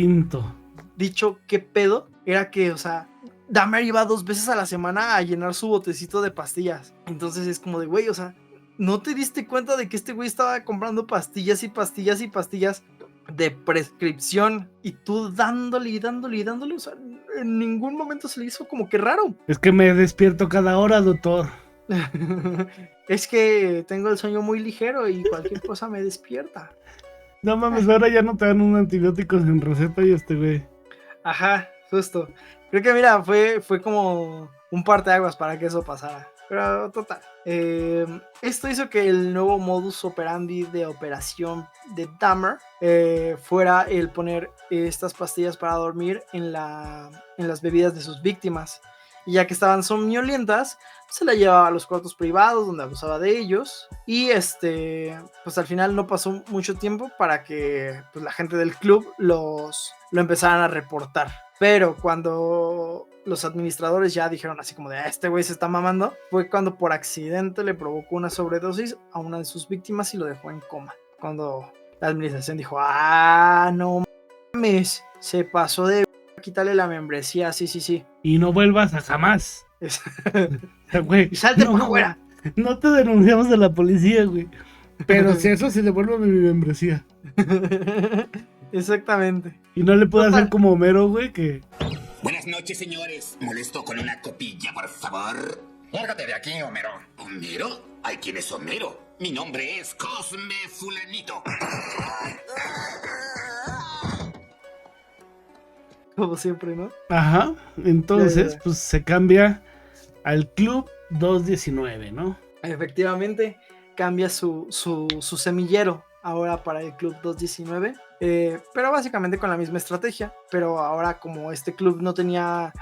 dicho qué pedo, era que, o sea, Dahmer iba 2 veces a la semana a llenar su botecito de pastillas. Entonces es como de, güey, o sea, ¿no te diste cuenta de que este güey estaba comprando pastillas y pastillas y pastillas de prescripción? Y tú dándole, o sea, en ningún momento se le hizo como que raro. Es que me despierto cada hora, doctor. Es que tengo el sueño muy ligero y cualquier cosa me despierta. No mames, ahora ya no te dan un antibiótico sin receta y güey. Ajá, justo. Creo que mira, fue como un parteaguas para que eso pasara. Pero total. Esto hizo que el nuevo modus operandi de operación de Dahmer fuera el poner estas pastillas para dormir en las bebidas de sus víctimas. Y ya que estaban somnolientas, se la llevaba a los cuartos privados donde abusaba de ellos. Y pues al final no pasó mucho tiempo para que pues, la gente del club lo empezaran a reportar. Pero cuando los administradores ya dijeron así como de este güey se está mamando, fue cuando por accidente le provocó una sobredosis a una de sus víctimas y lo dejó en coma. Cuando la administración dijo, no mames, se pasó de quitarle la membresía, sí. Y no vuelvas a jamás. Güey, Y salte no, para afuera. No te denunciamos a la policía, güey. Pero si eso, se devuelve mi membresía. Exactamente. Y no le puedo Total. hacer como Homero, güey, que... Buenas noches, señores. ¿Molesto con una copilla, por favor? Lárgate de aquí, Homero. ¿Homero? ¿Hay quién es Homero? Mi nombre es Cosme Fulanito. Como siempre, ¿no? Ajá, entonces, Ya. pues se cambia al Club 219, ¿no? Efectivamente, cambia su semillero ahora para el Club 219, pero básicamente con la misma estrategia, pero ahora como este club no tenía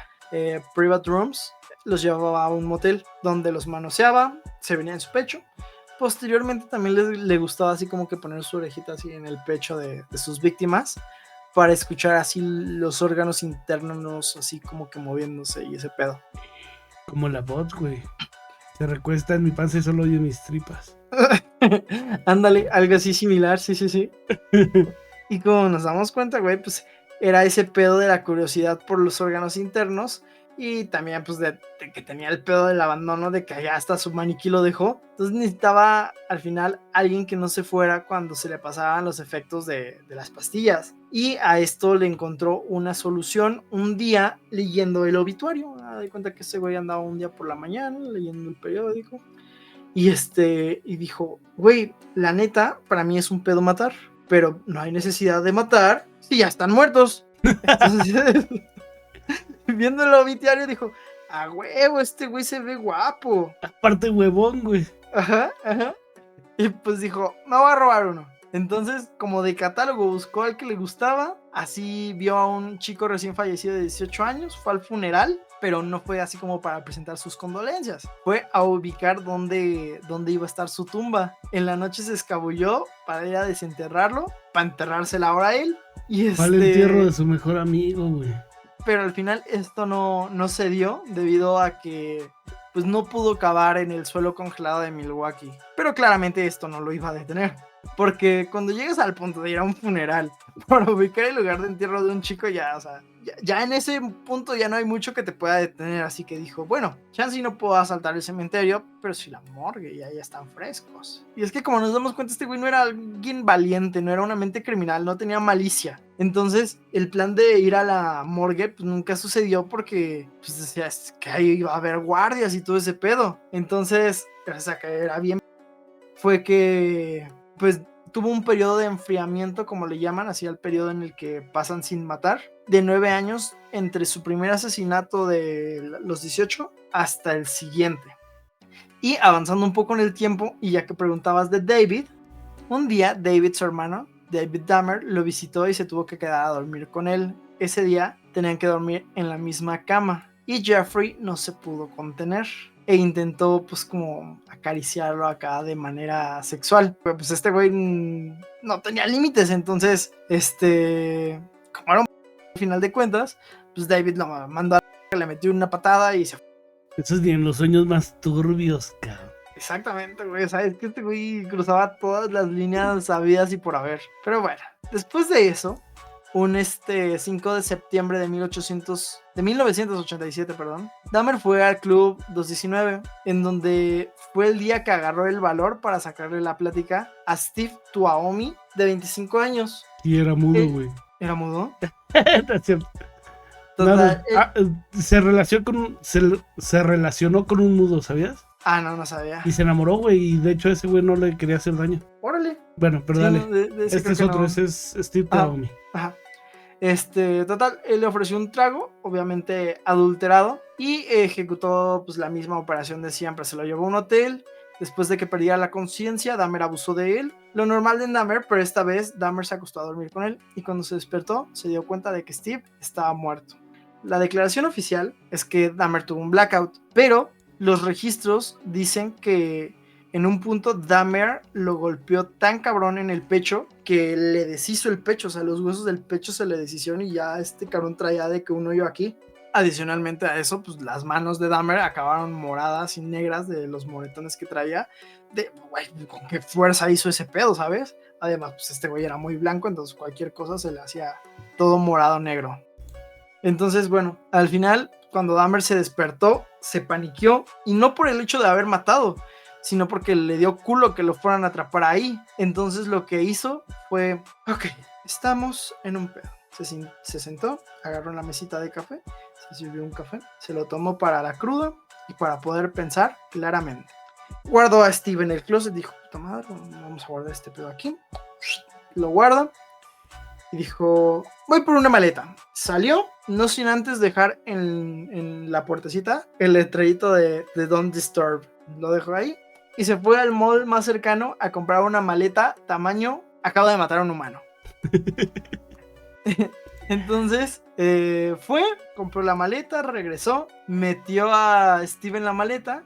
private rooms, los llevaba a un motel donde los manoseaba, se venía en su pecho. Posteriormente también le gustaba así como que poner su orejita así en el pecho de sus víctimas para escuchar así los órganos internos así como que moviéndose y ese pedo. Como la bot, güey. Se recuesta en mi panza y solo oye mis tripas. Ándale, algo así similar, sí. Y como nos damos cuenta, güey, pues era ese pedo de la curiosidad por los órganos internos y también pues de que tenía el pedo del abandono, de que ya hasta su maniquí lo dejó. Entonces necesitaba al final alguien que no se fuera cuando se le pasaban los efectos de las pastillas. Y a esto le encontró una solución un día leyendo el obituario. De cuenta que ese güey andaba un día por la mañana leyendo el periódico. Y dijo, güey, la neta, para mí es un pedo matar, pero no hay necesidad de matar si ya están muertos. Entonces, viendo el obituario, dijo, a huevo, este güey se ve guapo. Aparte, huevón, güey. Ajá. Y pues dijo, me voy a robar uno. Entonces, como de catálogo, buscó al que le gustaba. Así vio a un chico recién fallecido de 18 años, fue al funeral, pero no fue así como para presentar sus condolencias. Fue a ubicar dónde iba a estar su tumba. En la noche se escabulló para ir a desenterrarlo, para enterrársela ahora a él. Y Fue al entierro de su mejor amigo, güey. Pero al final esto no se dio debido a que pues no pudo cavar en el suelo congelado de Milwaukee. Pero claramente esto no lo iba a detener. Porque cuando llegas al punto de ir a un funeral para ubicar el lugar de entierro de un chico, ya, o sea, ya en ese punto ya no hay mucho que te pueda detener. Así que dijo, bueno, chance no puedo asaltar el cementerio, pero si la morgue ya están frescos. Y es que como nos damos cuenta, este güey no era alguien valiente, no era una mente criminal, no tenía malicia. Entonces el plan de ir a la morgue pues nunca sucedió porque pues decía que ahí iba a haber guardias y todo ese pedo. Entonces, gracias a que era bien, fue que pues tuvo un periodo de enfriamiento, como le llaman, así el periodo en el que pasan sin matar, de 9 años entre su primer asesinato de los 18 hasta el siguiente. Y avanzando un poco en el tiempo, y ya que preguntabas de David, un día David, su hermano, David Dahmer, lo visitó y se tuvo que quedar a dormir con él. Ese día tenían que dormir en la misma cama y Jeffrey no se pudo contener e intentó pues como acariciarlo acá de manera sexual. Pero pues este güey no tenía límites, entonces como era un al final de cuentas, pues David lo mandó a que le metió una patada y se fue. Eso es ni en los sueños más turbios, cabrón. Exactamente, güey, sabes que este güey cruzaba todas las líneas habidas y por haber. Pero bueno, después de eso, un 5 de septiembre de 1987, Dahmer fue al Club 219, en donde fue el día que agarró el valor para sacarle la plática a Steve Tuomi, de 25 años. Y era mudo, güey. ¿Era mudo? No es cierto. Total, Se relacionó con un mudo, ¿sabías? no sabía. Y se enamoró, güey, y de hecho ese güey no le quería hacer daño. Órale. Bueno, pero Sí, dale. no, de ese Este creo es que otro, no. ese es Steve Ajá. Tuomi. Ajá. Total, él le ofreció un trago, obviamente adulterado, y ejecutó pues la misma operación de siempre. Se lo llevó a un hotel. Después de que perdiera la conciencia, Dahmer abusó de él. Lo normal de Dahmer, pero esta vez Dahmer se acostó a dormir con él y cuando se despertó se dio cuenta de que Steve estaba muerto. La declaración oficial es que Dahmer tuvo un blackout, pero los registros dicen que en un punto Dahmer lo golpeó tan cabrón en el pecho que le deshizo el pecho, o sea, los huesos del pecho se le deshicieron y ya este cabrón traía de que un hoyo aquí. adicionalmente a eso, pues las manos de Dahmer acabaron moradas y negras de los moretones que traía. Güey, con qué fuerza hizo ese pedo, ¿sabes? Además, pues este güey era muy blanco, entonces cualquier cosa se le hacía todo morado negro. Entonces, bueno, al final, cuando Dahmer se despertó, se paniqueó, y no por el hecho de haber matado, sino porque le dio culo que lo fueran a atrapar ahí. Entonces lo que hizo fue, ok, estamos en un pedo. Se sentó, agarró la mesita de café, se sirvió un café, se lo tomó para la cruda y para poder pensar claramente. Guardó a Steve en el closet, dijo, puta madre, vamos a guardar este pedo aquí. Lo guarda y dijo, voy por una maleta. Salió, no sin antes dejar en la puertecita el letrerito de Don't Disturb. Lo dejó ahí y se fue al mall más cercano a comprar una maleta tamaño acabo de matar a un humano. Entonces fue, compró la maleta, regresó, metió a Steve en la maleta,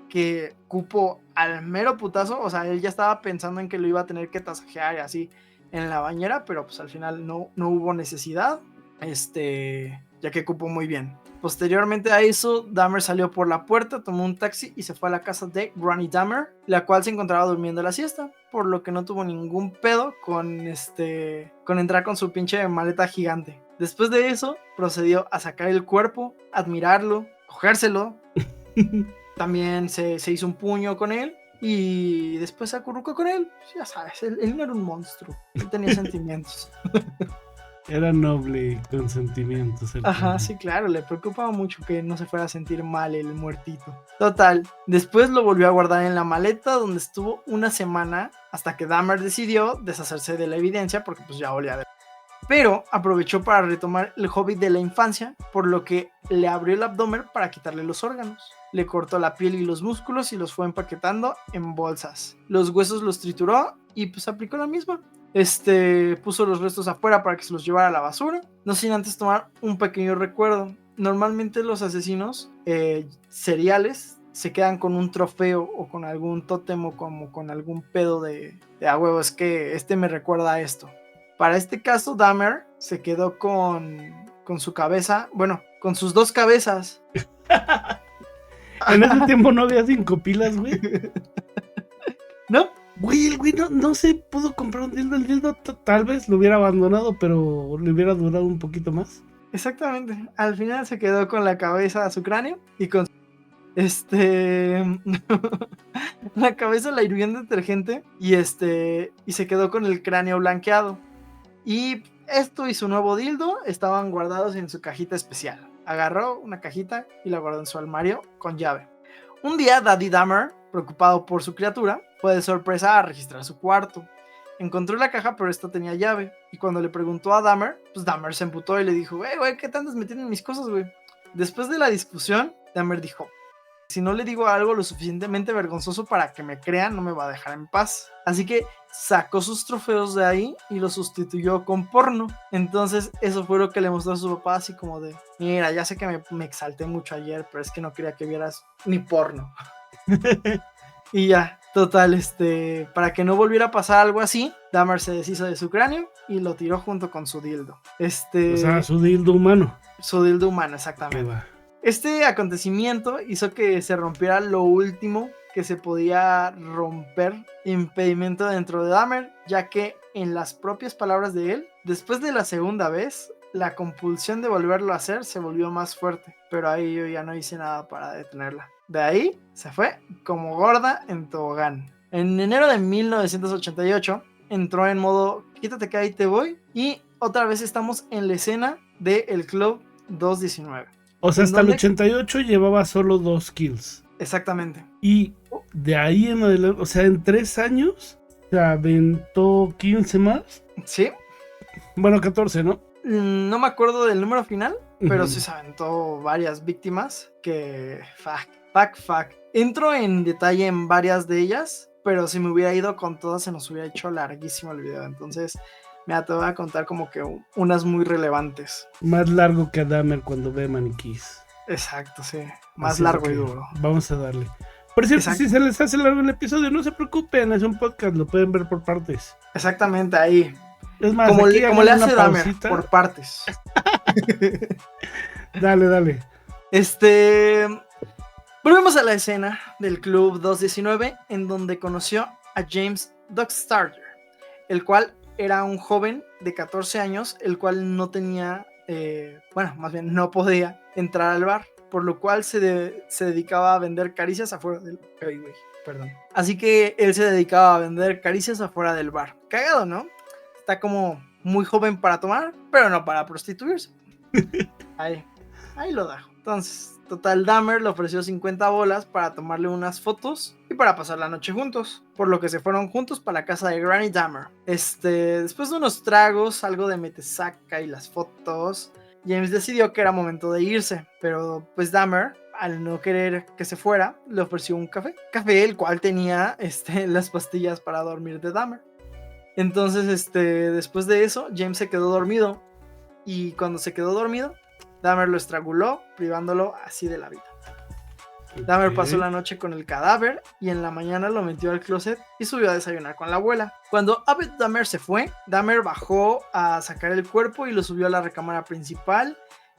que cupo al mero putazo. O sea, él ya estaba pensando en que lo iba a tener que tasajear y así en la bañera, pero pues al final no hubo necesidad, ya que cupo muy bien. Posteriormente a eso, Dahmer salió por la puerta, tomó un taxi y se fue a la casa de Granny Dahmer, la cual se encontraba durmiendo la siesta, por lo que no tuvo ningún pedo con entrar con su pinche maleta gigante. Después de eso, procedió a sacar el cuerpo, admirarlo, cogérselo. También se hizo un puño con él y después se acurrucó con él. Ya sabes, él no era un monstruo, él tenía sentimientos. Era noble con sentimientos. Ajá, sí, claro, le preocupaba mucho que no se fuera a sentir mal el muertito. Total, después lo volvió a guardar en la maleta, donde estuvo una semana hasta que Dahmer decidió deshacerse de la evidencia, porque pues ya olía de... Pero aprovechó para retomar el hobby de la infancia, por lo que le abrió el abdomen para quitarle los órganos. Le cortó la piel y los músculos y los fue empaquetando en bolsas. Los huesos los trituró y pues aplicó la misma. Puso los restos afuera para que se los llevara a la basura, no sin antes tomar un pequeño recuerdo. Normalmente los asesinos seriales se quedan con un trofeo o con algún tótem o como con algún pedo de a huevo, es que me recuerda a esto. Para este caso, Dahmer se quedó con su cabeza, bueno, con sus dos cabezas. En ese tiempo no había 5 pilas, güey. ¿No? Güey, el güey no se pudo comprar un dildo. El dildo tal vez lo hubiera abandonado, pero le hubiera durado un poquito más. Exactamente. Al final se quedó con la cabeza a su cráneo y con la cabeza la hirvió en detergente y se quedó con el cráneo blanqueado. Y esto y su nuevo dildo estaban guardados en su cajita especial. Agarró una cajita y la guardó en su armario con llave. Un día, Daddy Dahmer, preocupado por su criatura, fue de sorpresa a registrar su cuarto. Encontró la caja, pero esta tenía llave. Y cuando le preguntó a Dahmer, pues Dahmer se emputó y le dijo, güey, ¿qué te andas metiendo en mis cosas, güey? Después de la discusión, Dahmer dijo, si no le digo algo lo suficientemente vergonzoso para que me crean, no me va a dejar en paz. Así que sacó sus trofeos de ahí y los sustituyó con porno. Entonces eso fue lo que le mostró a su papá, así como de, mira, ya sé que me exalté mucho ayer, pero es que no quería que vieras mi porno. Y ya, total, para que no volviera a pasar algo así, Dahmer se deshizo de su cráneo y lo tiró junto con su dildo. O sea, su dildo humano. Su dildo humano, exactamente. Este acontecimiento hizo que se rompiera lo último que se podía romper impedimento dentro de Dahmer, ya que en las propias palabras de él, después de la segunda vez, la compulsión de volverlo a hacer se volvió más fuerte, pero ahí yo ya no hice nada para detenerla. De ahí se fue como gorda en tobogán. En enero de 1988 entró en modo quítate que ahí te voy y otra vez estamos en la escena del Club 219. O sea, hasta el 88 llevaba solo 2 kills. Exactamente. Y de ahí en adelante, o sea, en 3 años se aventó 15 más. Sí. Bueno, 14, ¿no? No me acuerdo del número final, pero sí se aventó varias víctimas que... Fuck. Entro en detalle en varias de ellas, pero si me hubiera ido con todas se nos hubiera hecho larguísimo el video. Entonces, mira, te voy a contar como que unas muy relevantes. Más largo que Dahmer cuando ve maniquís. Exacto, sí. Más así largo y duro. Vamos a darle. Por cierto, si se les hace largo el episodio, no se preocupen, es un podcast, lo pueden ver por partes. Exactamente, ahí. Es más, como le hace Dahmer, pausita. por partes. Dale. Volvemos a la escena del Club 219, en donde conoció a James Dockstarter, el cual era un joven de 14 años, el cual no tenía, más bien no podía entrar al bar, por lo cual se dedicaba a vender caricias afuera del... Así que él se dedicaba a vender caricias afuera del bar. Cagado, ¿no? Está como muy joven para tomar, pero no para prostituirse. Ahí lo dejo. Entonces, total, Dahmer le ofreció 50 bolas para tomarle unas fotos y para pasar la noche juntos, por lo que se fueron juntos para la casa de Granny Dahmer. Después de unos tragos, algo de metesaca y las fotos, James decidió que era momento de irse, pero pues Dahmer, al no querer que se fuera, le ofreció un café, el cual tenía las pastillas para dormir de Dahmer. Entonces, después de eso, James se quedó dormido, y cuando se quedó dormido, Dahmer lo estranguló, privándolo así de la vida. Dahmer pasó la noche con el cadáver y en la mañana lo metió al closet y subió a desayunar con la abuela. Cuando Abed Dahmer se fue, Dahmer bajó a sacar el cuerpo y lo subió a la recámara principal,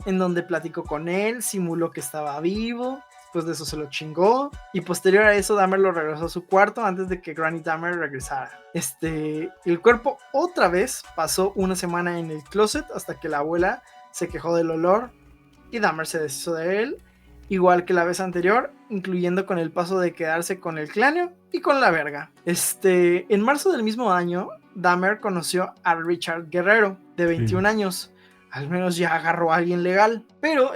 en donde platicó con él, simuló que estaba vivo. Después de eso se lo chingó, y posterior a eso Dahmer lo regresó a su cuarto antes de que Granny Dahmer regresara. El cuerpo otra vez pasó una semana en el closet hasta que la abuela se quejó del olor y Dahmer se deshizo de él, igual que la vez anterior, incluyendo con el paso de quedarse con el cráneo y con la verga. En marzo del mismo año, Dahmer conoció a Richard Guerrero, de 21 años. Al menos ya agarró a alguien legal, pero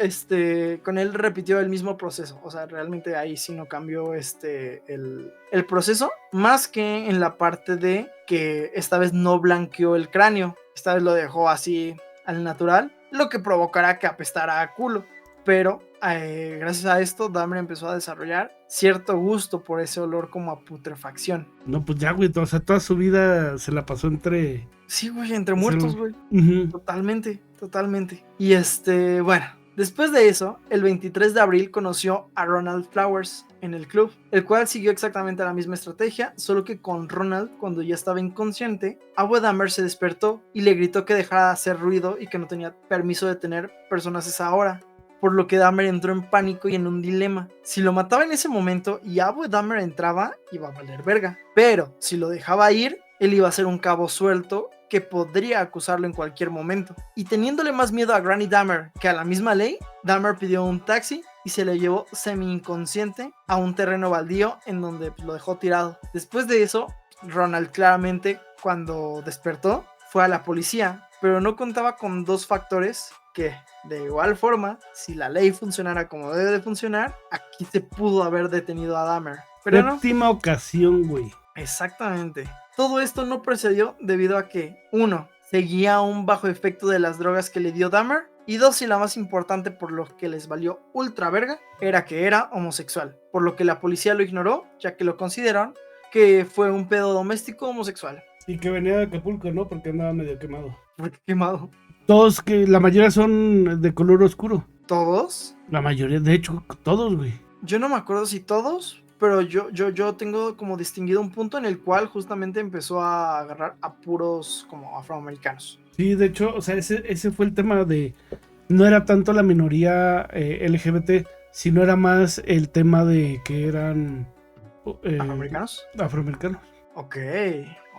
con él repitió el mismo proceso. O sea, realmente ahí sí no cambió el proceso, más que en la parte de que esta vez no blanqueó el cráneo, esta vez lo dejó así al natural, lo que provocará que apestara a culo. Pero gracias a esto, Dahmer empezó a desarrollar cierto gusto por ese olor como a putrefacción. No, pues ya, güey, o sea, toda su vida se la pasó entre... Sí, güey, entre muertos, güey. Uh-huh. Totalmente. Y bueno, después de eso, el 23 de abril conoció a Ronald Flowers en el club, el cual siguió exactamente la misma estrategia, solo que con Ronald, cuando ya estaba inconsciente, Abed Dahmer se despertó y le gritó que dejara de hacer ruido y que no tenía permiso de tener personas a esa hora. Por lo que Dahmer entró en pánico y en un dilema. Si lo mataba en ese momento y Abed Dahmer entraba, iba a valer verga. Pero si lo dejaba ir, él iba a ser un cabo suelto que podría acusarlo en cualquier momento. Y teniéndole más miedo a Granny Dahmer que a la misma ley, Dahmer pidió un taxi y se le llevó semi-inconsciente a un terreno baldío en donde lo dejó tirado. Después de eso, Ronald claramente, cuando despertó, fue a la policía, pero no contaba con dos factores que, de igual forma, si la ley funcionara como debe de funcionar, aquí se pudo haber detenido a Dahmer. Pero Séptima ocasión, güey. Exactamente. Todo esto no procedió debido a que, 1, seguía aún bajo efecto de las drogas que le dio Dahmer, y 2, y la más importante por lo que les valió ultra verga, era que era homosexual, por lo que la policía lo ignoró, ya que lo consideraron que fue un pedo doméstico homosexual. Y que venía de Acapulco, ¿no? Porque andaba medio quemado. ¿Por qué quemado? Todos, que la mayoría son de color oscuro. ¿Todos? La mayoría, de hecho, todos, güey. Yo no me acuerdo si todos, pero yo tengo como distinguido un punto en el cual justamente empezó a agarrar a puros como afroamericanos. Sí, de hecho, o sea, ese fue el tema de... No era tanto la minoría LGBT, sino era más el tema de que eran... ¿Afroamericanos? Afroamericanos. Ok.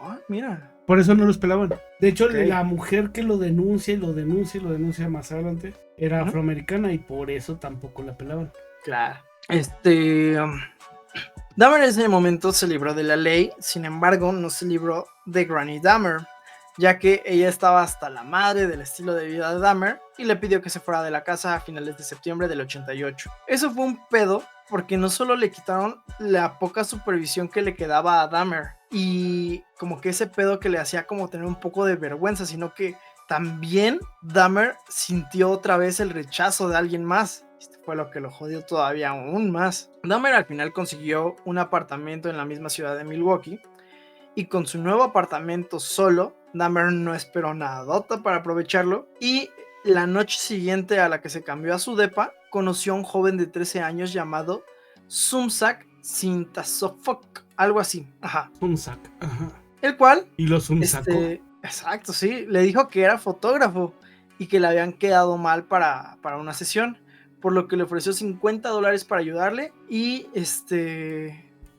Oh, mira. Por eso no los pelaban. De hecho, Okay. la mujer que lo denuncia y lo denuncia más adelante era afroamericana y por eso tampoco la pelaban. Claro. Dahmer en ese momento se libró de la ley, sin embargo no se libró de Granny Dahmer, ya que ella estaba hasta la madre del estilo de vida de Dahmer y le pidió que se fuera de la casa a finales de septiembre del 88. Eso fue un pedo porque no solo le quitaron la poca supervisión que le quedaba a Dahmer y como que ese pedo que le hacía como tener un poco de vergüenza, sino que también Dahmer sintió otra vez el rechazo de alguien más. Esto fue lo que lo jodió todavía aún más. Dahmer al final consiguió un apartamento en la misma ciudad de Milwaukee y con su nuevo apartamento solo, Dahmer no esperó nadota para aprovecharlo y la noche siguiente a la que se cambió a su depa, conoció a un joven de 13 años llamado Sumsak Sintasofok, algo así, ajá. Sumsak, ajá. El cual... Y lo sumsacó. Exacto, sí, le dijo que era fotógrafo y que le habían quedado mal para una sesión, por lo que le ofreció $50 para ayudarle y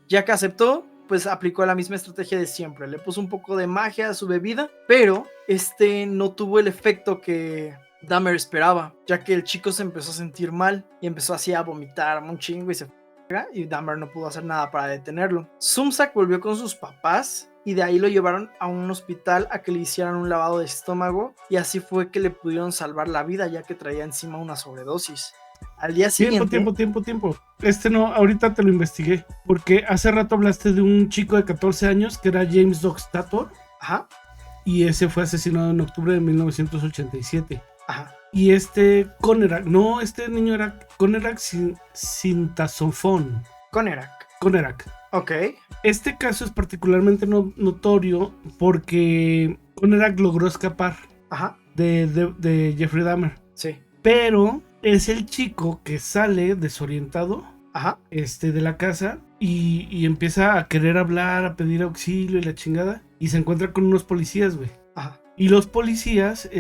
ya que aceptó, pues aplicó la misma estrategia de siempre, le puso un poco de magia a su bebida, pero no tuvo el efecto que Dahmer esperaba, ya que el chico se empezó a sentir mal y empezó así a vomitar un chingo y Dahmer no pudo hacer nada para detenerlo. Zumsack volvió con sus papás y de ahí lo llevaron a un hospital a que le hicieran un lavado de estómago y así fue que le pudieron salvar la vida ya que traía encima una sobredosis. Al día siguiente... Tiempo. No, ahorita te lo investigué, porque hace rato hablaste de un chico de 14 años que era James Dockstader. Ajá. Y ese fue asesinado en octubre de 1987. Ajá. Y Conerak, no, este niño era Conerak Sintasofón. Conerak. Ok. Este caso es particularmente notorio porque Conerak logró escapar. Ajá. de Jeffrey Dahmer. Sí. Pero es el chico que sale desorientado. Ajá. De la casa y empieza a querer hablar, a pedir auxilio y la chingada. Y se encuentra con unos policías, güey. Ajá. Y los policías,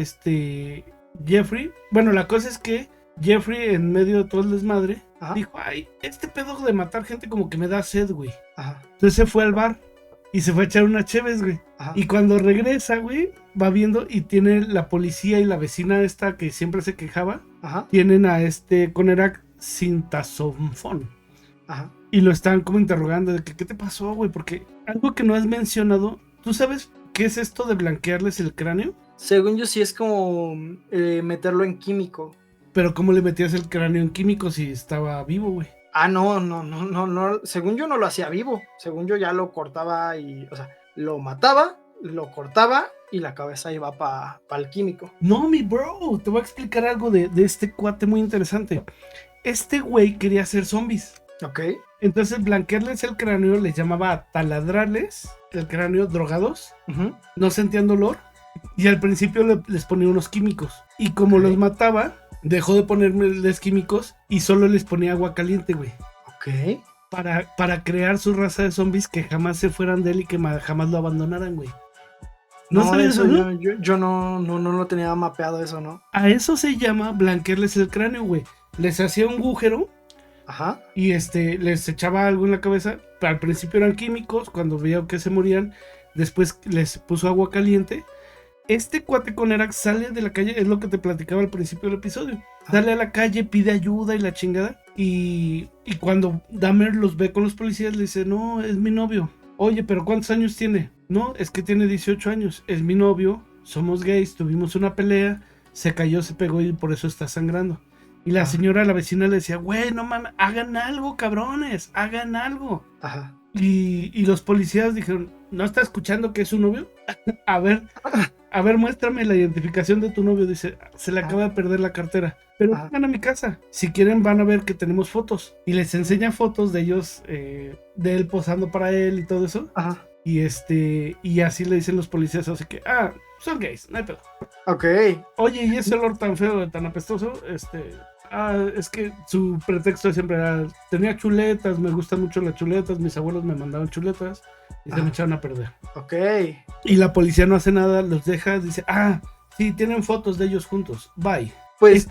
Jeffrey, bueno, la cosa es que Jeffrey, en medio de todo el desmadre, Ajá. dijo, ay, este pedo de matar gente como que me da sed, güey. Ajá. Entonces se fue al bar y se fue a echar unas cheves, güey. Ajá. Y cuando regresa, güey, va viendo y tiene la policía y la vecina esta que siempre se quejaba, Ajá. tienen a Conerak Sintasofón. Ajá. Y lo están como interrogando de que, ¿qué te pasó, güey? Porque algo que no has mencionado, ¿tú sabes qué es esto de blanquearles el cráneo? Según yo sí es como meterlo en químico. Pero ¿cómo le metías el cráneo en químico si estaba vivo, güey? Ah, no. Según yo no lo hacía vivo. Según yo ya lo cortaba o sea, lo mataba, lo cortaba y la cabeza iba para el químico. No, mi bro, te voy a explicar algo de este cuate muy interesante. Este güey quería hacer zombies. Ok. Entonces blanquearles el cráneo les llamaba taladrarles el cráneo drogados. Uh-huh. No sentían dolor. Y al principio les ponía unos químicos. Y como los mataba, dejó de ponerles químicos y solo les ponía agua caliente, güey. Ok. Para crear su raza de zombies que jamás se fueran de él y que jamás lo abandonaran, güey. ¿No sabes eso, no? Yo no lo tenía mapeado eso, ¿no? A eso se llama blanquearles el cráneo, güey. Les hacía un agujero. Ajá. Y les echaba algo en la cabeza. Al principio eran químicos, cuando veía que se morían, después les puso agua caliente. Este cuate Conerak sale de la calle, es lo que te platicaba al principio del episodio. Sale a la calle, pide ayuda y la chingada. Y cuando Dahmer los ve con los policías, le dice, no, es mi novio. Oye, pero ¿cuántos años tiene? No, es que tiene 18 años. Es mi novio, somos gays, tuvimos una pelea, se cayó, se pegó y por eso está sangrando. Y la señora, la vecina, le decía, güey, no mames, hagan algo, cabrones, hagan algo. Ajá. Y los policías dijeron, ¿no está escuchando que es su novio? A ver, muéstrame la identificación de tu novio. Dice, se le acaba de perder la cartera. Pero vengan a mi casa. Si quieren van a ver que tenemos fotos. Y les enseña fotos de ellos, de él posando para él y todo eso. Ajá. Y así le dicen los policías, así que, son gays, no hay pedo. Ok. Oye, y ese olor tan feo, tan apestoso, es que su pretexto siempre era, tenía chuletas, me gustan mucho las chuletas, mis abuelos me mandaban chuletas y se me echaron a perder. Ok. Y la policía no hace nada, los deja, dice, sí, tienen fotos de ellos juntos, bye. Pues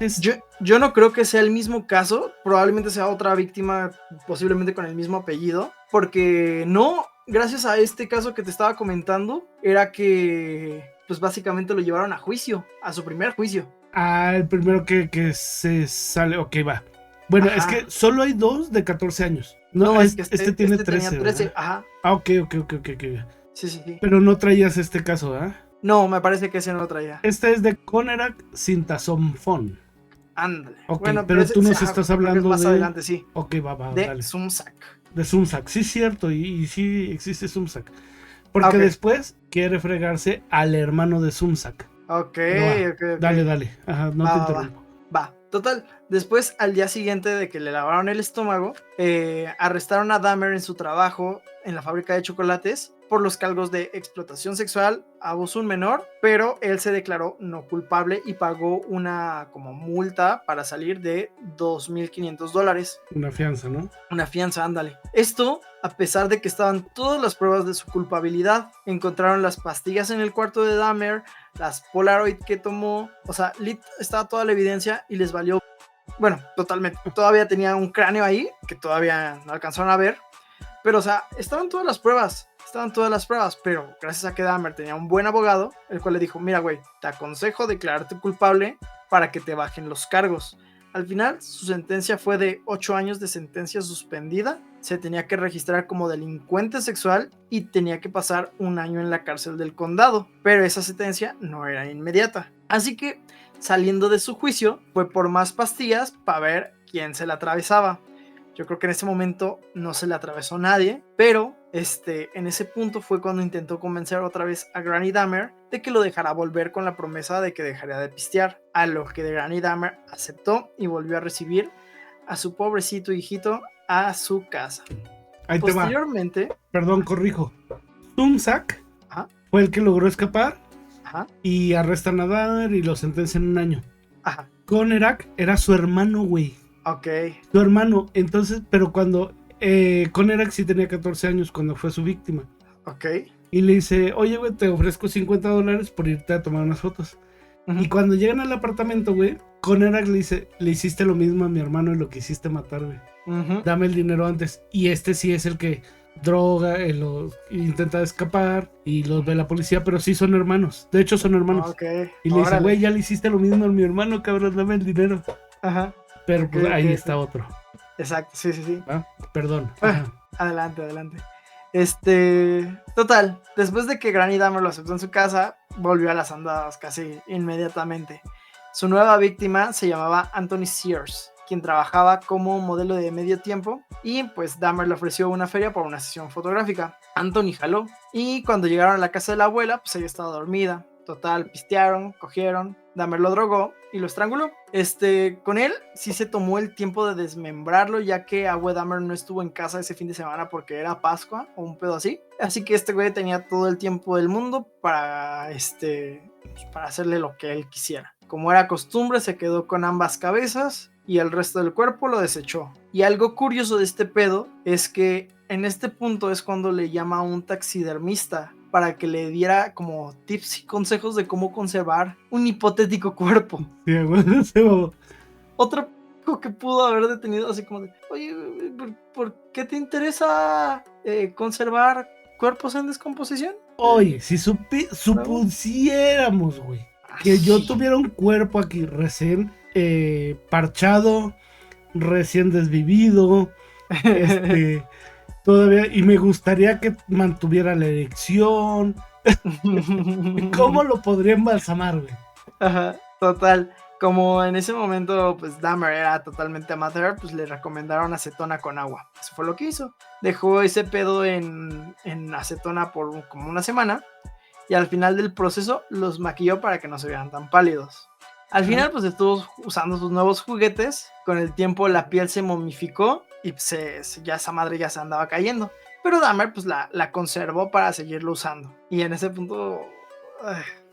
yo no creo que sea el mismo caso, probablemente sea otra víctima, posiblemente con el mismo apellido, porque no, gracias a este caso que te estaba comentando, era que pues básicamente lo llevaron a juicio, a su primer juicio. El primero que se sale, ok, va. Bueno, es que solo hay 2 de 14 años. No, es que este tiene 13. Tenía 13, ajá. Ok. Sí. Pero no traías este caso, No, me parece que ese no lo traía. Este es de Conerak Sintasofón. Ándale. Ok, bueno, pero tú nos estás hablando más de... adelante, sí. Ok, va, de dale. Zumsack. De Zumsack, sí es cierto, y sí existe Zumsack. Porque después quiere fregarse al hermano de Zumsack. Ok. Dale. Ajá, no te interrumpo. Va. Total, después al día siguiente de que le lavaron el estómago, arrestaron a Dahmer en su trabajo en la fábrica de chocolates por los cargos de explotación sexual, abuso a un menor, pero él se declaró no culpable y pagó una como multa para salir de $2,500. Una fianza, ¿no? Una fianza, ándale. Esto, a pesar de que estaban todas las pruebas de su culpabilidad, encontraron las pastillas en el cuarto de Dahmer, las Polaroid que tomó, o sea, estaba toda la evidencia y les valió, bueno, totalmente. Todavía tenía un cráneo ahí que todavía no alcanzaron a ver, pero o sea, estaban todas las pruebas, pero gracias a que Dahmer tenía un buen abogado, el cual le dijo, mira güey, te aconsejo declararte culpable para que te bajen los cargos. Al final, su sentencia fue de 8 años de sentencia suspendida, se tenía que registrar como delincuente sexual y tenía que pasar 1 año en la cárcel del condado, pero esa sentencia no era inmediata. Así que, saliendo de su juicio, fue por más pastillas para ver quién se la atravesaba. Yo creo que en ese momento no se le atravesó nadie, pero en ese punto fue cuando intentó convencer otra vez a Granny Dahmer de que lo dejara volver con la promesa de que dejaría de pistear, a lo que Granny Dahmer aceptó y volvió a recibir a su pobrecito hijito a su casa. Ahí te va. Posteriormente, Perdón, corrijo. Zumzak ajá, fue el que logró escapar ajá, y arrestan a Dahmer y lo sentencian 1 año. ajá, Conerak era su hermano, güey. ok, Su hermano. Entonces, pero cuando Conerak sí tenía 14 años cuando fue su víctima. ok. Y le dice, oye, güey, te ofrezco $50 por irte a tomar unas fotos. Ujú. Y cuando llegan al apartamento, güey, Conerak le dice, le hiciste lo mismo a mi hermano y lo quisiste matar, güey. Ujú. Dame el dinero antes. Y sí es el que droga, lo intenta escapar y los ve la policía, pero sí son hermanos. De hecho, son hermanos. Ok, Y le dice, órale. güey, ya le hiciste lo mismo a mi hermano, cabrón, dame el dinero. Ajá, Pero pues Ok, ahí ok, está otro. exacto, sí. ¿Va? Perdón. Ah. Ajá. Adelante. Total, después de que Granny Dahmer lo aceptó en su casa, volvió a las andadas casi inmediatamente. Su nueva víctima se llamaba Anthony Sears, quien trabajaba como modelo de medio tiempo, y pues Dahmer le ofreció una feria por una sesión fotográfica. Anthony jaló, y cuando llegaron a la casa de la abuela, pues ella estaba dormida. Total, pistearon, cogieron, Dahmer lo drogó y lo estranguló. Con él sí se tomó el tiempo de desmembrarlo, ya que Abue Dahmer no estuvo en casa ese fin de semana porque era Pascua o un pedo así. Así que este güey tenía todo el tiempo del mundo para hacerle lo que él quisiera. Como era costumbre, se quedó con ambas cabezas y el resto del cuerpo lo desechó. Y algo curioso de este pedo es que en este punto es cuando le llama a un taxidermista para que le diera como tips y consejos de cómo conservar un hipotético cuerpo. Sí, güey, se va. Otro que pudo haber detenido así como de, oye, ¿por qué te interesa conservar cuerpos en descomposición? Oye, si supusiéramos, güey, que yo tuviera un cuerpo aquí recién parchado, recién desvivido, todavía, y me gustaría que mantuviera la erección. ¿Cómo lo podría embalsamar, güey? Ajá, total. Como en ese momento, pues Dahmer era totalmente amateur, pues le recomendaron acetona con agua. Eso fue lo que hizo. Dejó ese pedo en acetona por como 1 semana. Y al final del proceso los maquilló para que no se vieran tan pálidos. Al final, pues estuvo usando sus nuevos juguetes. Con el tiempo la piel se momificó y ya esa madre ya se andaba cayendo. Pero Dahmer pues la conservó para seguirlo usando. Y en ese punto,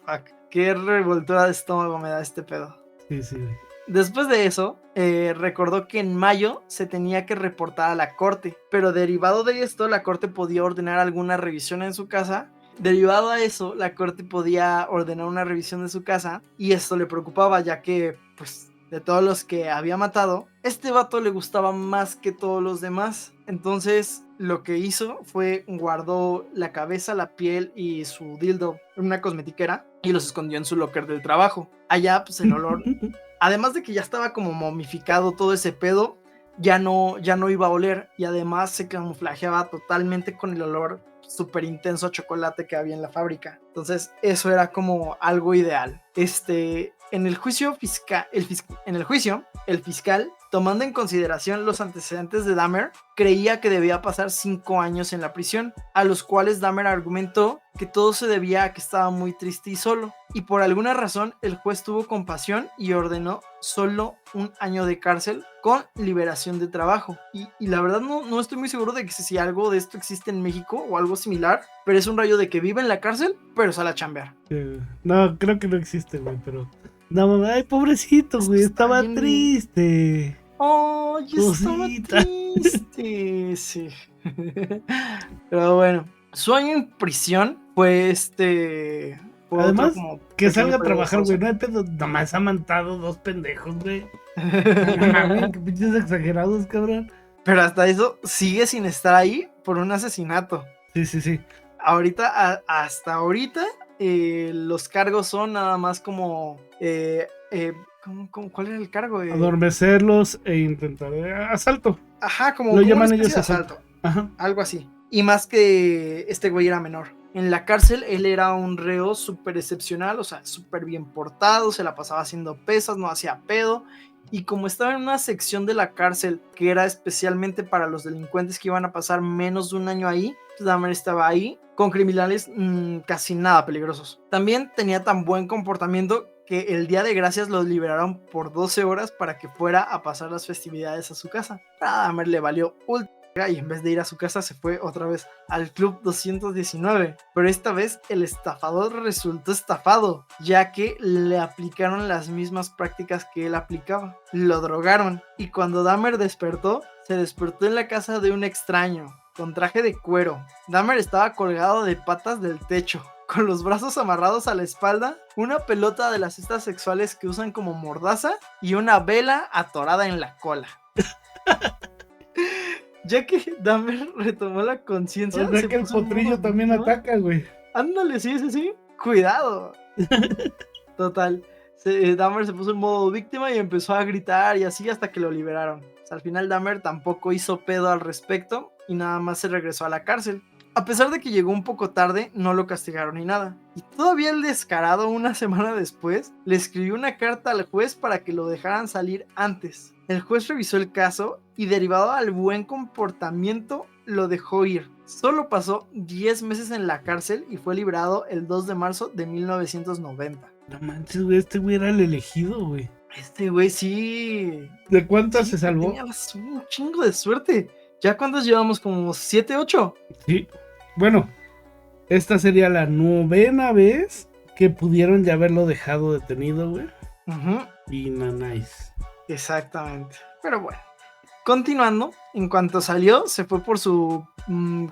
fuck, qué revoltura de estómago me da este pedo. Sí, güey. Después de eso, recordó que en mayo se tenía que reportar a la corte, pero derivado de esto, la corte podía ordenar alguna revisión en su casa. Derivado a eso, la corte podía ordenar una revisión de su casa, y esto le preocupaba, ya que, pues, de todos los que había matado, este vato le gustaba más que todos los demás. Entonces, lo que hizo fue guardó la cabeza, la piel y su dildo en una cosmetiquera y los escondió en su locker del trabajo. Allá, pues, el olor, además de que ya estaba como momificado todo ese pedo, ya no iba a oler, y además se camuflajeaba totalmente con el olor súper intenso a chocolate que había en la fábrica. Entonces eso era como algo ideal. En el juicio el fiscal, tomando en consideración los antecedentes de Dahmer, creía que debía pasar 5 años en la prisión, a los cuales Dahmer argumentó que todo se debía a que estaba muy triste y solo, y por alguna razón el juez tuvo compasión y ordenó solo 1 año de cárcel con liberación de trabajo. Y la verdad no estoy muy seguro de que si algo de esto existe en México o algo similar, pero es un rollo de que vive en la cárcel pero sale a chambear. No, creo que no existe, güey, pero... No, ay, pobrecito, güey, estaba bien triste. Oh, yo estaba Cosita. triste. Sí. Pero bueno, su año en prisión fue Fue Además, otro como que pequeño salga a periodo trabajar, güey. gozoso. No hay pedo. Nomás ha matado 2 pendejos, güey. No mames, qué pinches exagerados, cabrón. Pero hasta eso sigue sin estar ahí por un asesinato. Sí. Hasta ahorita, los cargos son nada más como. ¿Cuál era el cargo? Adormecerlos e intentar asalto. Ajá, como Lo una llaman especie ellos de asalto. Ajá. algo así. Y más que este güey era menor. En la cárcel él era un reo súper excepcional, o sea, súper bien portado, se la pasaba haciendo pesas, no hacía pedo. Y como estaba en una sección de la cárcel que era especialmente para los delincuentes que iban a pasar menos de un año ahí, pues Dahmer estaba ahí con criminales casi nada peligrosos. También tenía tan buen comportamiento que el día de gracias lo liberaron por 12 horas para que fuera a pasar las festividades a su casa. A Dahmer le valió ultra y en vez de ir a su casa se fue otra vez al Club 219, pero esta vez el estafador resultó estafado, ya que le aplicaron las mismas prácticas que él aplicaba. Lo drogaron y cuando Dahmer despertó, se despertó en la casa de un extraño, con traje de cuero. Dahmer estaba colgado de patas del techo, con los brazos amarrados a la espalda, una pelota de las cestas sexuales que usan como mordaza y una vela atorada en la cola. Ya que Dahmer retomó la conciencia. O sea que el potrillo también ataca, güey. Ándale, sí. Cuidado. Total. Dahmer se puso en modo víctima y empezó a gritar y así hasta que lo liberaron. O sea, al final Dahmer tampoco hizo pedo al respecto y nada más se regresó a la cárcel. A pesar de que llegó un poco tarde, no lo castigaron ni nada. Y todavía el descarado, una semana después, le escribió una carta al juez para que lo dejaran salir antes. El juez revisó el caso y, derivado al buen comportamiento, lo dejó ir. Solo pasó 10 meses en la cárcel y fue liberado el 2 de marzo de 1990. No manches, güey, este güey era el elegido, güey. Este güey sí. ¿De cuántas Sí, se salvó? tenía un chingo de suerte. ¿Ya cuántos llevamos? ¿Como 7, 8? Sí. Bueno, esta sería la 9ª vez que pudieron ya haberlo dejado detenido, güey. Y nice. Exactamente. Pero bueno. Continuando, en cuanto salió, se fue por su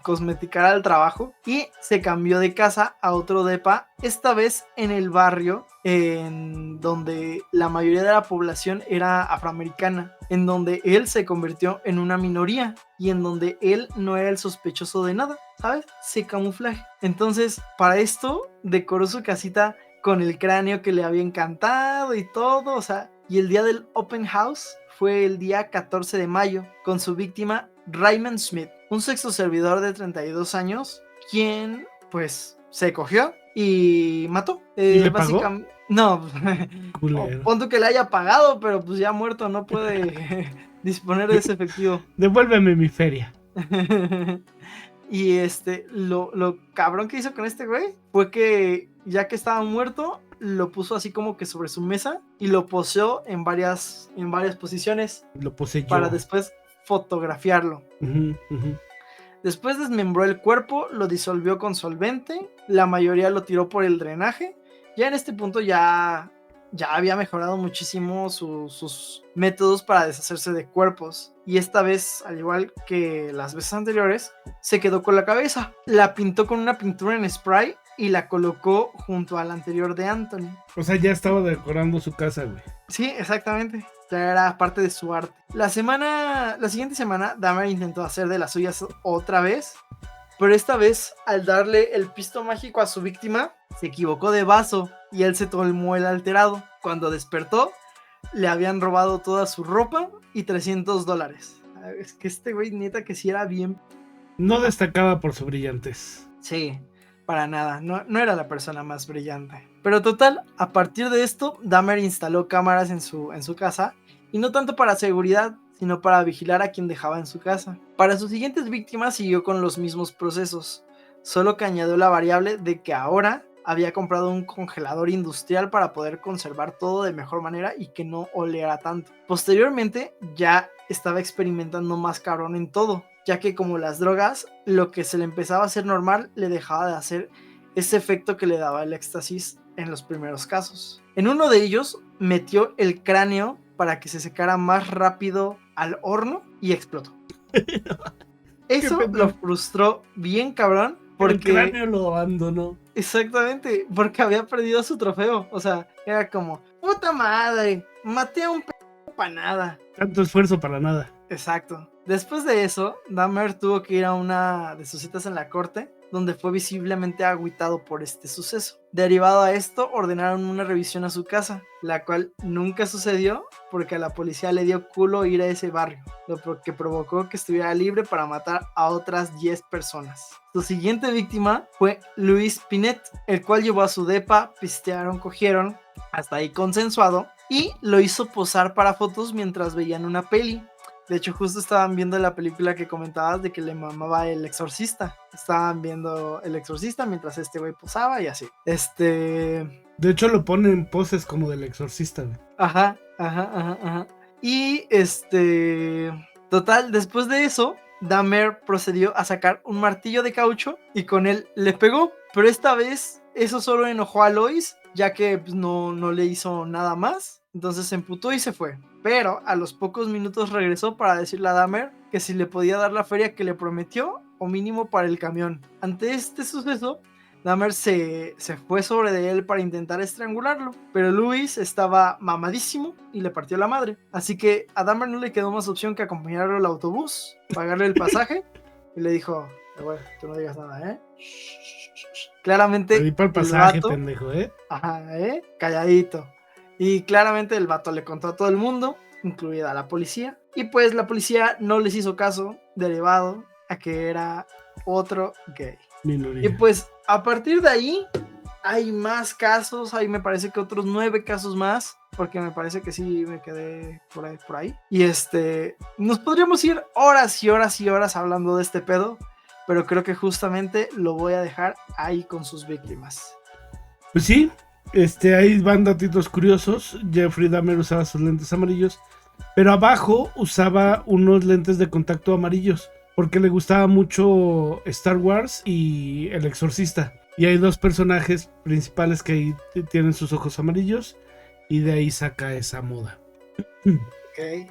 cosmeticar al trabajo y se cambió de casa a otro depa, esta vez en el barrio en donde la mayoría de la población era afroamericana, en donde él se convirtió en una minoría y en donde él no era el sospechoso de nada, ¿sabes? Se camuflaje. Entonces, para esto, decoró su casita con el cráneo que le había encantado y todo, o sea, y el día del open house fue el día 14 de mayo, con su víctima Raymond Smith, un sexo servidor de 32 años, quien pues se cogió y mató. ¿Y le pagó? No, Culero. pon tú que le haya pagado, pero pues ya muerto no puede disponer de ese efectivo. Devuélveme mi feria. Y lo cabrón que hizo con este güey fue que ya que estaba muerto, lo puso así como que sobre su mesa y lo poseó en varias posiciones. Lo poseyó. Para después fotografiarlo. Después desmembró el cuerpo, lo disolvió con solvente, la mayoría lo tiró por el drenaje. Ya en este punto ya había mejorado muchísimo sus métodos para deshacerse de cuerpos. Y esta vez, al igual que las veces anteriores, se quedó con la cabeza. La pintó con una pintura en spray y la colocó junto a la anterior de Anthony. O sea, ya estaba decorando su casa, güey. Sí, exactamente. Ya era parte de su arte. La siguiente semana, Dahmer intentó hacer de las suyas otra vez, pero esta vez, al darle el pisto mágico a su víctima, se equivocó de vaso y él se tomó el alterado. Cuando despertó, le habían robado toda su ropa y $300. Es que este güey neta que sí era bien. No destacaba por su brillantez. Sí, para nada, no era la persona más brillante. Pero total, a partir de esto, Dahmer instaló cámaras en su casa, y no tanto para seguridad, sino para vigilar a quien dejaba en su casa. Para sus siguientes víctimas siguió con los mismos procesos, solo que añadió la variable de que ahora había comprado un congelador industrial para poder conservar todo de mejor manera y que no oliera tanto. Posteriormente ya estaba experimentando más cabrón en todo, ya que como las drogas, lo que se le empezaba a hacer normal le dejaba de hacer ese efecto que le daba el éxtasis en los primeros casos. En uno de ellos metió el cráneo para que se secara más rápido al horno y explotó. Eso lo frustró bien cabrón, Porque el cráneo lo abandonó. exactamente, porque había perdido su trofeo. O sea, era como, puta madre, maté a un para nada. Tanto esfuerzo para nada. Exacto. Después de eso, Dahmer tuvo que ir a una de sus citas en la corte, donde fue visiblemente agüitado por este suceso. Derivado a esto, ordenaron una revisión a su casa, la cual nunca sucedió porque a la policía le dio culo ir a ese barrio, lo que provocó que estuviera libre para matar a otras 10 personas. Su siguiente víctima fue Luis Pinet, el cual llevó a su depa, pistearon, cogieron, hasta ahí consensuado, y lo hizo posar para fotos mientras veían una peli. De hecho, justo estaban viendo la película que comentabas de que le mamaba El Exorcista. Estaban viendo El Exorcista mientras este güey posaba y así. De hecho, lo pone en poses como del exorcista, güey. Ajá. Y total, después de eso, Dahmer procedió a sacar un martillo de caucho y con él le pegó. Pero esta vez, eso solo enojó a Lois, ya que pues, no le hizo nada más. Entonces se emputó y se fue. Pero a los pocos minutos regresó para decirle a Dahmer que si le podía dar la feria que le prometió o mínimo para el camión. Ante este suceso, Dahmer se fue sobre de él para intentar estrangularlo. Pero Luis estaba mamadísimo y le partió la madre. Así que a Dahmer no le quedó más opción que acompañarlo al autobús, pagarle el pasaje y le dijo, bueno, tú no digas nada, ¿eh? Claramente Pedí para el pasaje, vato, pendejo, ¿eh? Ajá, calladito. Y claramente el vato le contó a todo el mundo, incluida a la policía. Y pues la policía no les hizo caso, derivado a que era otro gay. Minoría. Y pues a partir de ahí hay más casos, ahí me parece que otros 9 casos más, porque me parece que sí me quedé por ahí. Y nos podríamos ir horas y horas y horas hablando de este pedo, pero creo que justamente lo voy a dejar ahí con sus víctimas. Pues sí. Ahí van datitos curiosos. Jeffrey Dahmer usaba sus lentes amarillos, pero abajo usaba unos lentes de contacto amarillos porque le gustaba mucho Star Wars y El Exorcista. Y hay 2 personajes principales que ahí tienen sus ojos amarillos y de ahí saca esa moda. Ok.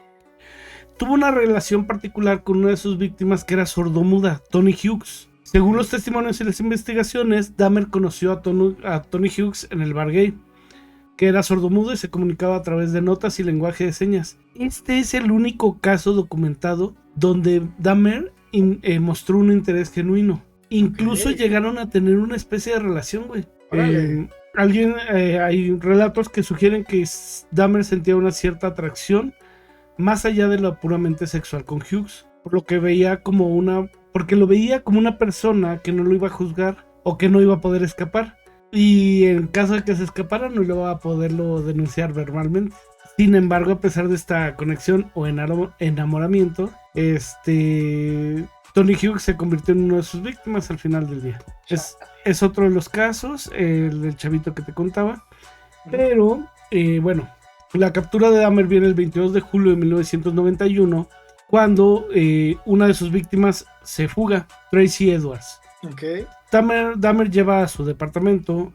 Tuvo una relación particular con una de sus víctimas que era sordomuda, Tony Hughes. Según los testimonios y las investigaciones, Dahmer conoció a Tony Hughes en el bar gay, que era sordomudo y se comunicaba a través de notas y lenguaje de señas. Este es el único caso documentado donde Dahmer mostró un interés genuino. Incluso llegaron a tener una especie de relación, güey. Hay relatos que sugieren que Dahmer sentía una cierta atracción más allá de lo puramente sexual con Hughes, por lo que porque lo veía como una persona que no lo iba a juzgar o que no iba a poder escapar. Y en caso de que se escapara, no iba a poderlo denunciar verbalmente. Sin embargo, a pesar de esta conexión o enamoramiento, Tony Hughes se convirtió en una de sus víctimas al final del día. Es otro de los casos, el del chavito que te contaba. Pero, bueno, la captura de Dahmer viene el 22 de julio de 1991, cuando una de sus víctimas se fuga, Tracy Edwards. Okay. Dahmer lleva a su departamento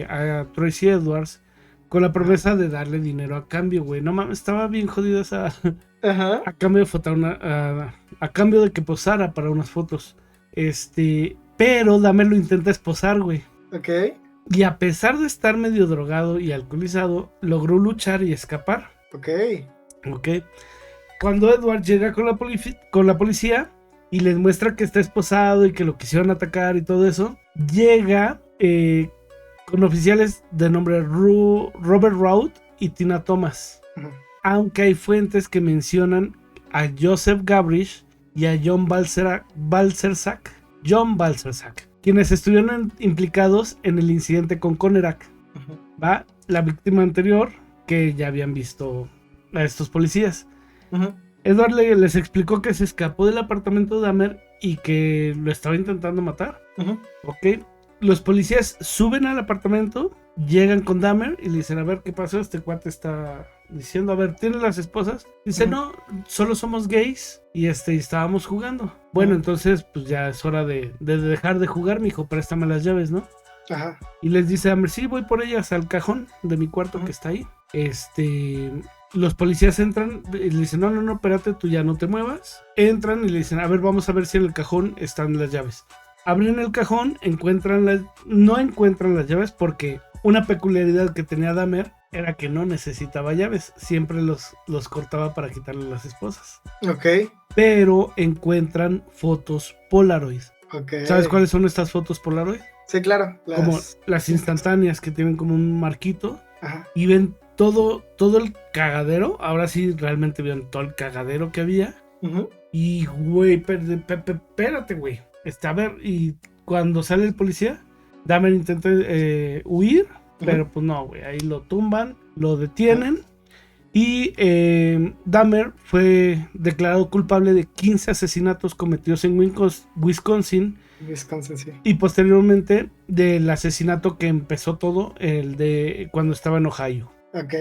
a Tracy Edwards con la promesa de darle dinero a cambio, güey. No mames, estaba bien jodida esa. Ajá. A cambio de que posara para unas fotos. Pero Dahmer lo intenta esposar, güey. Ok. Y a pesar de estar medio drogado y alcoholizado, logró luchar y escapar. Ok. Cuando Edward llega con la policía y les muestra que está esposado y que lo quisieron atacar y todo eso, llega con oficiales de nombre Robert Routh y Tina Thomas. Uh-huh. Aunque hay fuentes que mencionan a Joseph Gabrish y a John Balcersac, quienes estuvieron implicados en el incidente con Conerak. Uh-huh. ¿Va? La víctima anterior que ya habían visto a estos policías. Uh-huh. Edward les explicó que se escapó del apartamento de Dahmer y que lo estaba intentando matar. Uh-huh. Ok. Los policías suben al apartamento, llegan con Dahmer y le dicen, a ver, ¿qué pasó? Este cuate está diciendo, a ver, ¿tienes las esposas? Dice, Uh-huh. no, solo somos gays y estábamos jugando. Bueno, Uh-huh. entonces, pues ya es hora de dejar de jugar, mijo, préstame las llaves, ¿no? Ajá. Y les dice Dahmer, sí, voy por ellas al cajón de mi cuarto que está ahí. Los policías entran y le dicen, no, espérate, tú ya no te muevas. Entran y le dicen, a ver, vamos a ver si en el cajón están las llaves. Abren el cajón, no encuentran las llaves porque una peculiaridad que tenía Dahmer era que no necesitaba llaves, siempre los cortaba para quitarle las esposas. Ok, Pero encuentran fotos Polaroid. ok. ¿Sabes cuáles son estas fotos Polaroid? Sí, claro. Como las instantáneas que tienen como un marquito Ajá. y ven todo el cagadero. Ahora sí realmente vieron todo el cagadero que había. Ujú. Y güey, espérate, güey. A ver, y cuando sale el policía, Dahmer intenta huir, pero pues no, güey. Ahí lo tumban, lo detienen. Y Dahmer fue declarado culpable de 15 asesinatos cometidos en Wisconsin. Wisconsin, sí. Y posteriormente del asesinato que empezó todo, el de cuando estaba en Ohio. Ok.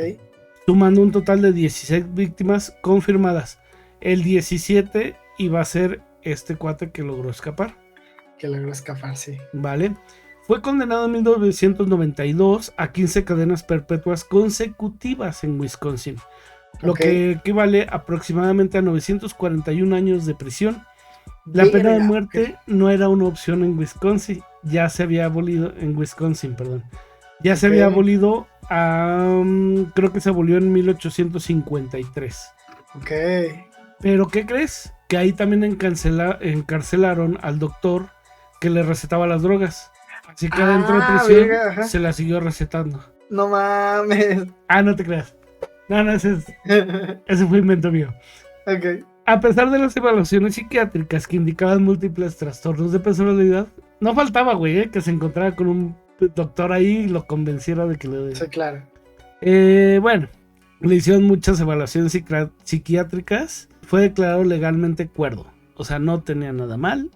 Sumando un total de 16 víctimas confirmadas. El 17 iba a ser este cuate que logró escapar. Que logró escapar, sí. ¿Vale? Fue condenado en 1992 a 15 cadenas perpetuas consecutivas en Wisconsin, lo Ok. que equivale aproximadamente a 941 años de prisión. La pena de Verga, muerte no era una opción en Wisconsin, ya se había abolido en Wisconsin, perdón. Ya se había Ok. abolido, creo que se abolió en 1853. Ok. Pero ¿qué crees? Que ahí también encarcelaron al doctor que le recetaba las drogas. Así que adentro de prisión verga, ajá. se la siguió recetando. No mames. No te creas. No, ese fue invento mío. Ok. A pesar de las evaluaciones psiquiátricas que indicaban múltiples trastornos de personalidad, no faltaba, güey, que se encontrara con un doctor ahí y lo convenciera de que le... Sí, claro. Bueno, le hicieron muchas evaluaciones psiquiátricas. Fue declarado legalmente cuerdo. O sea, no tenía nada mal.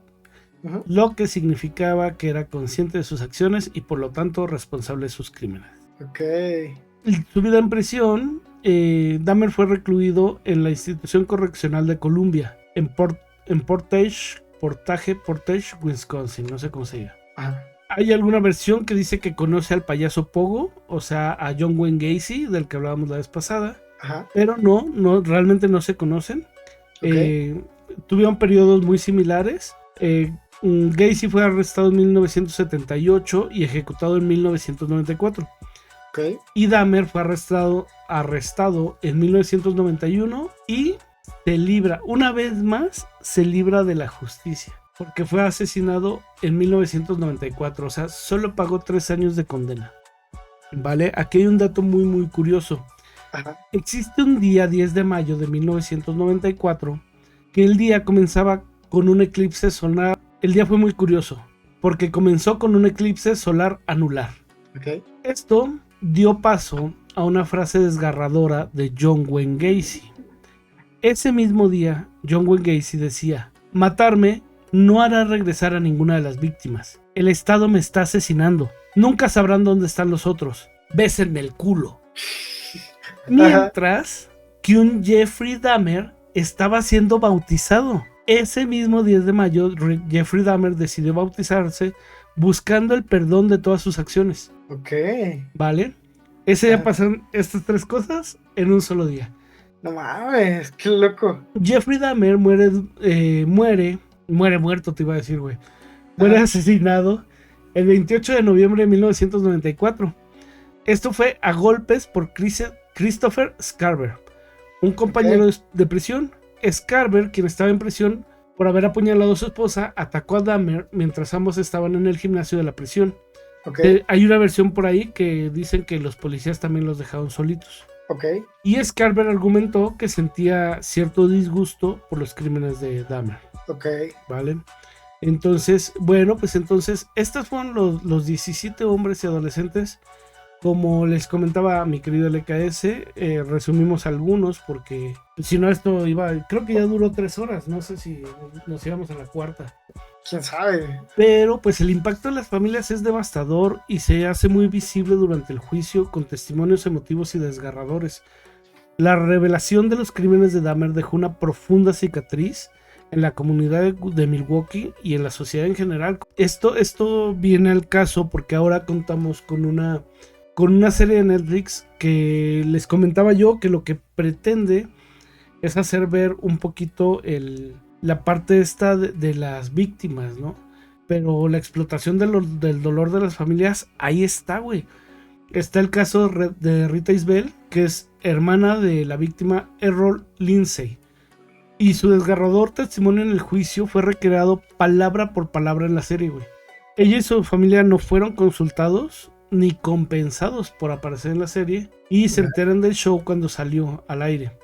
Ujú. Lo que significaba que era consciente de sus acciones y por lo tanto responsable de sus crímenes. Ok. Su vida en prisión, Dahmer fue recluido en la institución correccional de Columbia, en Portage, Wisconsin, no sé cómo se diga. Ajá. Hay alguna versión que dice que conoce al payaso Pogo, o sea, a John Wayne Gacy, del que hablábamos la vez pasada, Ajá. pero no, realmente no se conocen. Ok. Tuvieron periodos muy similares. Gacy fue arrestado en 1978 y ejecutado en 1994. Ok. Y Dahmer fue arrestado en 1991 y una vez más, se libra de la justicia. Porque fue asesinado en 1994. O sea, solo pagó 3 años de condena. ¿Vale? Aquí hay un dato muy, muy curioso. Ajá. Existe un día 10 de mayo de 1994 que el día comenzaba con un eclipse solar. El día fue muy curioso porque comenzó con un eclipse solar anular. Ok. Esto dio paso a una frase desgarradora de John Wayne Gacy. Ese mismo día, John Wayne Gacy decía: matarme no hará regresar a ninguna de las víctimas. El Estado me está asesinando. Nunca sabrán dónde están los otros. Bésenme el culo. Mientras que un Jeffrey Dahmer estaba siendo bautizado. Ese mismo 10 de mayo, Jeffrey Dahmer decidió bautizarse buscando el perdón de todas sus acciones. Ok. ¿Vale? Ese día pasan estas 3 cosas en un solo día. No mames, qué loco. Jeffrey Dahmer muere muerto, te iba a decir, güey. Muere asesinado el 28 de noviembre de 1994. Esto fue a golpes por Christopher Scarver, un compañero de prisión. Scarver, quien estaba en prisión por haber apuñalado a su esposa, atacó a Dahmer mientras ambos estaban en el gimnasio de la prisión. Ok. Hay una versión por ahí que dicen que los policías también los dejaron solitos. Ok. Y Scarver argumentó que sentía cierto disgusto por los crímenes de Dahmer. Ok. ¿Vale? Entonces, bueno, pues entonces, estos fueron los 17 hombres y adolescentes. Como les comentaba mi querido LKS, resumimos algunos porque si no esto creo que ya duró 3 horas, no sé si nos íbamos a la 4ª. ¿Quién sabe? Pero pues el impacto en las familias es devastador y se hace muy visible durante el juicio con testimonios emotivos y desgarradores. La revelación de los crímenes de Dahmer dejó una profunda cicatriz en la comunidad de Milwaukee y en la sociedad en general. Esto viene al caso porque ahora contamos con una serie de Netflix que les comentaba yo que lo que pretende es hacer ver un poquito la parte esta de las víctimas, ¿no? Pero la explotación del dolor de las familias, ahí está, güey. Está el caso de Rita Isbell, que es hermana de la víctima Errol Lindsay. Y su desgarrador testimonio en el juicio fue recreado palabra por palabra en la serie, güey. Ella y su familia no fueron consultados ni compensados por aparecer en la serie y se enteran del show cuando salió al aire.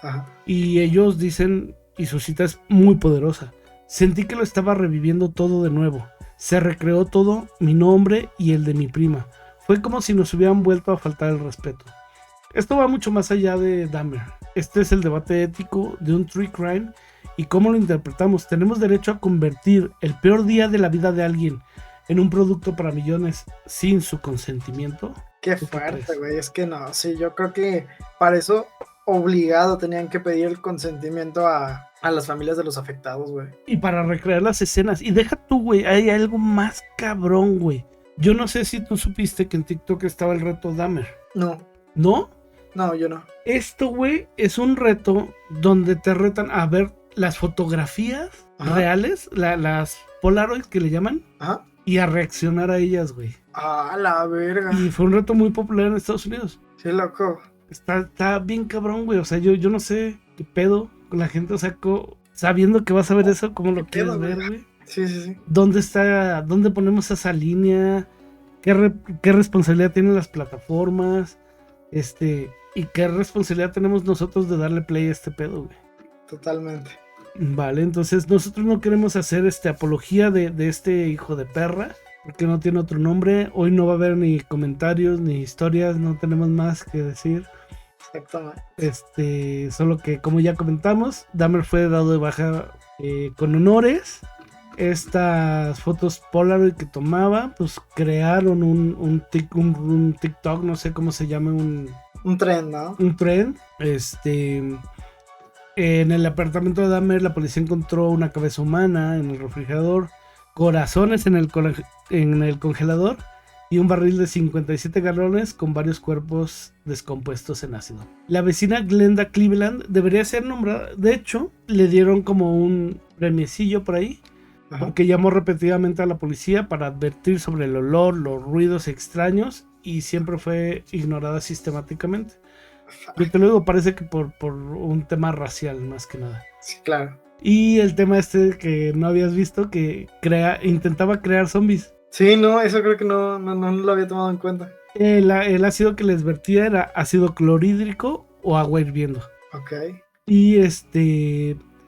Ajá. Y ellos dicen, y su cita es muy poderosa: sentí que lo estaba reviviendo todo de nuevo. Se recreó todo, mi nombre y el de mi prima. Fue como si nos hubieran vuelto a faltar el respeto. Esto va mucho más allá de Dahmer. Este es el debate ético de un true crime y cómo lo interpretamos. ¿Tenemos derecho a convertir el peor día de la vida de alguien en un producto para millones sin su consentimiento? Qué ¿Tú qué fuerte, crees? güey. Es que no, sí, yo creo que para eso obligado tenían que pedir el consentimiento a las familias de los afectados, güey. Y para recrear las escenas. Y deja tú, güey, hay algo más cabrón, güey. Yo no sé si tú supiste que en TikTok estaba el reto Dahmer. No, ¿No? no, yo no. Esto, güey, es un reto donde te retan a ver las fotografías Ajá. reales, las Polaroids que le llaman, Ajá. y a reaccionar a ellas, güey. Ah, la verga. Y fue un reto muy popular en Estados Unidos. Sí, loco. Está bien cabrón, güey. O sea, yo no sé qué pedo con la gente, o sea, sabiendo que vas a ver eso, ¿cómo lo ¿Qué quieres pedo, ver, güey? güey? Sí, sí, sí. ¿Dónde ponemos esa línea? ¿Qué responsabilidad tienen las plataformas? ¿Y qué responsabilidad tenemos nosotros de darle play a este pedo, güey? Totalmente. Vale, entonces nosotros no queremos hacer apología de este hijo de perra, porque no tiene otro nombre. Hoy no va a haber ni comentarios ni historias, no tenemos más que decir. Exactamente. Solo que, como ya comentamos, Dahmer fue dado de baja con honores. Estas fotos Polaroid que tomaba, pues crearon un TikTok, no sé cómo se llama, Un tren, ¿no? un trend. En el apartamento de Dahmer, la policía encontró una cabeza humana en el refrigerador, corazones en el congelador y un barril de 57 galones con varios cuerpos descompuestos en ácido. La vecina Glenda Cleveland debería ser nombrada. De hecho, le dieron como un premiecillo por ahí, Ajá. porque llamó repetidamente a la policía para advertir sobre el olor, los ruidos extraños, y siempre fue ignorada sistemáticamente. Yo te lo digo, parece que por un tema racial más que nada. Sí, claro. Y el tema que no habías visto, que intentaba crear zombies. Sí, no, eso creo que no lo había tomado en cuenta. El ácido que les vertía era ácido clorhídrico o agua hirviendo. Ok. Y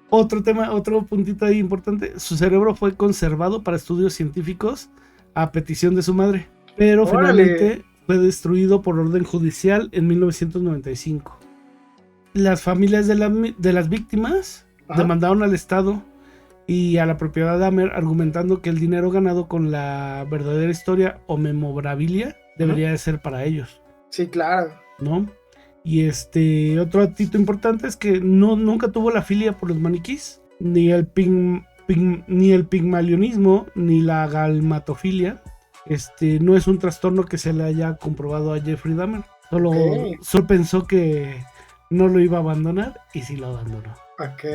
otro puntito ahí importante: su cerebro fue conservado para estudios científicos a petición de su madre, pero ¡Órale! finalmente fue destruido por orden judicial en 1995. Las familias de las víctimas Ajá. demandaron al Estado y a la propiedad de Dahmer, argumentando que el dinero ganado con la verdadera historia o memorabilia debería de ser para ellos, Sí, claro. ¿no? Y otro datito importante es que nunca tuvo la filia por los maniquís, ni el pigmalionismo, ni la galmatofilia. No es un trastorno que se le haya comprobado a Jeffrey Dahmer. Solo pensó que no lo iba a abandonar y sí lo abandonó. Ok.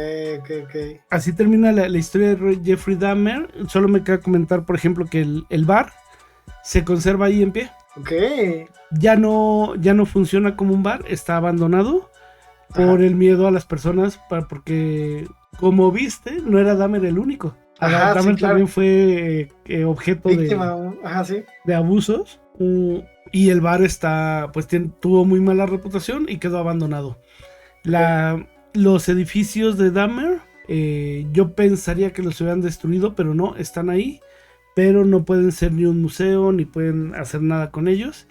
Así termina la historia de Jeffrey Dahmer. Solo me queda comentar, por ejemplo, que el bar se conserva ahí en pie. Ok. Ya no funciona como un bar, está abandonado por el miedo a las personas, porque, como viste, no era Dahmer el único. Ajá, Dahmer sí, claro. también fue objeto Víctima. Ajá, sí. de abusos. Y el bar tuvo muy mala reputación y quedó abandonado. Los edificios de Dahmer, yo pensaría que los hubieran destruido, pero no, están ahí. Pero no pueden ser ni un museo, ni pueden hacer nada con ellos.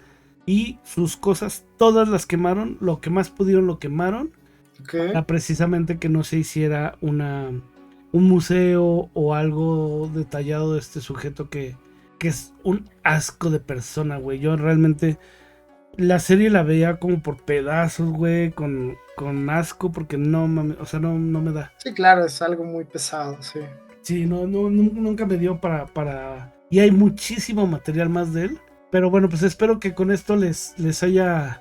Y sus cosas, todas las quemaron. Lo que más pudieron lo quemaron. Ok. Para precisamente que no se hiciera un museo o algo detallado de este sujeto que es un asco de persona, güey. Yo realmente la serie la veía como por pedazos, güey, con asco, porque no mames, o sea, no me da. Sí, claro, es algo muy pesado, sí. Sí, nunca me dio para... Y hay muchísimo material más de él. Pero bueno, pues espero que con esto les haya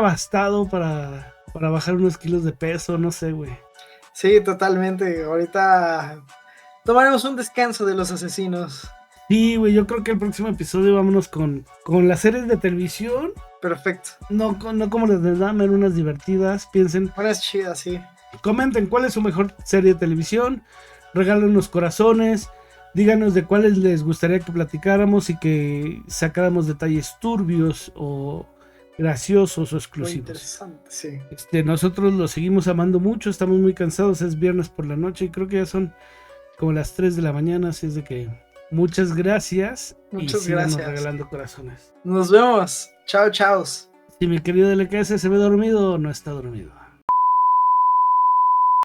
bastado para bajar unos kilos de peso, no sé, güey. Sí, totalmente. Ahorita Tomaremos un descanso de los asesinos. Sí, güey, yo creo que el próximo episodio vámonos con las series de televisión. Perfecto. No como las de Dahmer, unas divertidas. Piensen, Buenas chidas, sí. comenten cuál es su mejor serie de televisión. Regálenos corazones. Díganos de cuáles les gustaría que platicáramos y que sacáramos detalles turbios o graciosos o Muy exclusivos. interesante, sí. Nosotros los seguimos amando mucho, estamos muy cansados, es viernes por la noche y creo que ya son como las 3 de la mañana, así es de que muchas gracias Muchas y síganos gracias. regalando corazones. Nos vemos. Chao, chao. Si mi querido LKS se ve dormido, no está dormido.